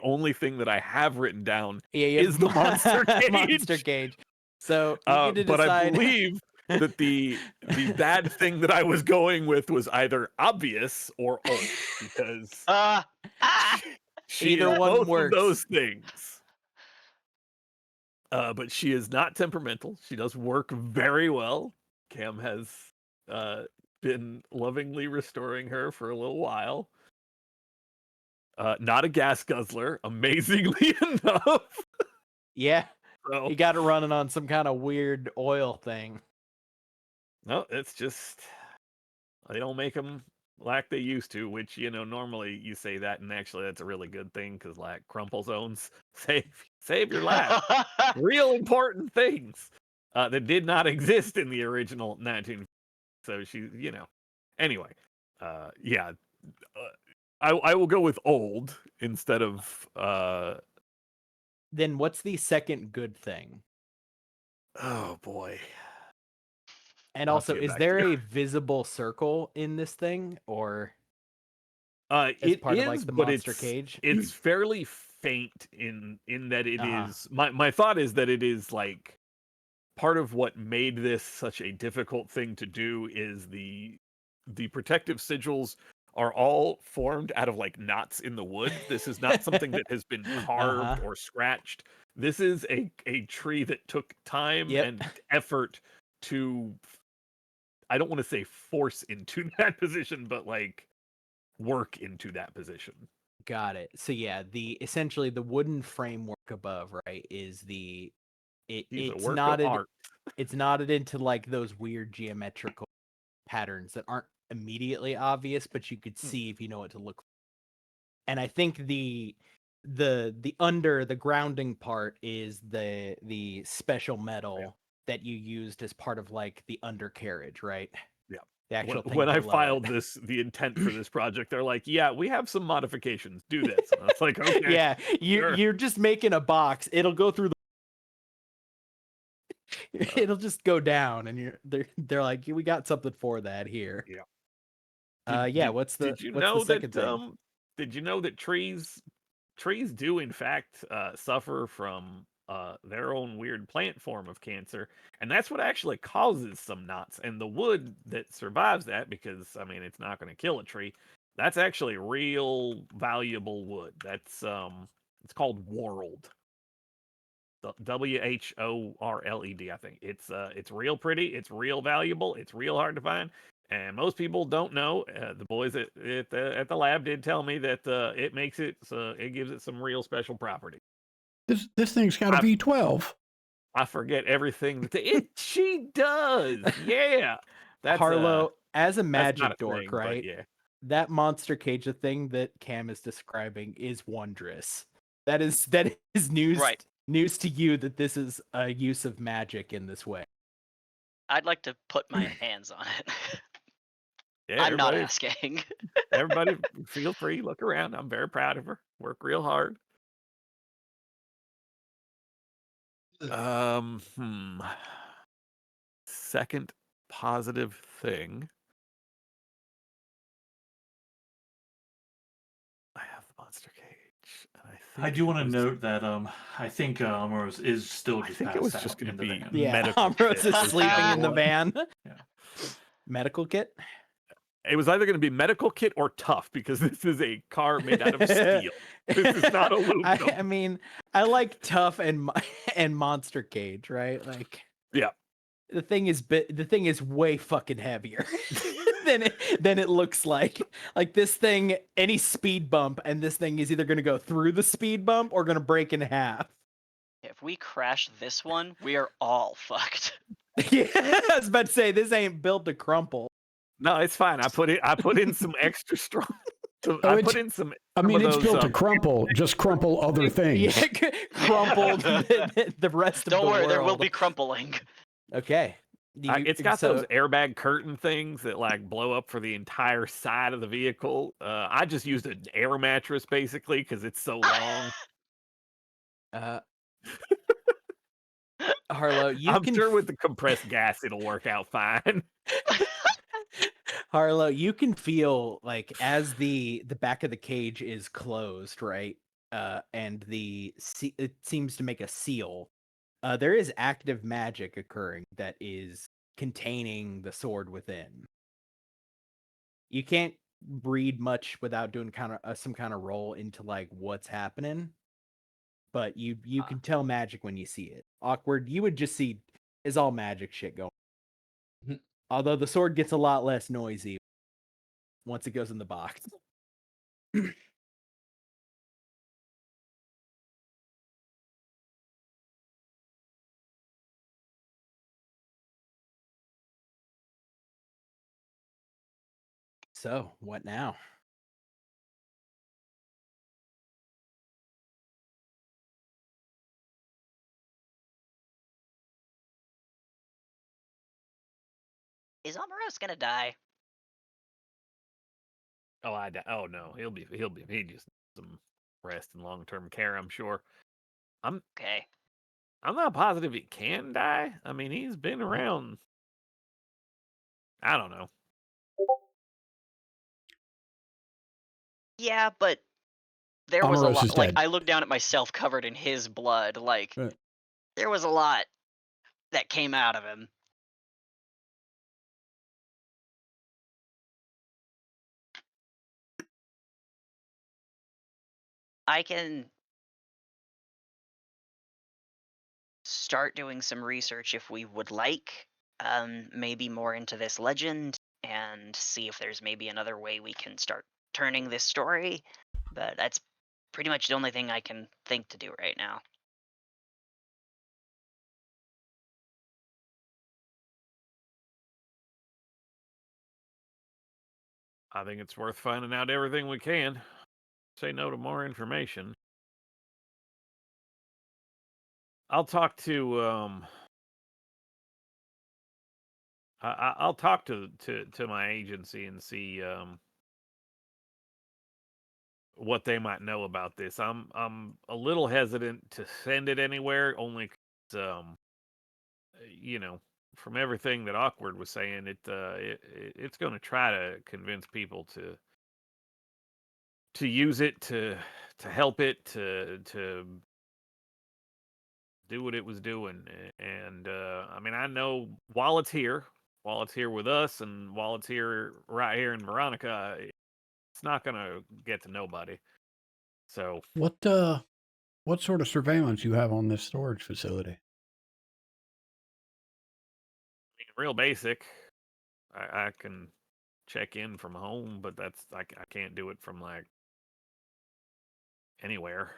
only thing that I have written down Yeah, you have is the monster cage. monster cage. So you get to but decide. I believe that the bad thing that I was going with was either obvious or old, because she Either is one both works. of those things. But she is not temperamental. She does work very well. Cam has been lovingly restoring her for a little while. Not a gas guzzler, amazingly enough. Yeah, So, you got it running on some kind of weird oil thing. no, it's just they don't make them like they used to, which, normally you say that, and actually that's a really good thing, because like crumple zones save your life. Real important things that did not exist in the original 19. So she, Anyway, yeah, I will go with old instead of Then what's the second good thing? oh boy. And I'll also, get is back there to you. a visible circle in this thing, or as It part of is, like the but monster cage? it's fairly faint in that it Uh-huh. is. My thought is that it is like part of what made this such a difficult thing to do is the protective sigils are all formed out of like knots in the wood. This is not something that has been carved Uh-huh. or scratched. This is a tree that took time Yep. and effort to, I don't want to say force into that position, but like work into that position. Got it. So yeah, essentially the wooden framework above, right, is He's a it's work of knotted art. it's knotted into like those weird geometrical patterns that aren't immediately obvious, but you could see if you know what to look for. And I think the grounding part is the special metal that you used as part of like the undercarriage, right? Yeah. The actual thing When I below filed it. the intent for this project, they're like, "Yeah, we have some modifications. Do this." And I was like, "Okay, Yeah, sure." you're just making a box. It'll go through it'll just go down, and they're like, we got something for that here. Yeah. Yeah. What's the Did you what's the know second that thing? did you know that trees do in fact suffer from their own weird plant form of cancer, and that's what actually causes some knots. And the wood that survives that, because I mean it's not going to kill a tree, that's actually real valuable wood. That's it's called whorled. WHORLED, I think. It's real pretty, it's real valuable, it's real hard to find, and most people don't know. The boys at the lab did tell me that it makes it so it gives it some real special property. This thing's got a I- V12. I forget everything that she does. Yeah, Harlow, as a that's not magic a dork, thing, but right? yeah. That monster cage thing that Cam is describing is wondrous. That is news Right. news to you that this is a use of magic in this way. I'd like to put my hands on it. Yeah, I'm not everybody, asking. everybody, feel free, look around. I'm very proud of her. Work real hard. Hmm. Second positive thing. I have the monster cage, and I I think do want to it was, note that I think Ambrose is still I just think it was passed just out going to in the be van. Yeah, medical Ambrose kit. is sleeping in the What? van. Yeah. Medical kit. It was either going to be medical kit or tough, because this is a car made out of steel. This is not aluminum. I mean, I like tough and monster cage, right? Like, Yeah. the thing is way fucking heavier than it looks like. Like, this thing, any speed bump, and this thing is either going to go through the speed bump or going to break in half. If we crash this one, we are all fucked. Yeah, I was about to say, this ain't built to crumple. No, it's fine. I put in some extra strong. I put in some. I some mean, of it's those, built to crumple. Just crumple other things. Yeah, crumpled the rest of Don't the worry, world. there will be crumpling. Okay. It's got those airbag curtain things that like blow up for the entire side of the vehicle. I just used an air mattress basically because it's so long. Harlow, you I'm can sure with the compressed gas it'll work out fine. Harlow, you can feel like as the back of the cage is closed, right? And it seems to make a seal. There is active magic occurring that is containing the sword within. You can't read much without doing kind of some kind of roll into like what's happening, but you can tell magic when you see it. Awkward, you would just see is all magic shit going. Although the sword gets a lot less noisy once it goes in the box. So, what now? Is Ambrose gonna die? Oh no, he just needs some rest and long-term care, I'm sure. Okay. I'm not positive he can die. I mean, he's been around. I don't know. Yeah, but there was a Amaros lot. is Like, dead. I looked down at myself covered in his blood. Like, Right. there was a lot that came out of him. I can start doing some research if we would like. Maybe more into this legend and see if there's maybe another way we can start turning this story. But that's pretty much the only thing I can think to do right now. I think it's worth finding out everything we can. Say no to more information. I'll talk to I'll talk to my agency and see what they might know about this. I'm a little hesitant to send it anywhere, only 'cause, you know, from everything that Awkward was saying, it's going to try to convince people to use it to help it to do what it was doing. And I mean, I know while it's here with us, and while it's here right here in Veronica, it's not going to get to nobody. So What sort of surveillance you have on this storage facility? real basic. I can check in from home, but that's I can't do it from like anywhere.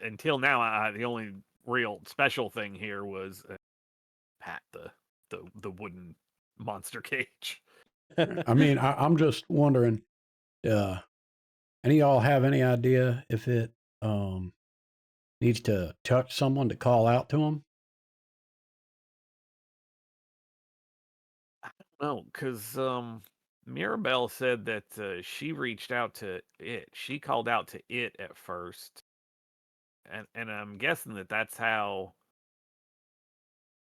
Until now, the only real special thing here was Pat the wooden monster cage. I mean, I'm just wondering, any of y'all have any idea if it needs to touch someone to call out to them? No, because Mirabelle said that she reached out to it. She called out to it at first, and I'm guessing that that's how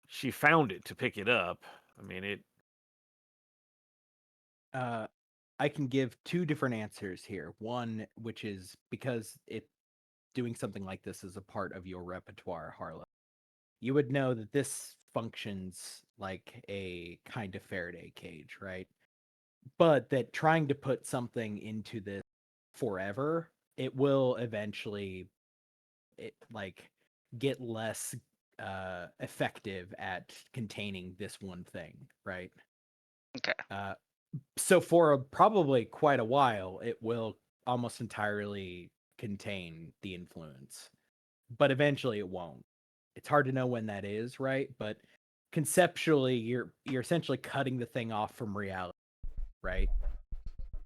she found it to pick it up. I mean, it. I can give two different answers here. One, which is because it doing something like this is a part of your repertoire, Harlow. You would know that this functions like a kind of Faraday cage, right? But that trying to put something into this forever, it will eventually get less effective at containing this one thing, right? Okay. So for probably quite a while, it will almost entirely contain the influence, but eventually it won't. It's hard to know when that is, right? But conceptually, you're essentially cutting the thing off from reality, right?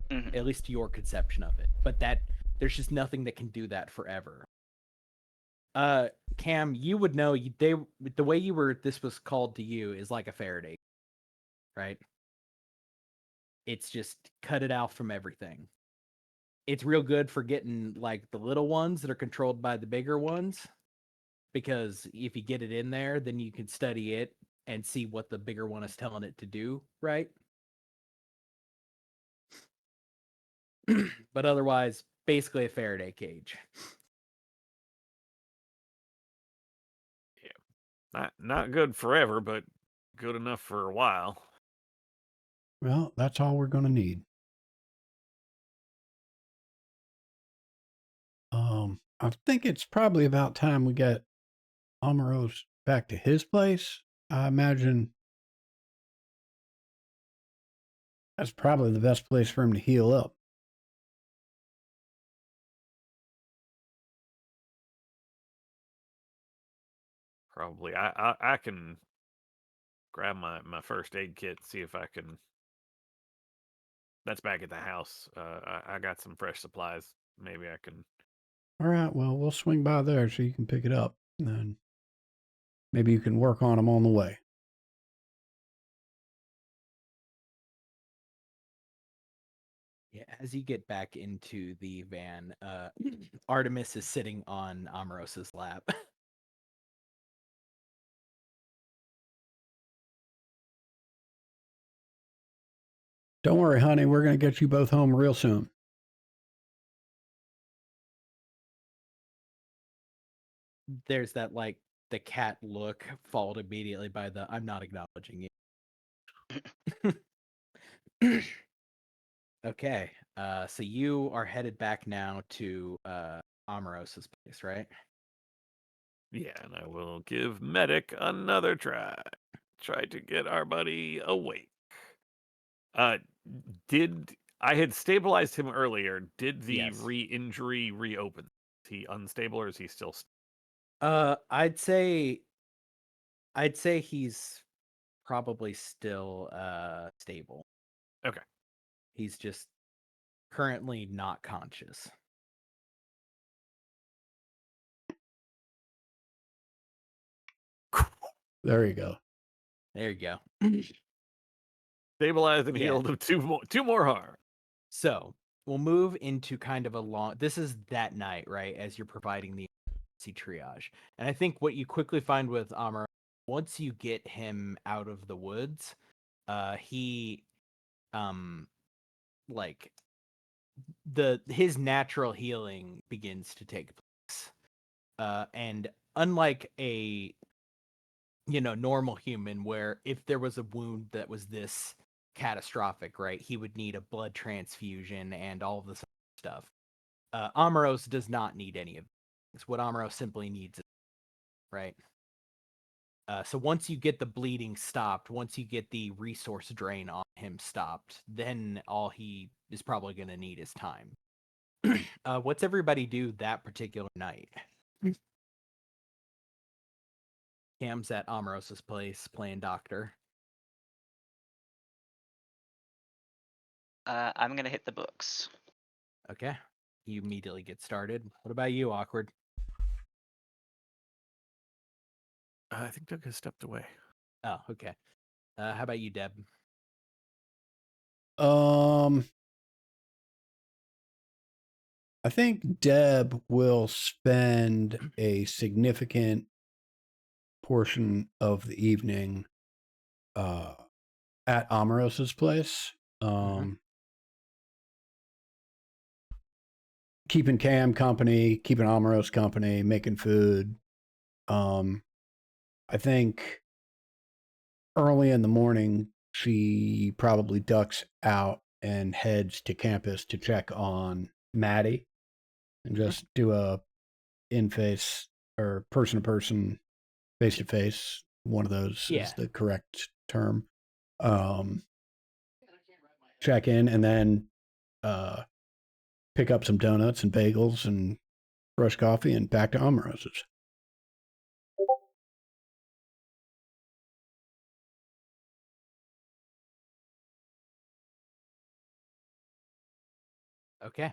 Mhm. At least your conception of it. But that there's just nothing that can do that forever. Cam, you would know the way this was called to you is like a Faraday, right? It's just cut it out from everything. It's real good for getting like the little ones that are controlled by the bigger ones, because if you get it in there, then you can study it and see what the bigger one is telling it to do, right? But otherwise, basically a Faraday cage. Yeah, not good forever, but good enough for a while. Well, that's all we're going to need. I think it's probably about time we got Amaros back to his place. I imagine that's probably the best place for him to heal up. Probably. I can grab my first aid kit, see if I can. That's back at the house. I got some fresh supplies. Maybe I can. All right, well, we'll swing by there so you can pick it up. And then Maybe you can work on them on the way. Yeah, as you get back into the van, Artemis is sitting on Amoros's lap. Don't worry, honey. We're going to get you both home real soon. There's that like the cat look followed immediately by the I'm not acknowledging you. Okay. So you are headed back now to Amoros's place, right? Yeah, and I will give Medic another try. Try to get our buddy awake. Did I had stabilized him earlier? Did the Yes. re-injury reopen? Is he unstable or is he still? I'd say he's probably still stable. Okay. He's just currently not conscious. There you go. There you go. Stabilized and Yeah. healed of two more harm. So we'll move into kind of a long. This is that night, right? As you're providing the triage, and I think what you quickly find with Amuro, once you get him out of the woods, he, like his natural healing begins to take place, and unlike a normal human, where if there was a wound that was this catastrophic, right, he would need a blood transfusion and all of this stuff. Amoros does not need any of this. What Amoros simply needs is, right? So once you get the bleeding stopped, once you get the resource drain on him stopped, then all he is probably going to need is time. What's everybody do that particular night? Cam's at Amoros's place playing doctor. I'm gonna hit the books. Okay. You immediately get started. What about you, Awkward? I think Doug has stepped away. Oh, okay. How about you, Deb? I think Deb will spend a significant portion of the evening at Amoros's place. Keeping Cam company, keeping Amoros company, making food. I think early in the morning, she probably ducks out and heads to campus to check on Maddie and just do a in-face or person-to-person, face-to-face. One of those Yeah. is the correct term. Check in and then pick up some donuts and bagels and fresh coffee and back to Amoros's. Okay.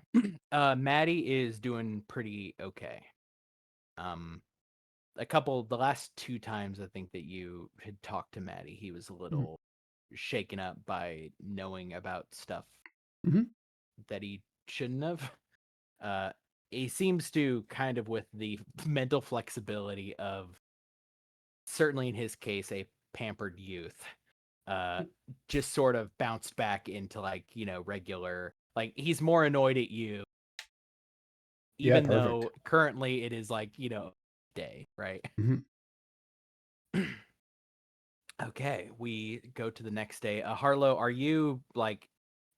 Maddie is doing pretty okay. The last 2 times I think that you had talked to Maddie, he was a little shaken up by knowing about stuff that he shouldn't have. He seems to kind of, with the mental flexibility of, certainly in his case, a pampered youth, just sort of bounced back into regular, like he's more annoyed at you, even though currently it is day, right? Okay, we go to the next day. Harlow, are you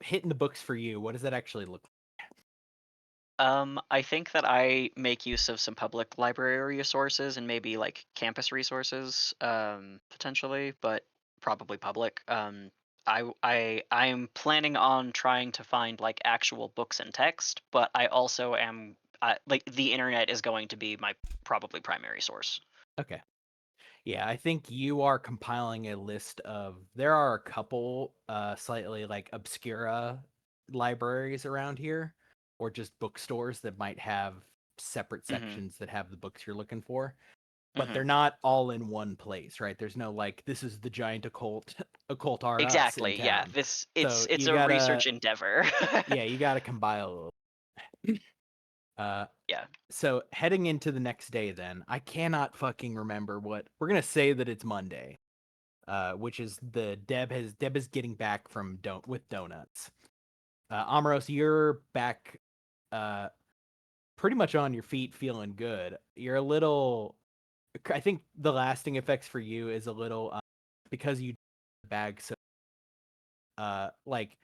hitting the books for you? What does that actually look like? I think that I make use of some public library resources and maybe like campus resources, potentially, but probably public. I'm planning on trying to find like actual books and text, but I also am like the internet is going to be my probably primary source. Okay. Yeah, I think you are compiling a list of. There are a couple slightly obscura libraries around here, or just bookstores that might have separate sections that have the books you're looking for. but Mhm. they're not all in one place, right? There's no like this is the giant occult R Us in Exactly. Yeah. town. It's So it's you a gotta research endeavor. yeah, you gotta compile a little. Yeah. So heading into the next day, then I cannot fucking remember what we're gonna say that it's Monday, which is Deb is getting back from with donuts. Amaros, you're back, pretty much on your feet, feeling good. You're a little. I think the lasting effects for you is a little because you bag so like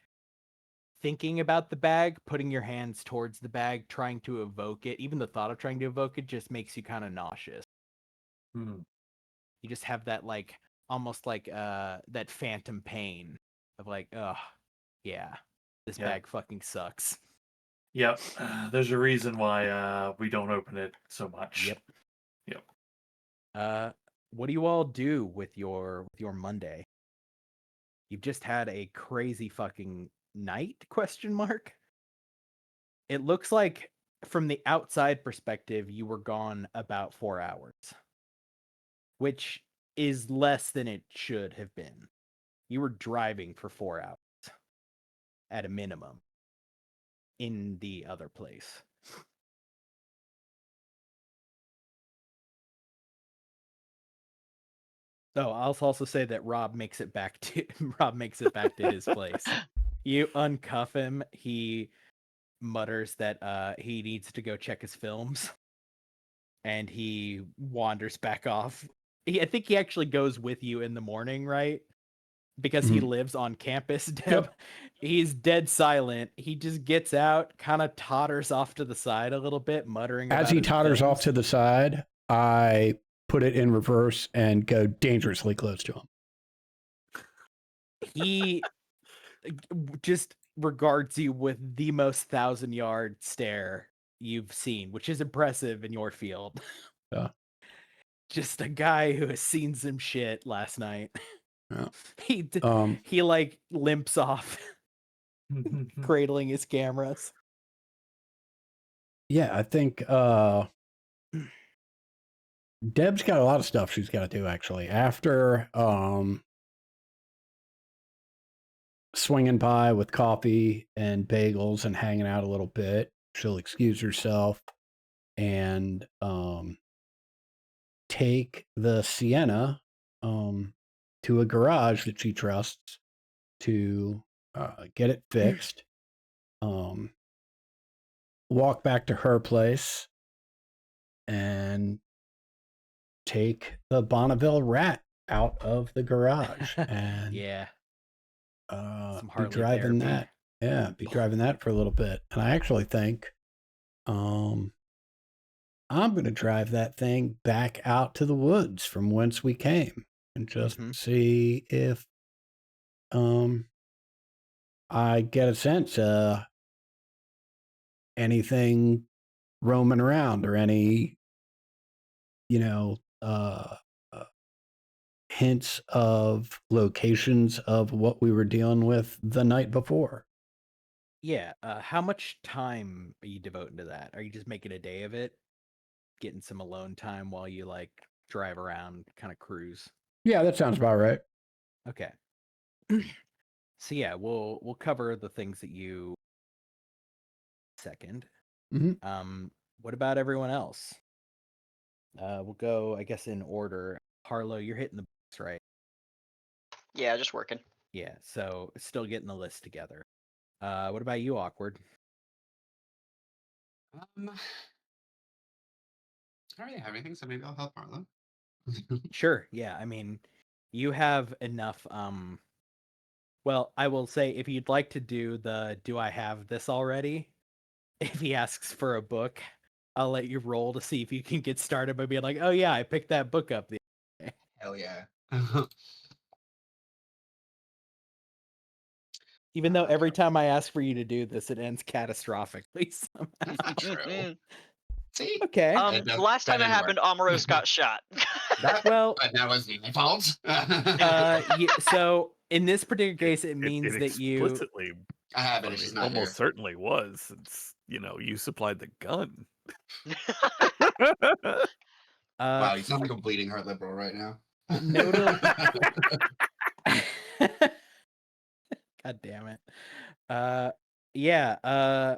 thinking about the bag, putting your hands towards the bag, trying to evoke it, even the thought of trying to evoke it just makes you kind of nauseous. Hmm. You just have that like almost like that phantom pain of like, oh yeah, this Yeah. bag fucking sucks. Yep. There's a reason why we don't open it so much. Yep. Yep. What do you all do with your Monday? You've just had a crazy fucking night? Question mark. It looks like from the outside perspective, you were gone about 4 hours, which is less than it should have been. You were driving for 4 hours at a minimum in the other place. Oh, I'll also say that Rob makes it back to his place. You uncuff him. He mutters that he needs to go check his films, and he wanders back off. I think he actually goes with you in the morning, right? Because he lives on campus, Deb. Yep. He's dead silent. He just gets out, kind of totters off to the side a little bit, muttering As about he his totters off films. to the side, I put it in reverse and go dangerously close to him. He just regards you with the most 1,000-yard stare you've seen, which is impressive in your field. Yeah. Just a guy who has seen some shit last night. Yeah. He like limps off, cradling his cameras. Yeah, I think Deb's got a lot of stuff she's got to do actually. After swinging by with coffee and bagels and hanging out a little bit, she'll excuse herself and take the Sienna to a garage that she trusts to get it fixed. Walk back to her place and take the Bonneville Rat out of the garage and Yeah, some be Harley driving therapy. that. Yeah, be driving that for a little bit. And I actually think I'm going to drive that thing back out to the woods from whence we came and just see if I get a sense anything roaming around or any, hints of locations of what we were dealing with the night before. Yeah, how much time are you devoting to that? Are you just making a day of it? Getting some alone time while you like drive around, kind of cruise? Yeah, that sounds about right. Okay. So yeah, we'll cover the things that you second. What about everyone else? We'll go, I guess, in order. Harlow, you're hitting the books, right? Yeah, just working. Yeah, so still getting the list together. What about you, Awkward? I already have anything, so maybe I'll help Marlo. Sure, yeah. I mean, you have enough. Well, I will say if you'd like to do the "Do I have this already?" If he asks for a book, I'll let you roll to see if you can get started by being like, "Oh yeah, I picked that book up the other day." Hell yeah. Even though every time I ask for you to do this, it ends catastrophically somehow. True. See? Okay. Last time it didn't happened, Amaros got shot. Well, But that wasn't my fault. so in this particular case, it means it that you. explicitly, I have it. It's just not almost here. certainly was, since you supplied the gun. Wow, you sound like a bleeding heart liberal right now. God damn it. Yeah.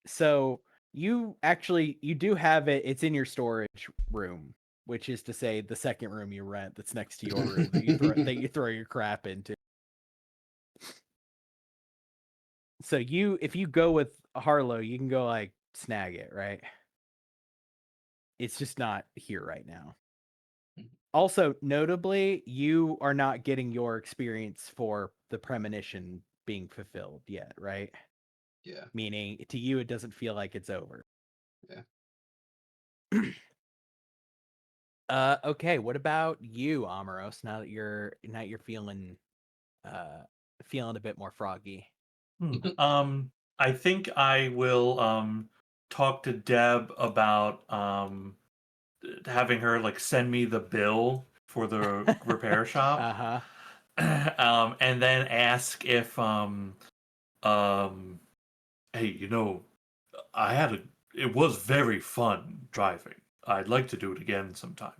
So you do have it. It's in your storage room, which is to say the second room you rent that's next to your room that you throw your crap into. So if you go with Harlow, you can go like snag it, right? It's just not here right now. Also, notably, you are not getting your experience for the premonition being fulfilled yet, right? Yeah. Meaning, to you, it doesn't feel like it's over. Yeah. Okay. What about you, Amaros? Now that you're feeling a bit more froggy. I think I will talk to Deb about having her like send me the bill for the repair shop. And then ask if hey, it was very fun driving. I'd like to do it again sometime.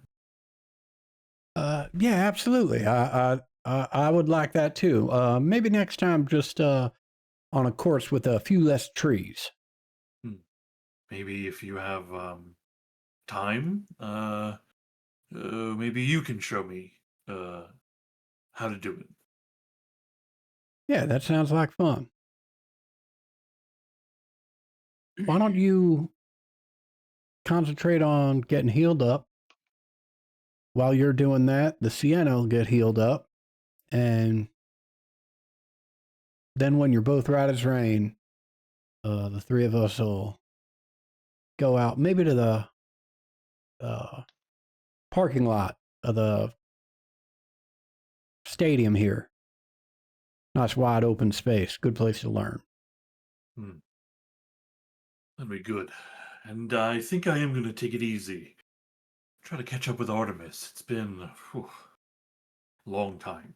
Yeah, absolutely. I would like that too. Maybe next time, just on a course with a few less trees. Maybe if you have time, maybe you can show me how to do it. Yeah, that sounds like fun. Why don't you concentrate on getting healed up? While you're doing that, the Sienna will get healed up. And then when you're both right as rain, the three of us will go out, maybe to the parking lot of the stadium here. Nice wide open space. Good place to learn. That'd be good. And I think I am going to take it easy. Try to catch up with Artemis. It's been a long time.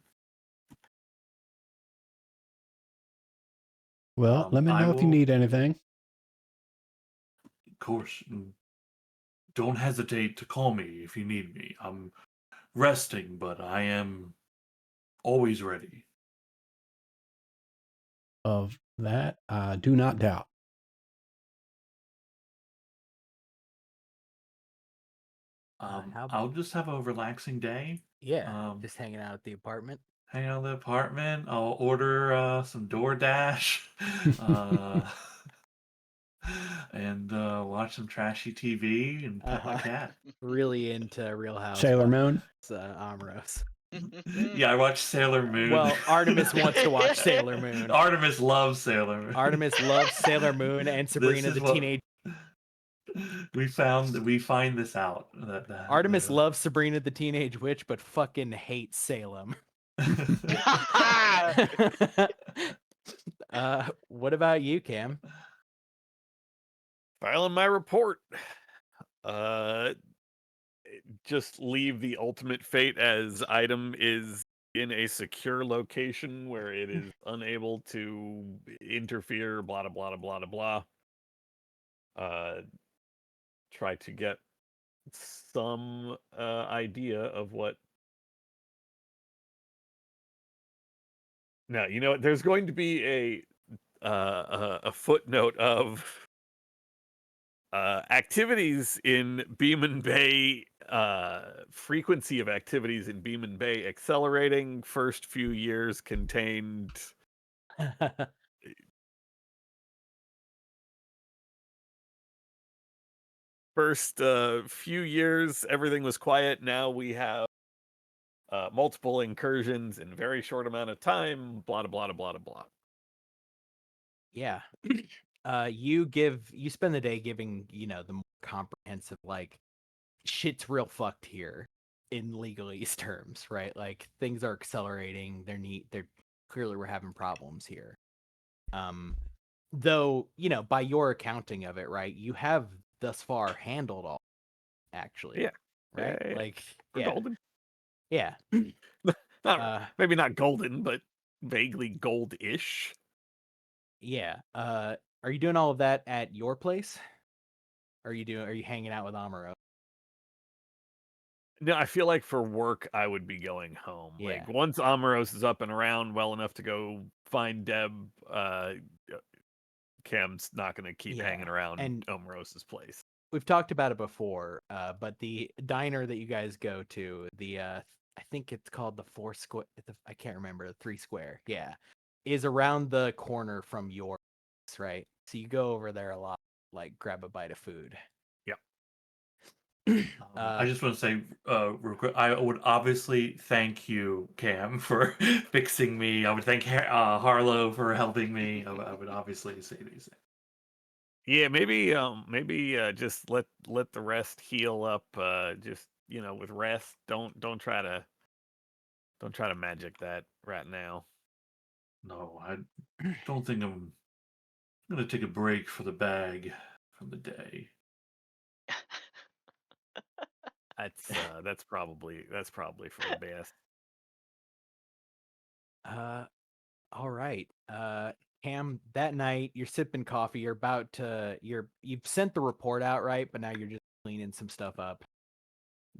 Well, let me know if you need anything. Of course. Don't hesitate to call me if you need me. I'm resting, but I am always ready. Of that, I do not doubt. I'll just have a relaxing day. Yeah, just hanging out at the apartment. Hang out at the apartment. I'll order some DoorDash. And watch some trashy TV and pet my cat. Really into Real Housewives. Sailor Moon? Amaros. Yeah, I watch Sailor Moon. Well, Artemis wants to watch Sailor Moon. Artemis loves Sailor Moon. Artemis loves Sailor Moon and Sabrina the Teenage. We find this out. Artemis loves Sabrina the Teenage Witch, but fucking hates Salem. What about you, Cam? Filing my report. Just leave the ultimate fate as item is in a secure location where it is unable to interfere, blah, blah, blah, blah, blah. Try to get some idea of what. Now, you know, there's going to be a footnote of activities in Beeman Bay, frequency of activities in Beeman Bay accelerating. First few years contained first few years everything was quiet. Now we have multiple incursions in a very short amount of time. Blah blah blah blah blah. Yeah. You spend the day giving, the more comprehensive, like, shit's real fucked here in legalese terms, right? Like, things are accelerating. They're clearly we're having problems here. Though, by your accounting of it, right, you have thus far handled all, actually. Yeah. Right? Yeah. Like, We're golden. Yeah. Maybe not golden, but vaguely gold-ish. Yeah. Are you doing all of that at your place? Or are you hanging out with Amuro? No, I feel like for work, I would be going home. Yeah. Like once Amaros is up and around well enough to go find Deb, Cam's not going to keep hanging Yeah, around and Omaros's place. we've talked about it before, but the diner that you guys go to, I think it's called the Four Square. I can't remember, the Three Square. Yeah, is around the corner from yours, right? So you go over there a lot, like grab a bite of food. Yep. I just want to say, real quick, I would obviously thank you, Cam, for fixing me. I would thank Harlow for helping me. I would obviously say these things. Yeah, maybe just let the rest heal up. Just with rest. Don't try to magic that right now. No, I don't think I'm going to take a break for the bag from the day. That's probably for the best. All right. Cam, that night you're sipping coffee. You've sent the report out, right? But now you're just cleaning some stuff up,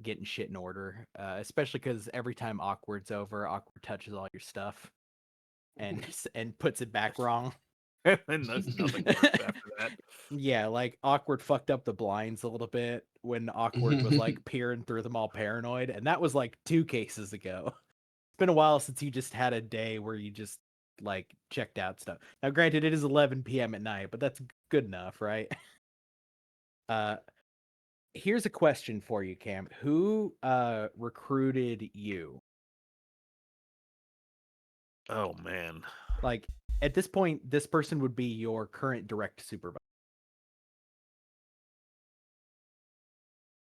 getting shit in order. Especially because every time Awkward's over, Awkward touches all your stuff and and puts it back wrong. And nothing works after that. Yeah, like Awkward fucked up the blinds a little bit when Awkward was like peering through them all paranoid, and that was like 2 cases ago. It's been a while since you just had a day where you just like checked out stuff. Now, granted, it is 11 p.m. at night, but that's good enough, right? Here's a question for you, Cam. Who recruited you? Oh man. Like at this point, this person would be your current direct supervisor.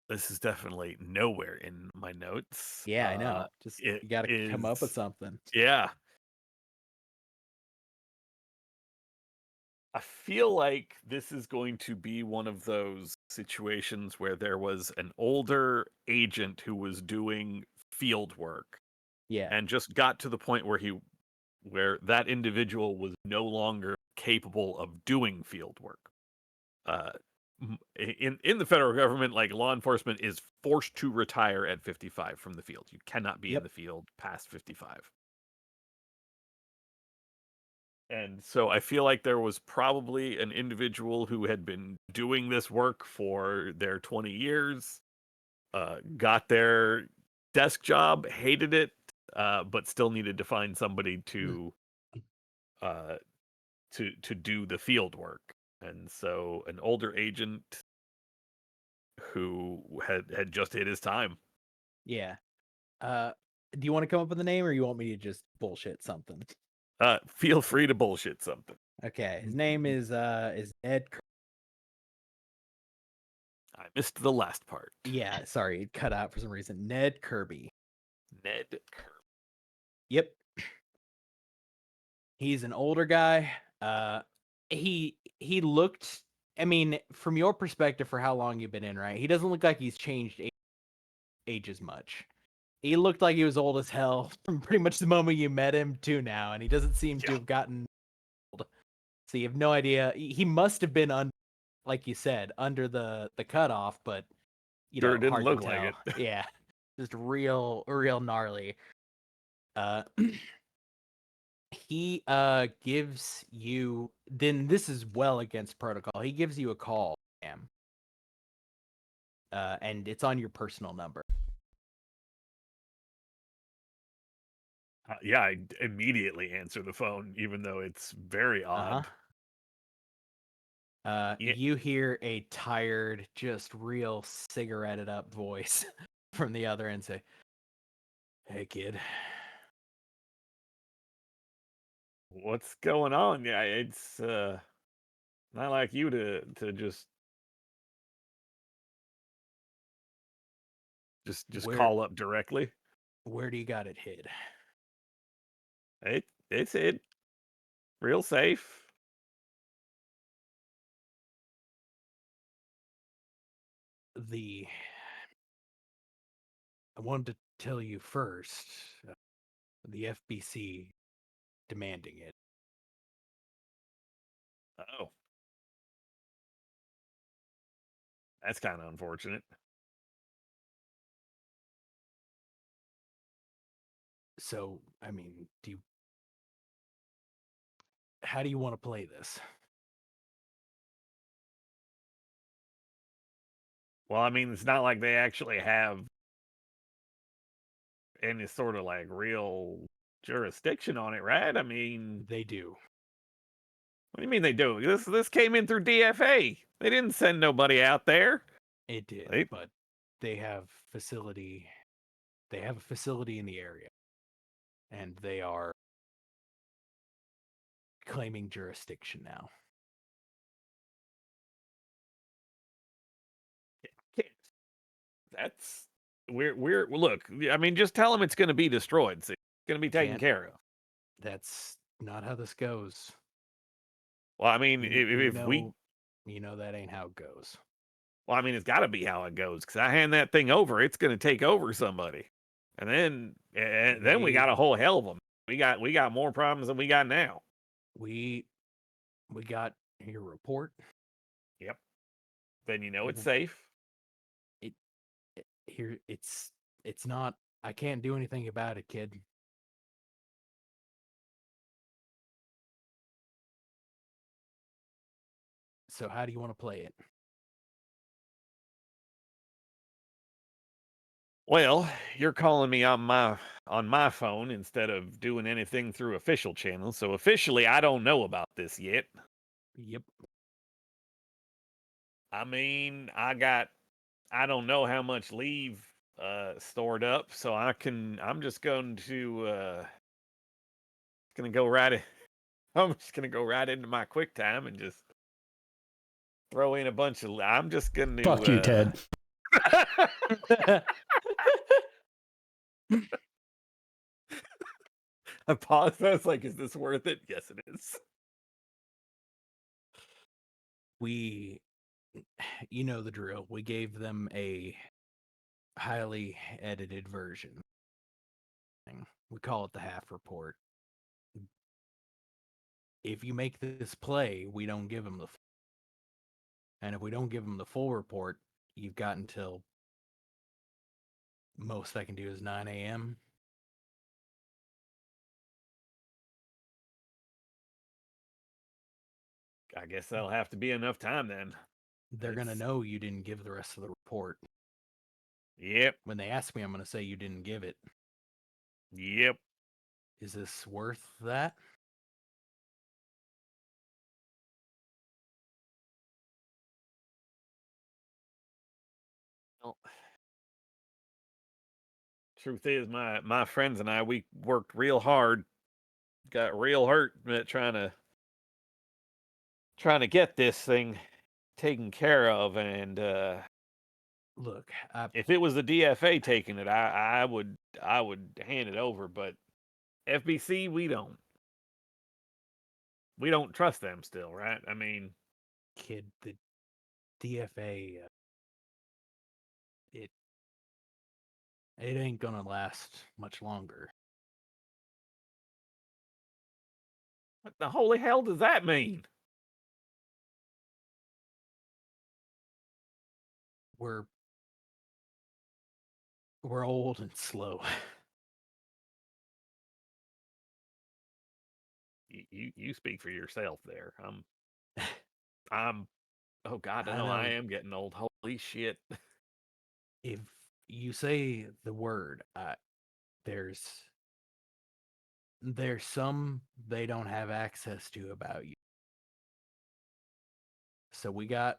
This is definitely nowhere in my notes. Yeah, I know. Just It you got to come up with is something. yeah. I feel like this is going to be one of those situations where there was an older agent who was doing field work Yeah. and just got to the point where that individual was no longer capable of doing field work. In the federal government, like law enforcement is forced to retire at 55 from the field. You cannot be in the field past 55. And so I feel like there was probably an individual who had been doing this work for their 20 years, got their desk job, hated it, but still needed to find somebody to do the field work. And so an older agent who had just hit his time. Yeah. Do you want to come up with a name, or you want me to just bullshit something? Feel free to bullshit something. Okay, his name is Ned. I missed the last part. Yeah, sorry, it cut out for some reason. Ned Kirby. Ned Kirby. Yep. He's an older guy. He looked. I mean, from your perspective, for how long you've been in, right? He doesn't look like he's changed age as much. He looked like he was old as hell from pretty much the moment you met him to now, and he doesn't seem to have gotten old. So you have no idea. He must have been like you said, under the cutoff, but Sure didn't hard look to like tell. it. Yeah, just real gnarly. He gives you. Then this is well against protocol. He gives you a call, Cam. And it's on your personal number. Yeah, I immediately answer the phone, even though it's very odd. Yeah. You hear a tired, just real cigaretted up voice from the other end say, "Hey, kid. What's going on? Yeah, it's not like you to just Where call up directly. where do you got it hid?" It's real safe. I wanted to tell you first, the FBC demanding it. Oh, that's kind of unfortunate. So, I mean, how do you want to play this? Well, I mean, it's not like they actually have any sort of like real jurisdiction on it, right? I mean, They do. what do you mean they do? This came in through DFA. They didn't send nobody out there. It did, They- but they have a facility in the area, and they are claiming jurisdiction now. Can't. That's we're look. I mean, just tell them it's going to be destroyed. See, it's going to be taken Can't- care of. That's not how this goes. Well, I mean, if we, you know that ain't how it goes. well, I mean, it's got to be how it goes. Because I hand that thing over, it's going to take over somebody, and then we got a whole hell of them. We got more problems than we got now. We got your report. Yep. Then you know it's Mhm. safe. Here, it's not. I can't do anything about it, kid. So how do you want to play it? Well, you're calling me on my phone instead of doing anything through official channels. So officially, I don't know about this yet. Yep. I mean, I don't know how much leave stored up, so I'm just going to go right in. I'm just gonna go right into my QuickTime and just throw in a bunch of. I'm just gonna Fuck you, Ted. I paused. I was like, "Is this worth it?" Yes, it is. You know the drill. We gave them a highly edited version. We call it the half report. If you make this play, we don't give them and if we don't give them the full report, you've got until most I can do is 9 a.m. I guess that'll have to be enough time then. They're going to know you didn't give the rest of the report. Yep. When they ask me, I'm going to say you didn't give it. Yep. Is this worth that? Well, truth is, my friends and I, we worked real hard, got real hurt trying to get this thing taken care of, and Look, if it was the DFA taking it, I would hand it over, but FBC, we don't trust them still, right? I mean, kid, the DFA, it ain't gonna last much longer. what the holy hell does that mean? We're old and slow. You speak for yourself there. I'm oh god, I no, I know. am getting old. Holy shit. If you say the word, there's some they don't have access to about you. So we got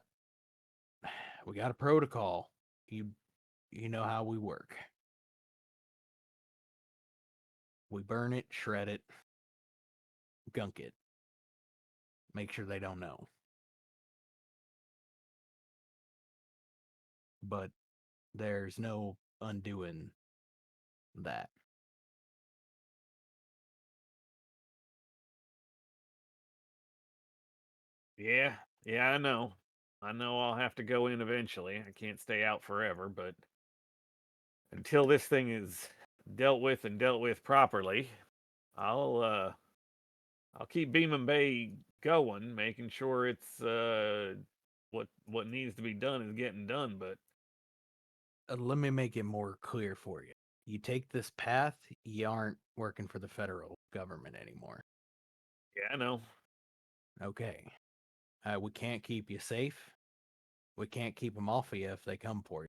a protocol. You know how we work. We burn it, shred it, gunk it. Make sure they don't know. But there's no undoing that. Yeah, I know. I know I'll have to go in eventually. I can't stay out forever, but until this thing is dealt with properly, I'll keep Beeman Bay going, making sure it's what needs to be done is getting done, but Let me make it more clear for you. you take this path, you aren't working for the federal government anymore. Yeah, I know. Okay. We can't keep you safe. We can't keep them off of you if they come for you.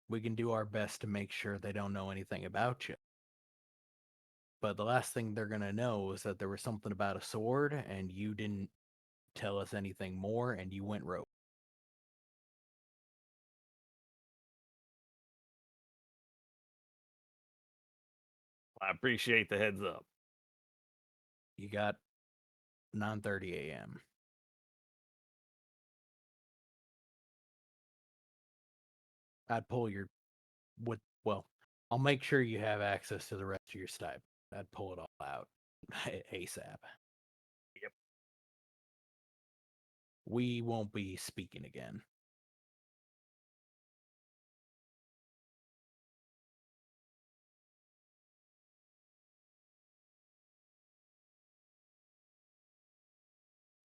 We can do our best to make sure they don't know anything about you. But the last thing they're going to know is that there was something about a sword and you didn't tell us anything more and you went rogue. I appreciate the heads up. You got 9:30 a.m. I'd pull your I'll make sure you have access to the rest of your stipend. I'd pull it all out ASAP. Yep. We won't be speaking again.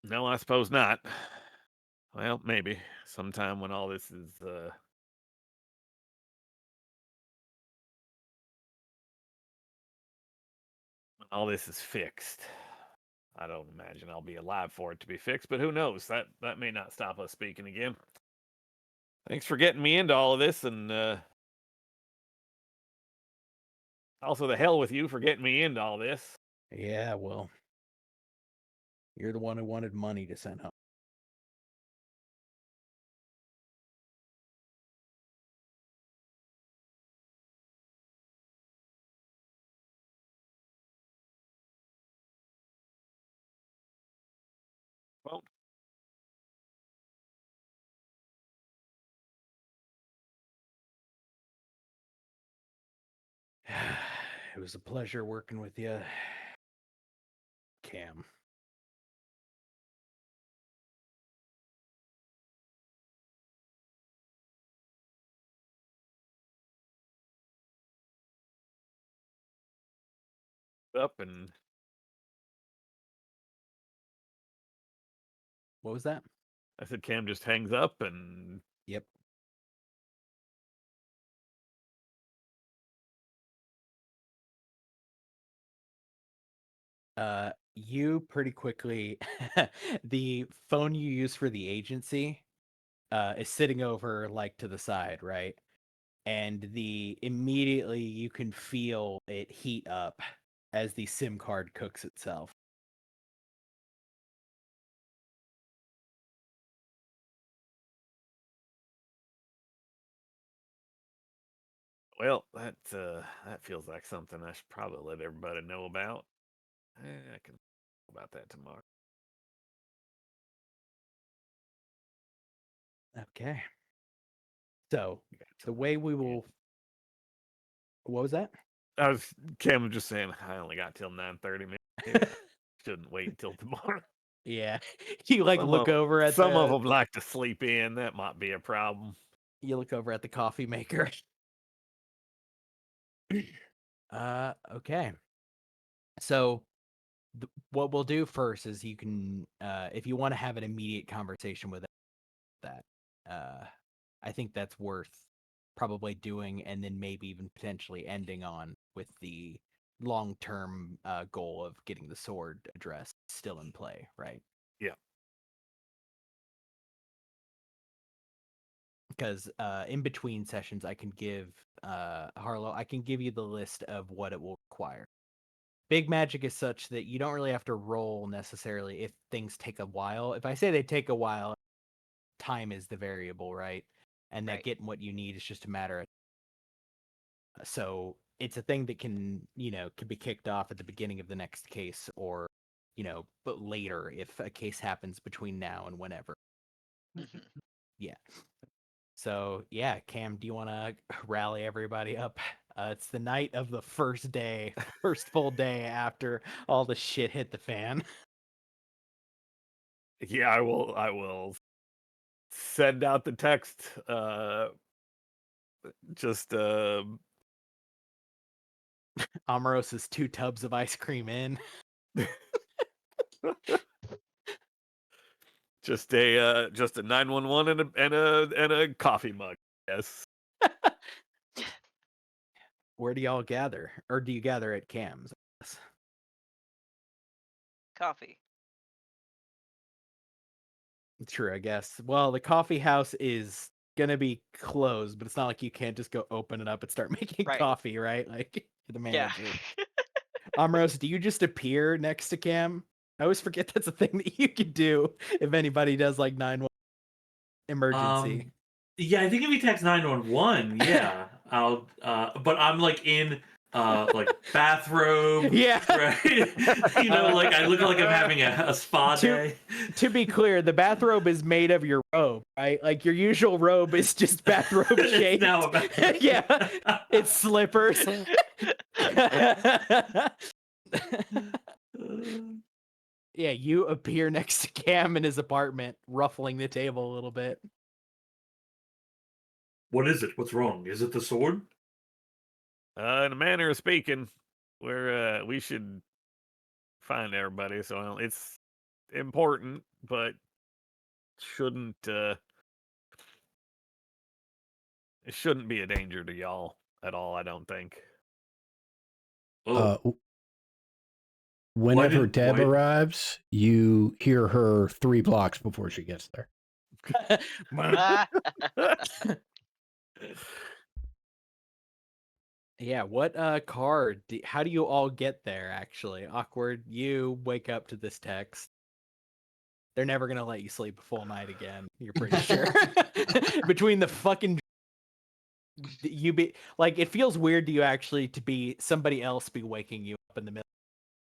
No, I suppose not. Well, maybe sometime when all this is fixed. I don't imagine I'll be alive for it to be fixed, but who knows? That may not stop us speaking again. Thanks for getting me into all of this, and also the hell with you for getting me into all this. Yeah, well, you're the one who wanted money to send home. Well, It was a pleasure working with you, Cam. up and What was that? I said Cam just hangs up and Yep. You pretty quickly, the phone you use for the agency is sitting over like to the side, right? And immediately you can feel it heat up as the SIM card cooks itself. well, that feels like something I should probably let everybody know about. I can talk about that tomorrow. Okay. So Yeah, the way we will. What was that? Cam was just saying I only got till 9:30. Maybe I shouldn't wait until tomorrow. Yeah, you like look over at some of them like to sleep in. That might be a problem. You look over at the coffee maker. Okay. So what we'll do first is you can, if you want to have an immediate conversation with that, I think that's worth probably doing, and then maybe even potentially ending on with the long-term goal of getting the sword address still in play, right? Yeah. Because in between sessions, I can give Harlow, I can give you the list of what it will require. Big magic is such that you don't really have to roll necessarily if things take a while. If I say they take a while, time is the variable, right? And that Right. getting what you need is just a matter of. So it's a thing that can be kicked off at the beginning of the next case, or but later if a case happens between now and whenever. Mhm. Yeah. So yeah, Cam, do you want to rally everybody up? It's the night of the first day, first full day after all the shit hit the fan. Yeah, I will send out the text. Just Amaros is 2 tubs of ice cream in. just a 911 and a coffee mug. Yes. where do y'all gather? Or do you gather at Cam's? Coffee. True, I guess. Well, the coffee house is gonna be closed, but it's not like you can't just go open it up and start making Right. coffee, right? Like you're the Yeah. manager. Amros, do you just appear next to Cam? I always forget that's a thing that you can do if anybody does like 911 emergency. Yeah, I think if you text 911, yeah, I'll. But I'm like in like bathrobe. Yeah. Right. You know, like I look like I'm having a spa day. To be clear, the bathrobe is made of your robe, right? Like your usual robe is just bathrobe It's shaped. now a bathrobe. Yeah, it's slippers. Yeah, you appear next to Cam in his apartment, ruffling the table a little bit. What is it? What's wrong? Is it the sword? In a manner of speaking, we should find everybody. So it's important, but shouldn't it shouldn't be a danger to y'all at all, I don't think. Oh, Whenever did- Deb why- arrives, you hear her 3 blocks before she gets there. Yeah, what car? How do you all get there? Actually, Awkward. You wake up to this text. They're never gonna let you sleep a full night again. You're pretty sure. Between the fucking you be like, it feels weird to you actually to be somebody else be waking you up in the middle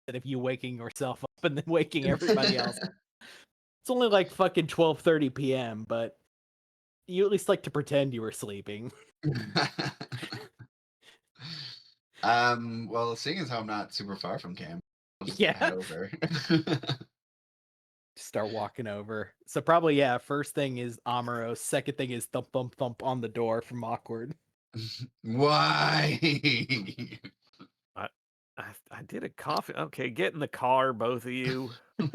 instead of you waking yourself up and then waking everybody else. It's only like fucking 12:30 p.m., but you at least like to pretend you were sleeping. Well, seeing as how I'm not super far from Cam, I'll just Yeah. head over. Start walking over. So probably, yeah, first thing is Amoros. Second thing is thump thump thump on the door from Awkward. Why? I did a coffee. Okay, get in the car, both of you. I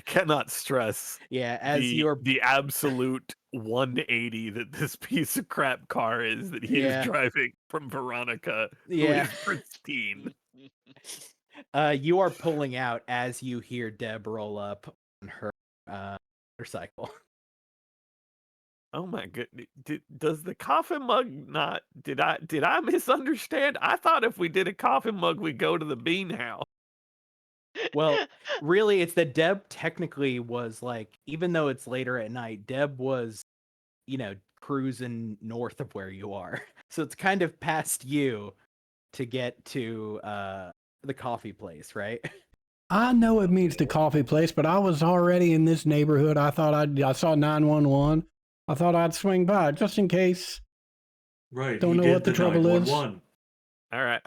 cannot stress Yeah, as you're the absolute 180 that this piece of crap car is that he Yeah. is driving from Veronica, Yeah. who is pristine. You are pulling out as you hear Deb roll up on her motorcycle. Oh my goodness! Does the coffee mug not? Did I misunderstand? I thought if we did a coffee mug, we'd go to the bean house. Well, really, it's that Deb technically was like, even though it's later at night, Deb was, cruising north of where you are. So it's kind of past you to get to the coffee place, right? I know it means the coffee place, but I was already in this neighborhood. I thought I saw 911. I thought I'd swing by just in case. right. Don't he know did what the trouble is. 911. All right.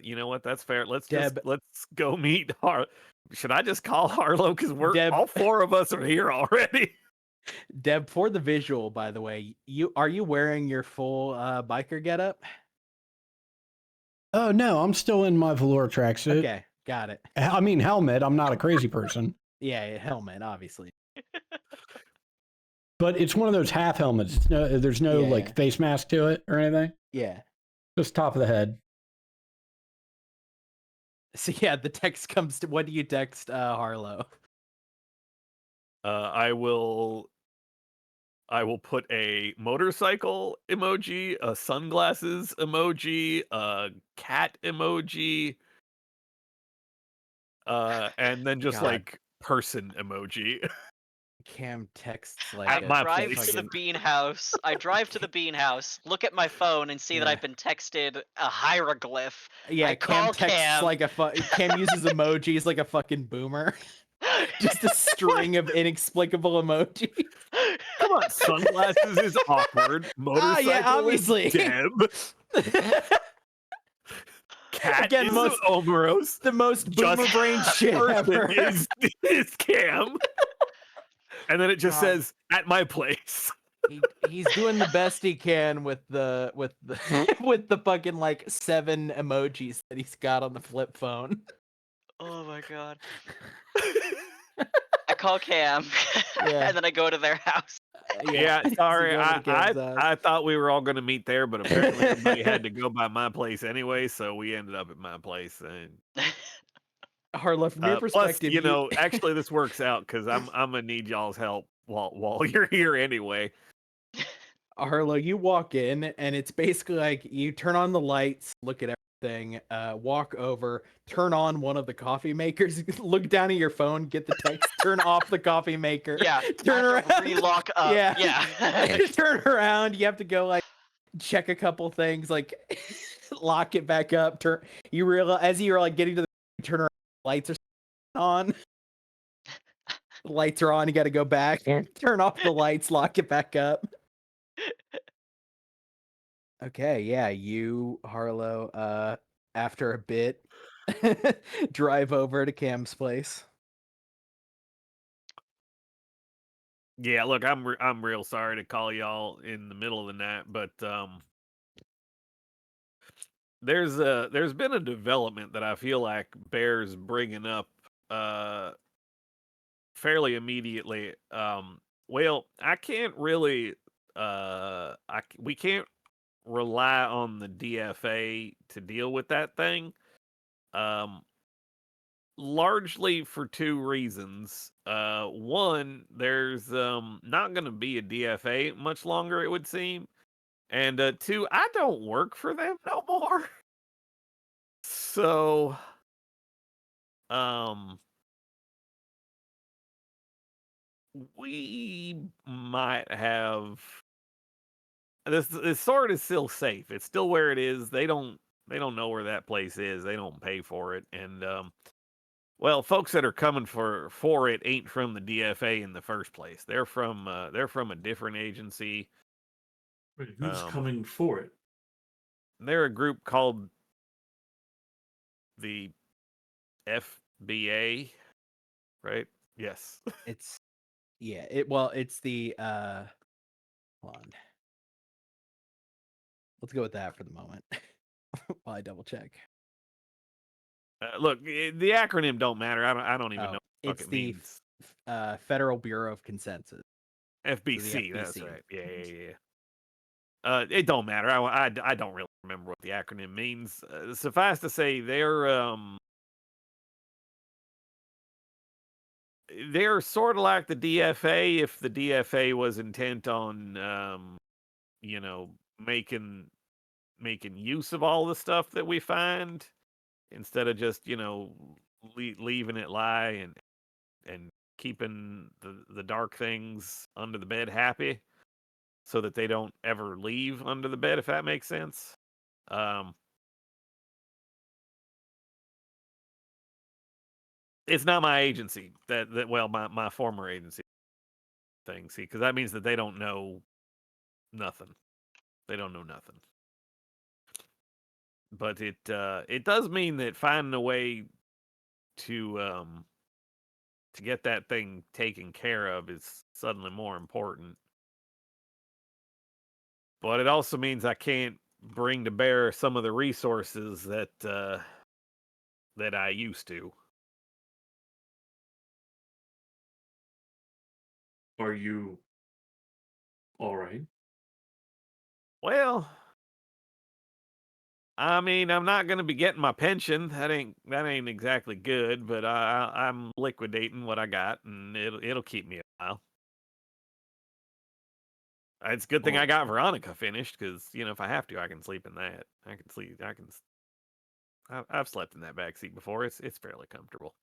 You know what? That's fair. Let's Deb- let's go meet Har. Should I just call Harlow? Because we're Deb- all 4 of us are here already. Deb, for the visual, by the way, are you wearing your full biker getup? Oh, no, I'm still in my velour tracksuit. Okay, got it. I mean, helmet. I'm not a crazy person. Yeah, helmet, obviously. But it's one of those half helmets. There's no Yeah. like face mask to it or anything. Yeah. Just top of the head. So yeah, the text comes to, what do you text Harlow? I will put a motorcycle emoji, a sunglasses emoji, a cat emoji, and then just God. like person emoji. Cam texts I like my drive place. to the fucking- bean house. I drive to the bean house, look at my phone, and see that Yeah. I've been texted a hieroglyph. Yeah, I Cam call texts Cam. like Cam uses emojis like a fucking boomer. Just a string of inexplicable emojis. Come on, sunglasses is awkward. Motorcycle yeah, obviously. is Deb. Cat Again, is most- Omeros. The most boomer Just brain shit person ever. is Cam. And then it just God. says at my place. He's doing the best he can with the with the fucking like 7 emojis that he's got on the flip phone. Oh my god. I call Cam, Yeah. and then I go to their house. Yeah, So sorry. go over to Cam's house. I thought we were all going to meet there, but apparently everybody had to go by my place anyway, so we ended up at my place. And Harlow, from your plus, perspective, you know, actually this works out because I'm gonna need y'all's help while you're here anyway. Harlow, you walk in, and it's basically like you turn on the lights, look at everything, walk over, turn on one of the coffee makers, look down at your phone, get the text, turn off the coffee maker, Yeah, turn I have to around, relock up. yeah. Turn around. You have to go like check a couple things, like lock it back up. You realize as you're like getting to the turn around, lights are on. The lights are on. You got to go back and turn off the lights, lock it back up. Okay, yeah, you, Harlow, after a bit, drive over to Cam's place. Yeah, look, I'm real sorry to call y'all in the middle of the night, but there's been a development that I feel like bears bringing up fairly immediately. Well, I can't really we can't rely on the DFA to deal with that thing. Um, Largely for two reasons. One, there's not going to be a DFA much longer, it would seem, and two, I don't work for them no more. So, um, we might have this sword is still safe. It's still where it is. They don't know where that place is. They don't pay for it, and well, folks that are coming for it ain't from the DFA in the first place. They're from a different agency. Wait, who's Um, coming for it? They're a group called the FBA, right? Yes. It's it's the hold on. Let's go with that for the moment. While I double check. Look, the acronym don't matter. I don't even know what It's it the means. Federal Bureau of Consensus. FBC, that's FBC. right. Yeah. It don't matter. I don't really remember what the acronym means. Suffice to say, they're sort of like the DFA if the DFA was intent on you know, making use of all the stuff that we find instead of just, you know, leaving it lie and keeping the dark things under the bed happy so that they don't ever leave under the bed, if that makes sense. It's not my agency that well, my former agency thing. See, because that means that they don't know nothing. They don't know nothing. But it does mean that finding a way to get that thing taken care of is suddenly more important. But it also means I can't bring to bear some of the resources that that I used to. Are you all right? Well, I mean, I'm not going to be getting my pension. That ain't exactly good, but I'm liquidating what I got, and it'll keep me a while. It's a good thing Well, I got Veronica finished, because you know if I have to, I can sleep in that. I've slept in that back seat before. It's fairly comfortable.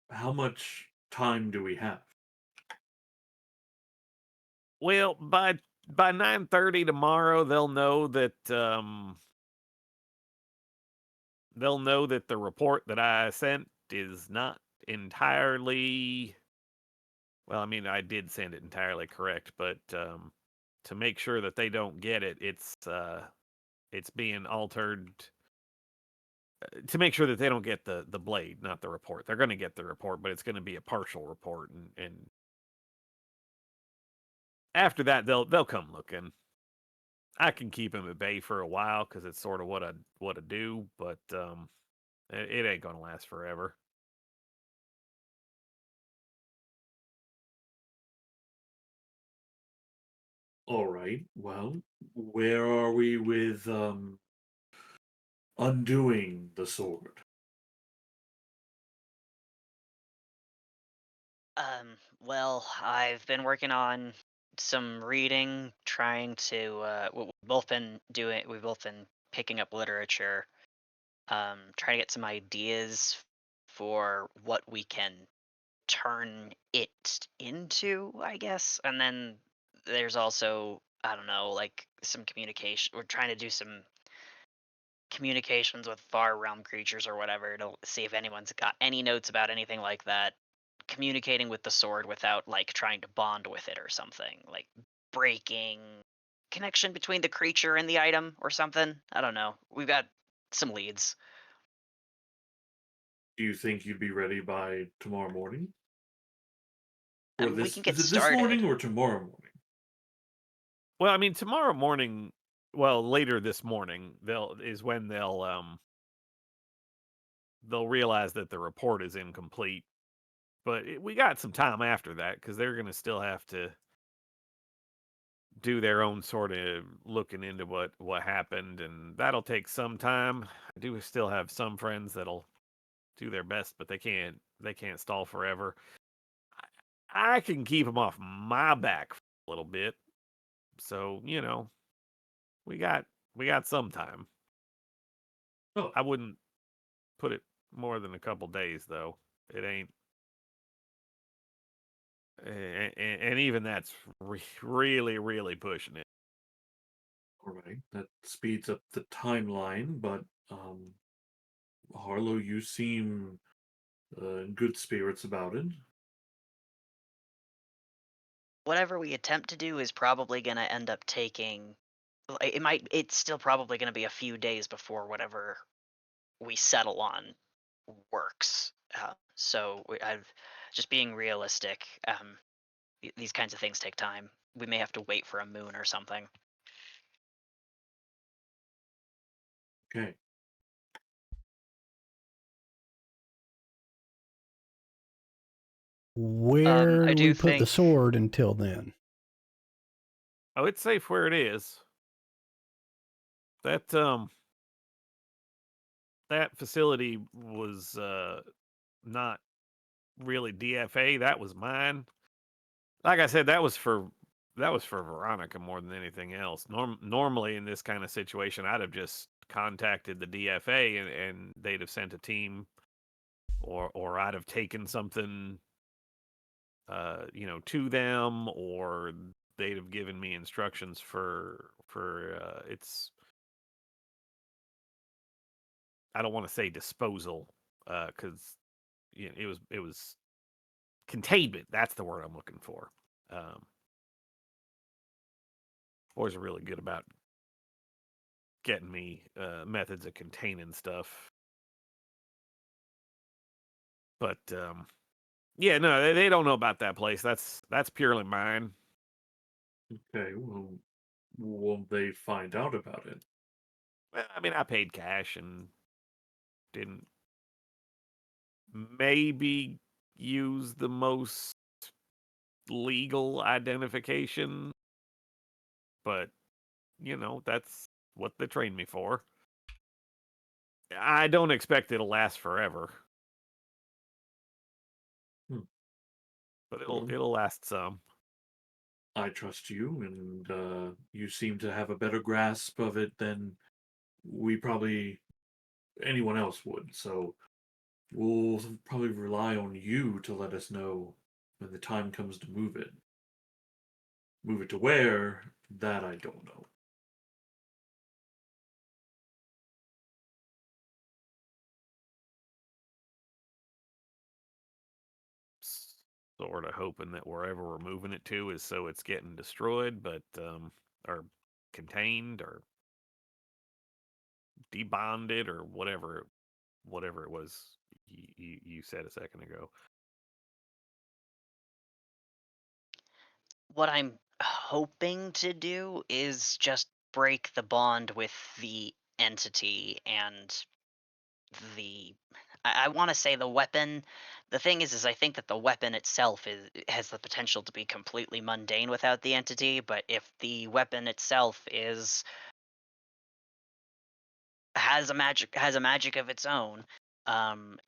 how much time do we have? Well, by 9:30 tomorrow, they'll know that the report that I sent is not entirely. Well, I mean, I did send it entirely correct, but to make sure that they don't get it, it's being altered to make sure that they don't get the blade, not the report. They're going to get the report, but it's going to be a partial report, and after that they'll come looking. I can keep him at bay for a while because it's sort of what I do, but it ain't going to last forever. All right. Well, where are we with undoing the sword? Well, I've been working on some reading, trying to we've both been picking up literature, trying to get some ideas for what we can turn it into, I guess. And then there's also, I don't know, like some communication. We're trying to do some communications with far realm creatures or whatever to see if anyone's got any notes about anything like that. Communicating with the sword without like trying to bond with it or something. Like breaking connection between the creature and the item or something. I don't know. We've got some leads. Do you think you'd be ready by tomorrow morning? Or We this can get is it this morning started. or tomorrow morning? Well, I mean, tomorrow morning, well, later this morning, when they'll realize that the report is incomplete. But we got some time after that because they're going to still have to do their own sort of looking into what happened, and that'll take some time. I do still have some friends that'll do their best, but they can't stall forever. I can keep them off my back for a little bit, so we got some time. Oh, I wouldn't put it more than a couple days, though. It ain't, and even that's really, really pushing it. all right. That speeds up the timeline, but Harlow, you seem in good spirits about it. Whatever we attempt to do is probably going to end up taking it's still probably going to be a few days before whatever we settle on works. I've just being realistic. These kinds of things take time. We may have to wait for a moon or something. Okay. Where I do we do put the think sword until then? Oh, it's safe where it is. That facility was not really DFA. That was mine. Like I said, that was for Veronica more than anything else. Normally in this kind of situation, I'd have just contacted the DFA and they'd have sent a team, or I'd have taken something, to them, or they'd have given me instructions for its. I don't want to say disposal, because it was containment. That's the word I'm looking for. Boys are really good about getting me methods of containing stuff. But yeah, no, they don't know about that place. That's purely mine. Okay. Well, won't they find out about it? Well, I mean, I paid cash and didn't maybe use the most legal identification, but that's what they trained me for. I don't expect it'll last forever, Hmm. but Well, it'll last some. I trust you, and you seem to have a better grasp of it than anyone else would. So we'll probably rely on you to let us know when the time comes to move it. Move it to where? That I don't know. Sort of hoping that wherever we're moving it to is so it's getting destroyed, but or contained or debonded or whatever it was you said a second ago. what I'm hoping to do is just break the bond with the entity and the I want to say the weapon, The thing is I think that the weapon itself has the potential to be completely mundane without the entity, but if the weapon itself has a magic of its own,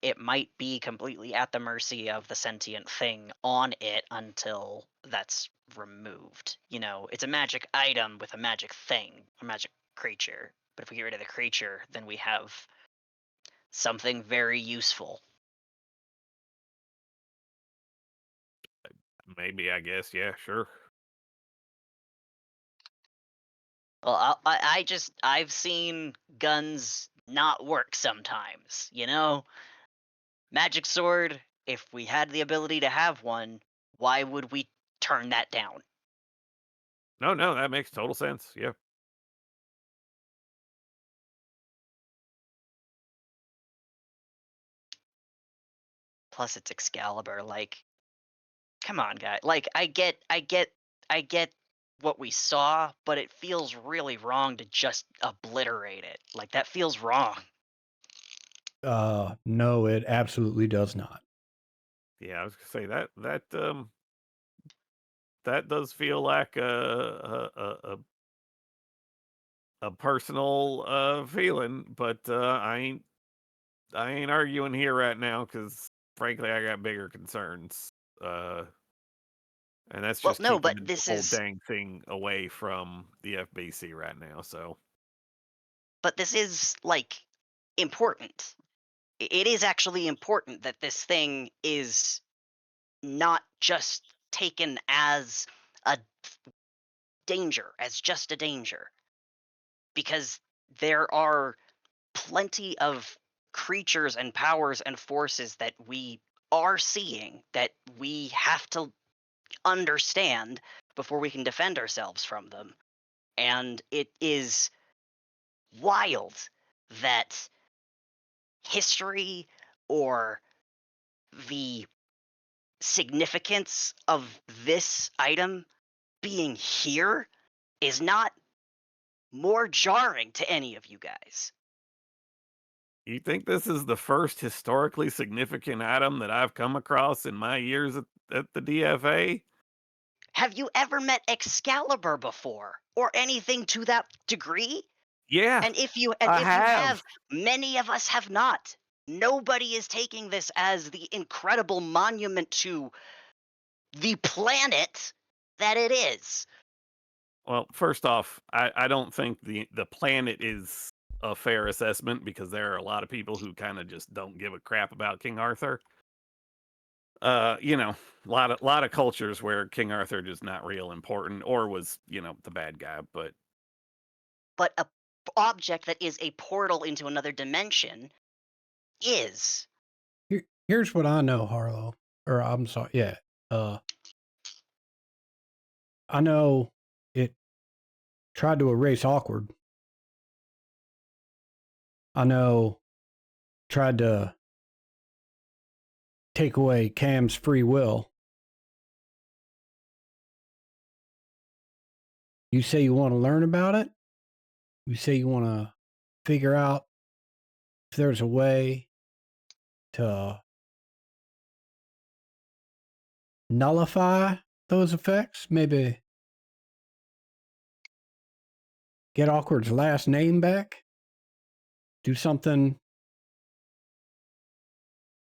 it might be completely at the mercy of the sentient thing on it until that's removed. You know, it's a magic item with a magic thing, a magic creature. But if we get rid of the creature, then we have something very useful. Maybe, I guess. Yeah, sure. Well, I've seen guns not work sometimes, you know? Magic sword, if we had the ability to have one, why would we turn that down? No, that makes total sense. Yeah. Plus it's Excalibur, like, come on, guy. Like, I get what we saw, but it feels really wrong to just obliterate it. Like, that feels wrong. No, it absolutely does not. Yeah, I was gonna say that does feel like a personal feeling, but I ain't arguing here right now because frankly I got bigger concerns. Uh, and that's Well, just no, keeping but the this whole is dang thing away from the FBC right now. So like important. It is actually important that this thing is not just taken as a danger, as just a danger, because there are plenty of creatures and powers and forces that we are seeing that we have to understand before we can defend ourselves from them. And it is wild that history or the significance of this item being here is not more jarring to any of you guys. you think this is the first historically significant item that I've come across in my years at the DFA? Have you ever met Excalibur before or anything to that degree? Yeah, And if you I have, have. many of us have not. Nobody is taking this as the incredible monument to the planet that it is. Well, first off, I don't think the planet is a fair assessment because there are a lot of people who kind of just don't give a crap about King Arthur. You know, a lot of cultures where King Arthur just not real important or was, the bad guy, but But a object that is a portal into another dimension is. Here's what I know, Harlow. Or I'm sorry, yeah. I know it tried to erase awkward. I know tried to take away Cam's free will. You say you want to learn about it? You say you want to figure out if there's a way to nullify those effects? Maybe get Awkward's last name back? Do something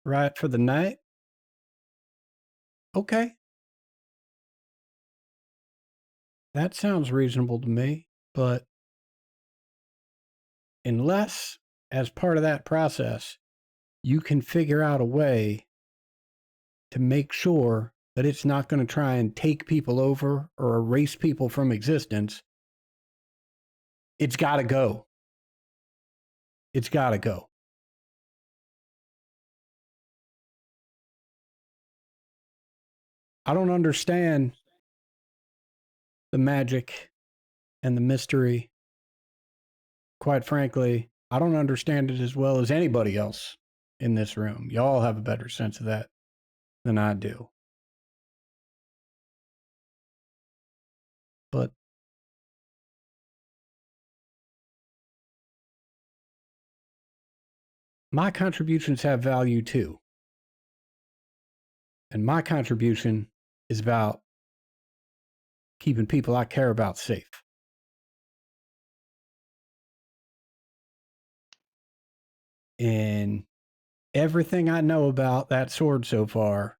right for the night? Okay. That sounds reasonable to me, but unless, as part of that process, you can figure out a way to make sure that it's not going to try and take people over or erase people from existence, it's got to go. It's got to go. I don't understand the magic and the mystery. Quite frankly, I don't understand it as well as anybody else in this room. Y'all have a better sense of that than I do. But my contributions have value too. And my contribution is about keeping people I care about safe. And everything I know about that sword so far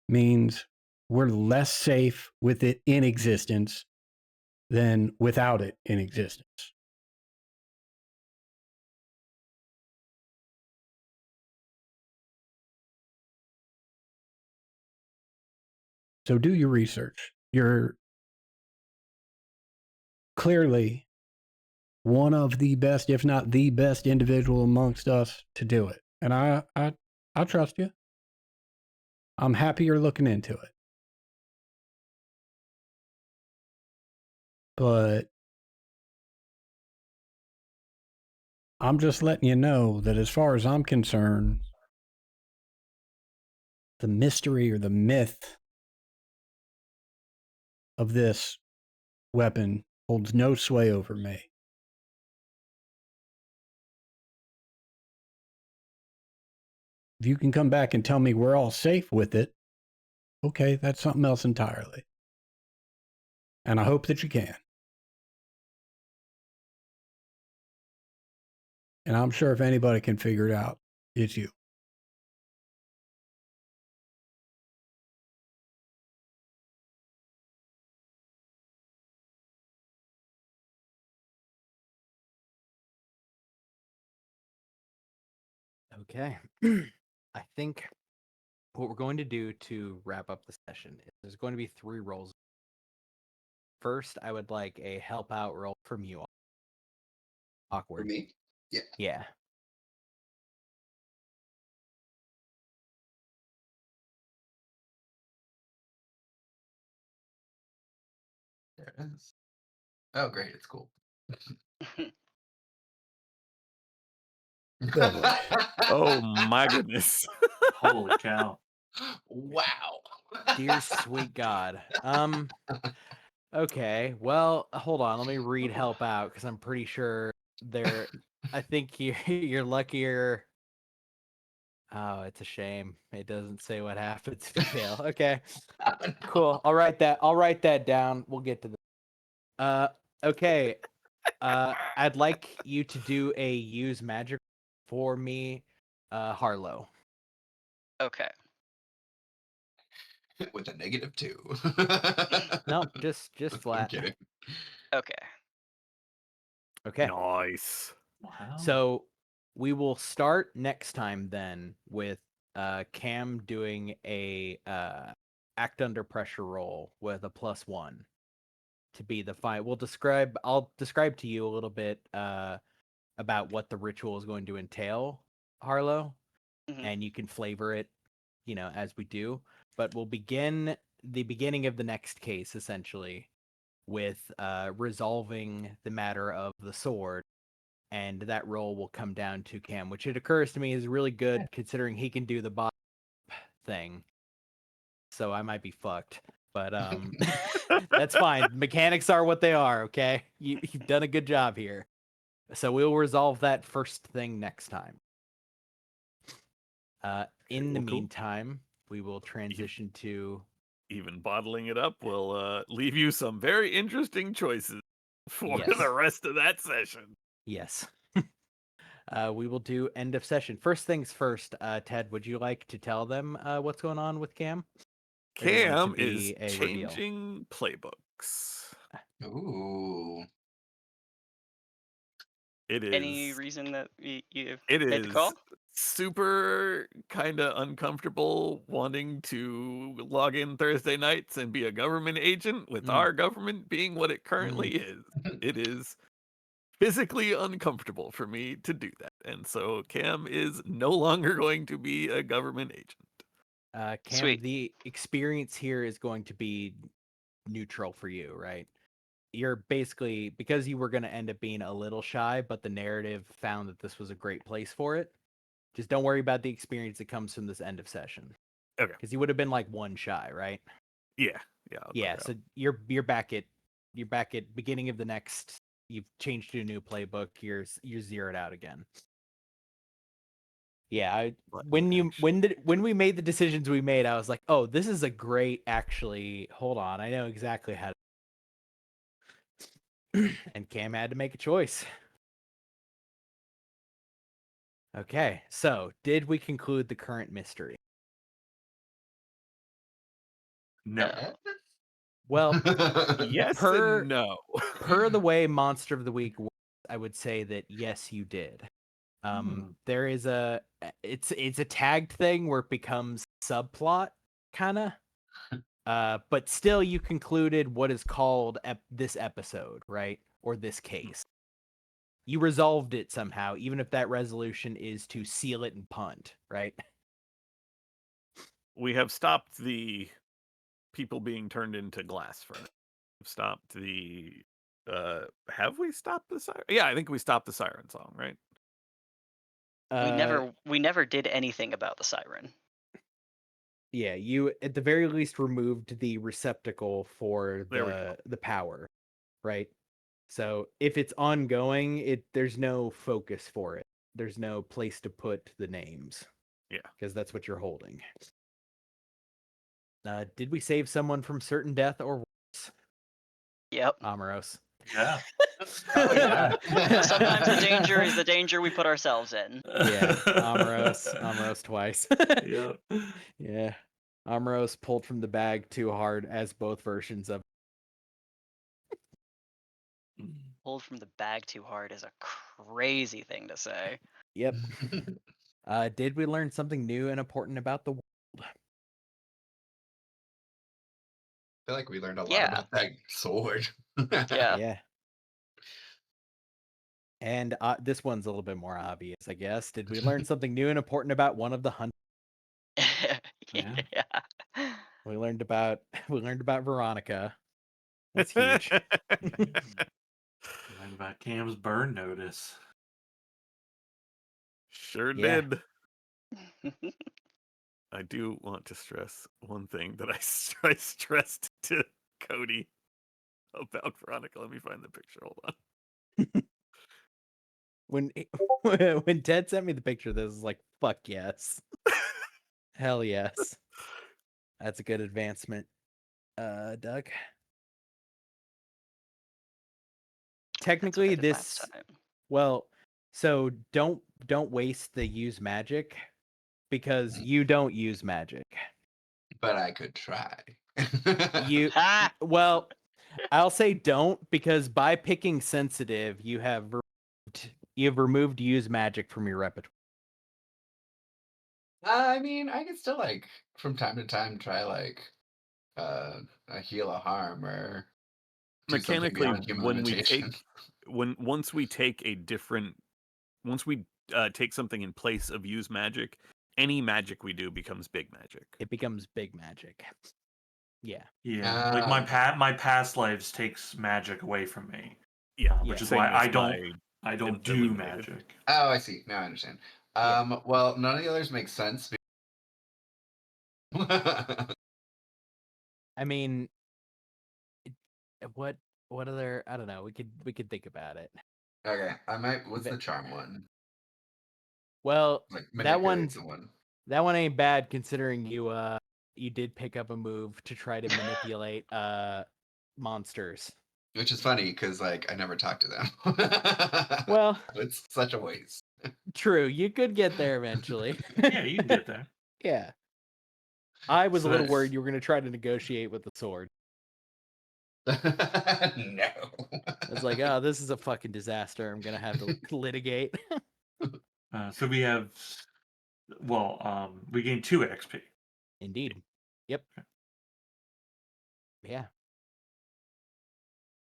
means we're less safe with it in existence than without it in existence. So do your research. You're clearly one of the best, if not the best individual amongst us to do it. And I trust you. I'm happy you're looking into it. But I'm just letting you know that as far as I'm concerned, the mystery or the myth of this weapon holds no sway over me. If you can come back and tell me we're all safe with it, okay, that's something else entirely. And I hope that you can. And I'm sure if anybody can figure it out, it's you. Okay. I think what we're going to do to wrap up the session is there's going to be 3 rolls. First, I would like a help out roll from you. For Awkward. me? Yeah. Yeah. There it is. Oh, great. It's cool. Oh my goodness. Holy cow. Wow. Dear sweet God. Okay. Well, hold on. Let me read help out because I'm pretty sure there. I think you're luckier. Oh, it's a shame. It doesn't say what happens if you fail. Okay. Cool. I'll write that down. We'll get to that. Okay. I'd like you to do a use magic for me, Harlow. Okay. With a -2. No, just I'm flat. kidding. Okay. Okay. Nice. Wow. So we will start next time then with Cam doing a act under pressure roll with a +1 to be the fight. I'll describe to you a little bit about what the ritual is going to entail, Harlow, Mhm. and you can flavor it, as we do. But we'll begin the beginning of the next case essentially with resolving the matter of the sword, and that roll will come down to Cam, which it occurs to me is really good considering he can do the bot thing. So I might be fucked, but that's fine. Mechanics are what they are. Okay, you've done a good job here. So we'll resolve that first thing next time. In the well, cool. meantime, we will transition to Even bottling it up will leave you some very interesting choices for Yes. the rest of that session. yes. We will do end of session. First things first, Ted, would you like to tell them what's going on with Cam? Or do you want it to Cam is be a reveal? changing playbooks. Ooh. It is. Any reason that you It made the is call? super kind of uncomfortable wanting to log in Thursday nights and be a government agent with Mm. our government being what it currently is. It is physically uncomfortable for me to do that. And so Cam is no longer going to be a government agent. Cam, Sweet. the experience here is going to be neutral for you, right? You're basically, because you were going to end up being a little shy, but the narrative found that this was a great place for it. Just don't worry about the experience that comes from this end of session. Okay. Because you would have been like 1 shy, right? Yeah. Yeah. I'll Yeah. back So up. you're back at beginning of the next. You've changed to a new playbook. You're zeroed out again. Yeah, But when actually- we made the decisions we made, I was like, oh, this is a great actually. Hold on, I know exactly how to. And Cam had to make a choice. Okay, so did we conclude the current mystery? No. Well, yes per- and no. per the way Monster of the Week works, I would say that yes, you did. There is it's a tagged thing where it becomes subplot kind of. But still, you concluded what is called this episode, right? Or this case. You resolved it somehow, even if that resolution is to seal it and punt, right? We have stopped the people being turned into glass furnace. We've stopped the. Have we stopped the siren? Yeah, I think we stopped the siren song, right? We never did anything about the siren. Yeah, you at the very least removed the receptacle for There we go. the power, right? So if it's ongoing, there's no focus for it. There's no place to put the names. Yeah. Because that's what you're holding. Did we save someone from certain death or worse? Yep. Amoros. Yeah. Oh, yeah. Sometimes the danger is the danger we put ourselves in. Yeah, Amoros twice. Yep. Yeah. Amoros pulled from the bag too hard, as both versions of. Pulled from the bag too hard is a crazy thing to say. Yep. Did we learn something new and important about the world? I feel like we learned a lot Yeah. about that sword. Yeah. Yeah. And this one's a little bit more obvious, I guess. Did we learn something new and important about one of the hunters? Yeah. Yeah. We learned about Veronica. That's huge. Learned about Cam's burn notice. Sure Yeah. did. I do want to stress one thing that I stressed to Cody about Veronica. Let me find the picture. Hold on. When Ted sent me the picture, this was like, fuck yes. Hell yes. That's a good advancement. Doug. Technically, That's what I did last this time. well, so don't waste the use magic because you don't use magic. But I could try. You Ha! well, I'll say don't because by picking sensitive, you have removed use magic from your repertoire. I mean, I could still like from time to time try like a heal a harm or do something Mechanically, beyond human when we limitation. take once we take something in place of use magic, any magic we do becomes big magic. It becomes big magic. Yeah. Yeah. Like my past lives takes magic away from me. Yeah, Which is same why as I don't in- do illuminated. magic. Oh, I see. Now I understand. Yeah. Well, none of the others make sense. I mean, what other? I don't know. We could think about it. Okay, I might. What's the charm one? Well, Like that manipulate one's someone. that one ain't bad considering you did pick up a move to try to manipulate monsters. Which is funny because like I never talk to them. Well, It's such a waste. true. You could get there eventually. Yeah, you can get there. Yeah. I was So a little that's- worried you were going to try to negotiate with the sword. No. I was like, oh, this is a fucking disaster. I'm going to have to litigate. So we have, we gain 2 XP. Indeed. Yep. Yeah.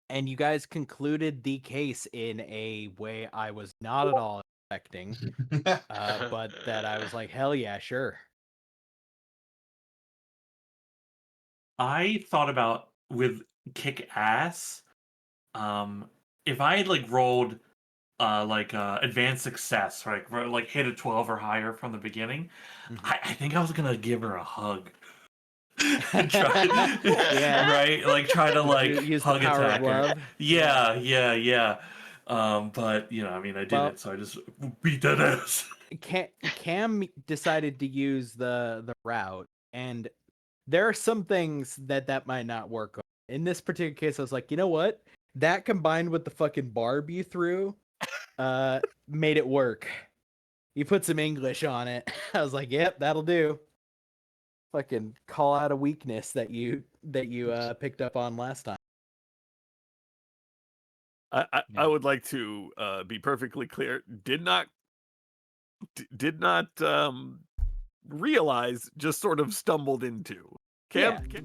And you guys concluded the case in a way I was not at all expecting, but that I was like, hell yeah, sure. I thought about with kick ass, if I had like rolled advanced success, right? Like hit a 12 or higher from the beginning, Mhm. I think I was gonna give her a hug. Yeah. Right? Like try to like Use the hug power of attack her. love. Yeah. But you know, I mean, I did Well- it, so I just beat that ass. Cam decided to use the route, and there are some things that might not work on. In this particular case, I was like, you know what? That combined with the fucking barb you threw, made it work. You put some English on it. I was like, yep, that'll do. Fucking call out a weakness that you picked up on last time. I Yeah. would like to be perfectly clear. Did not realize. Just sort of stumbled into. Cam, Yeah.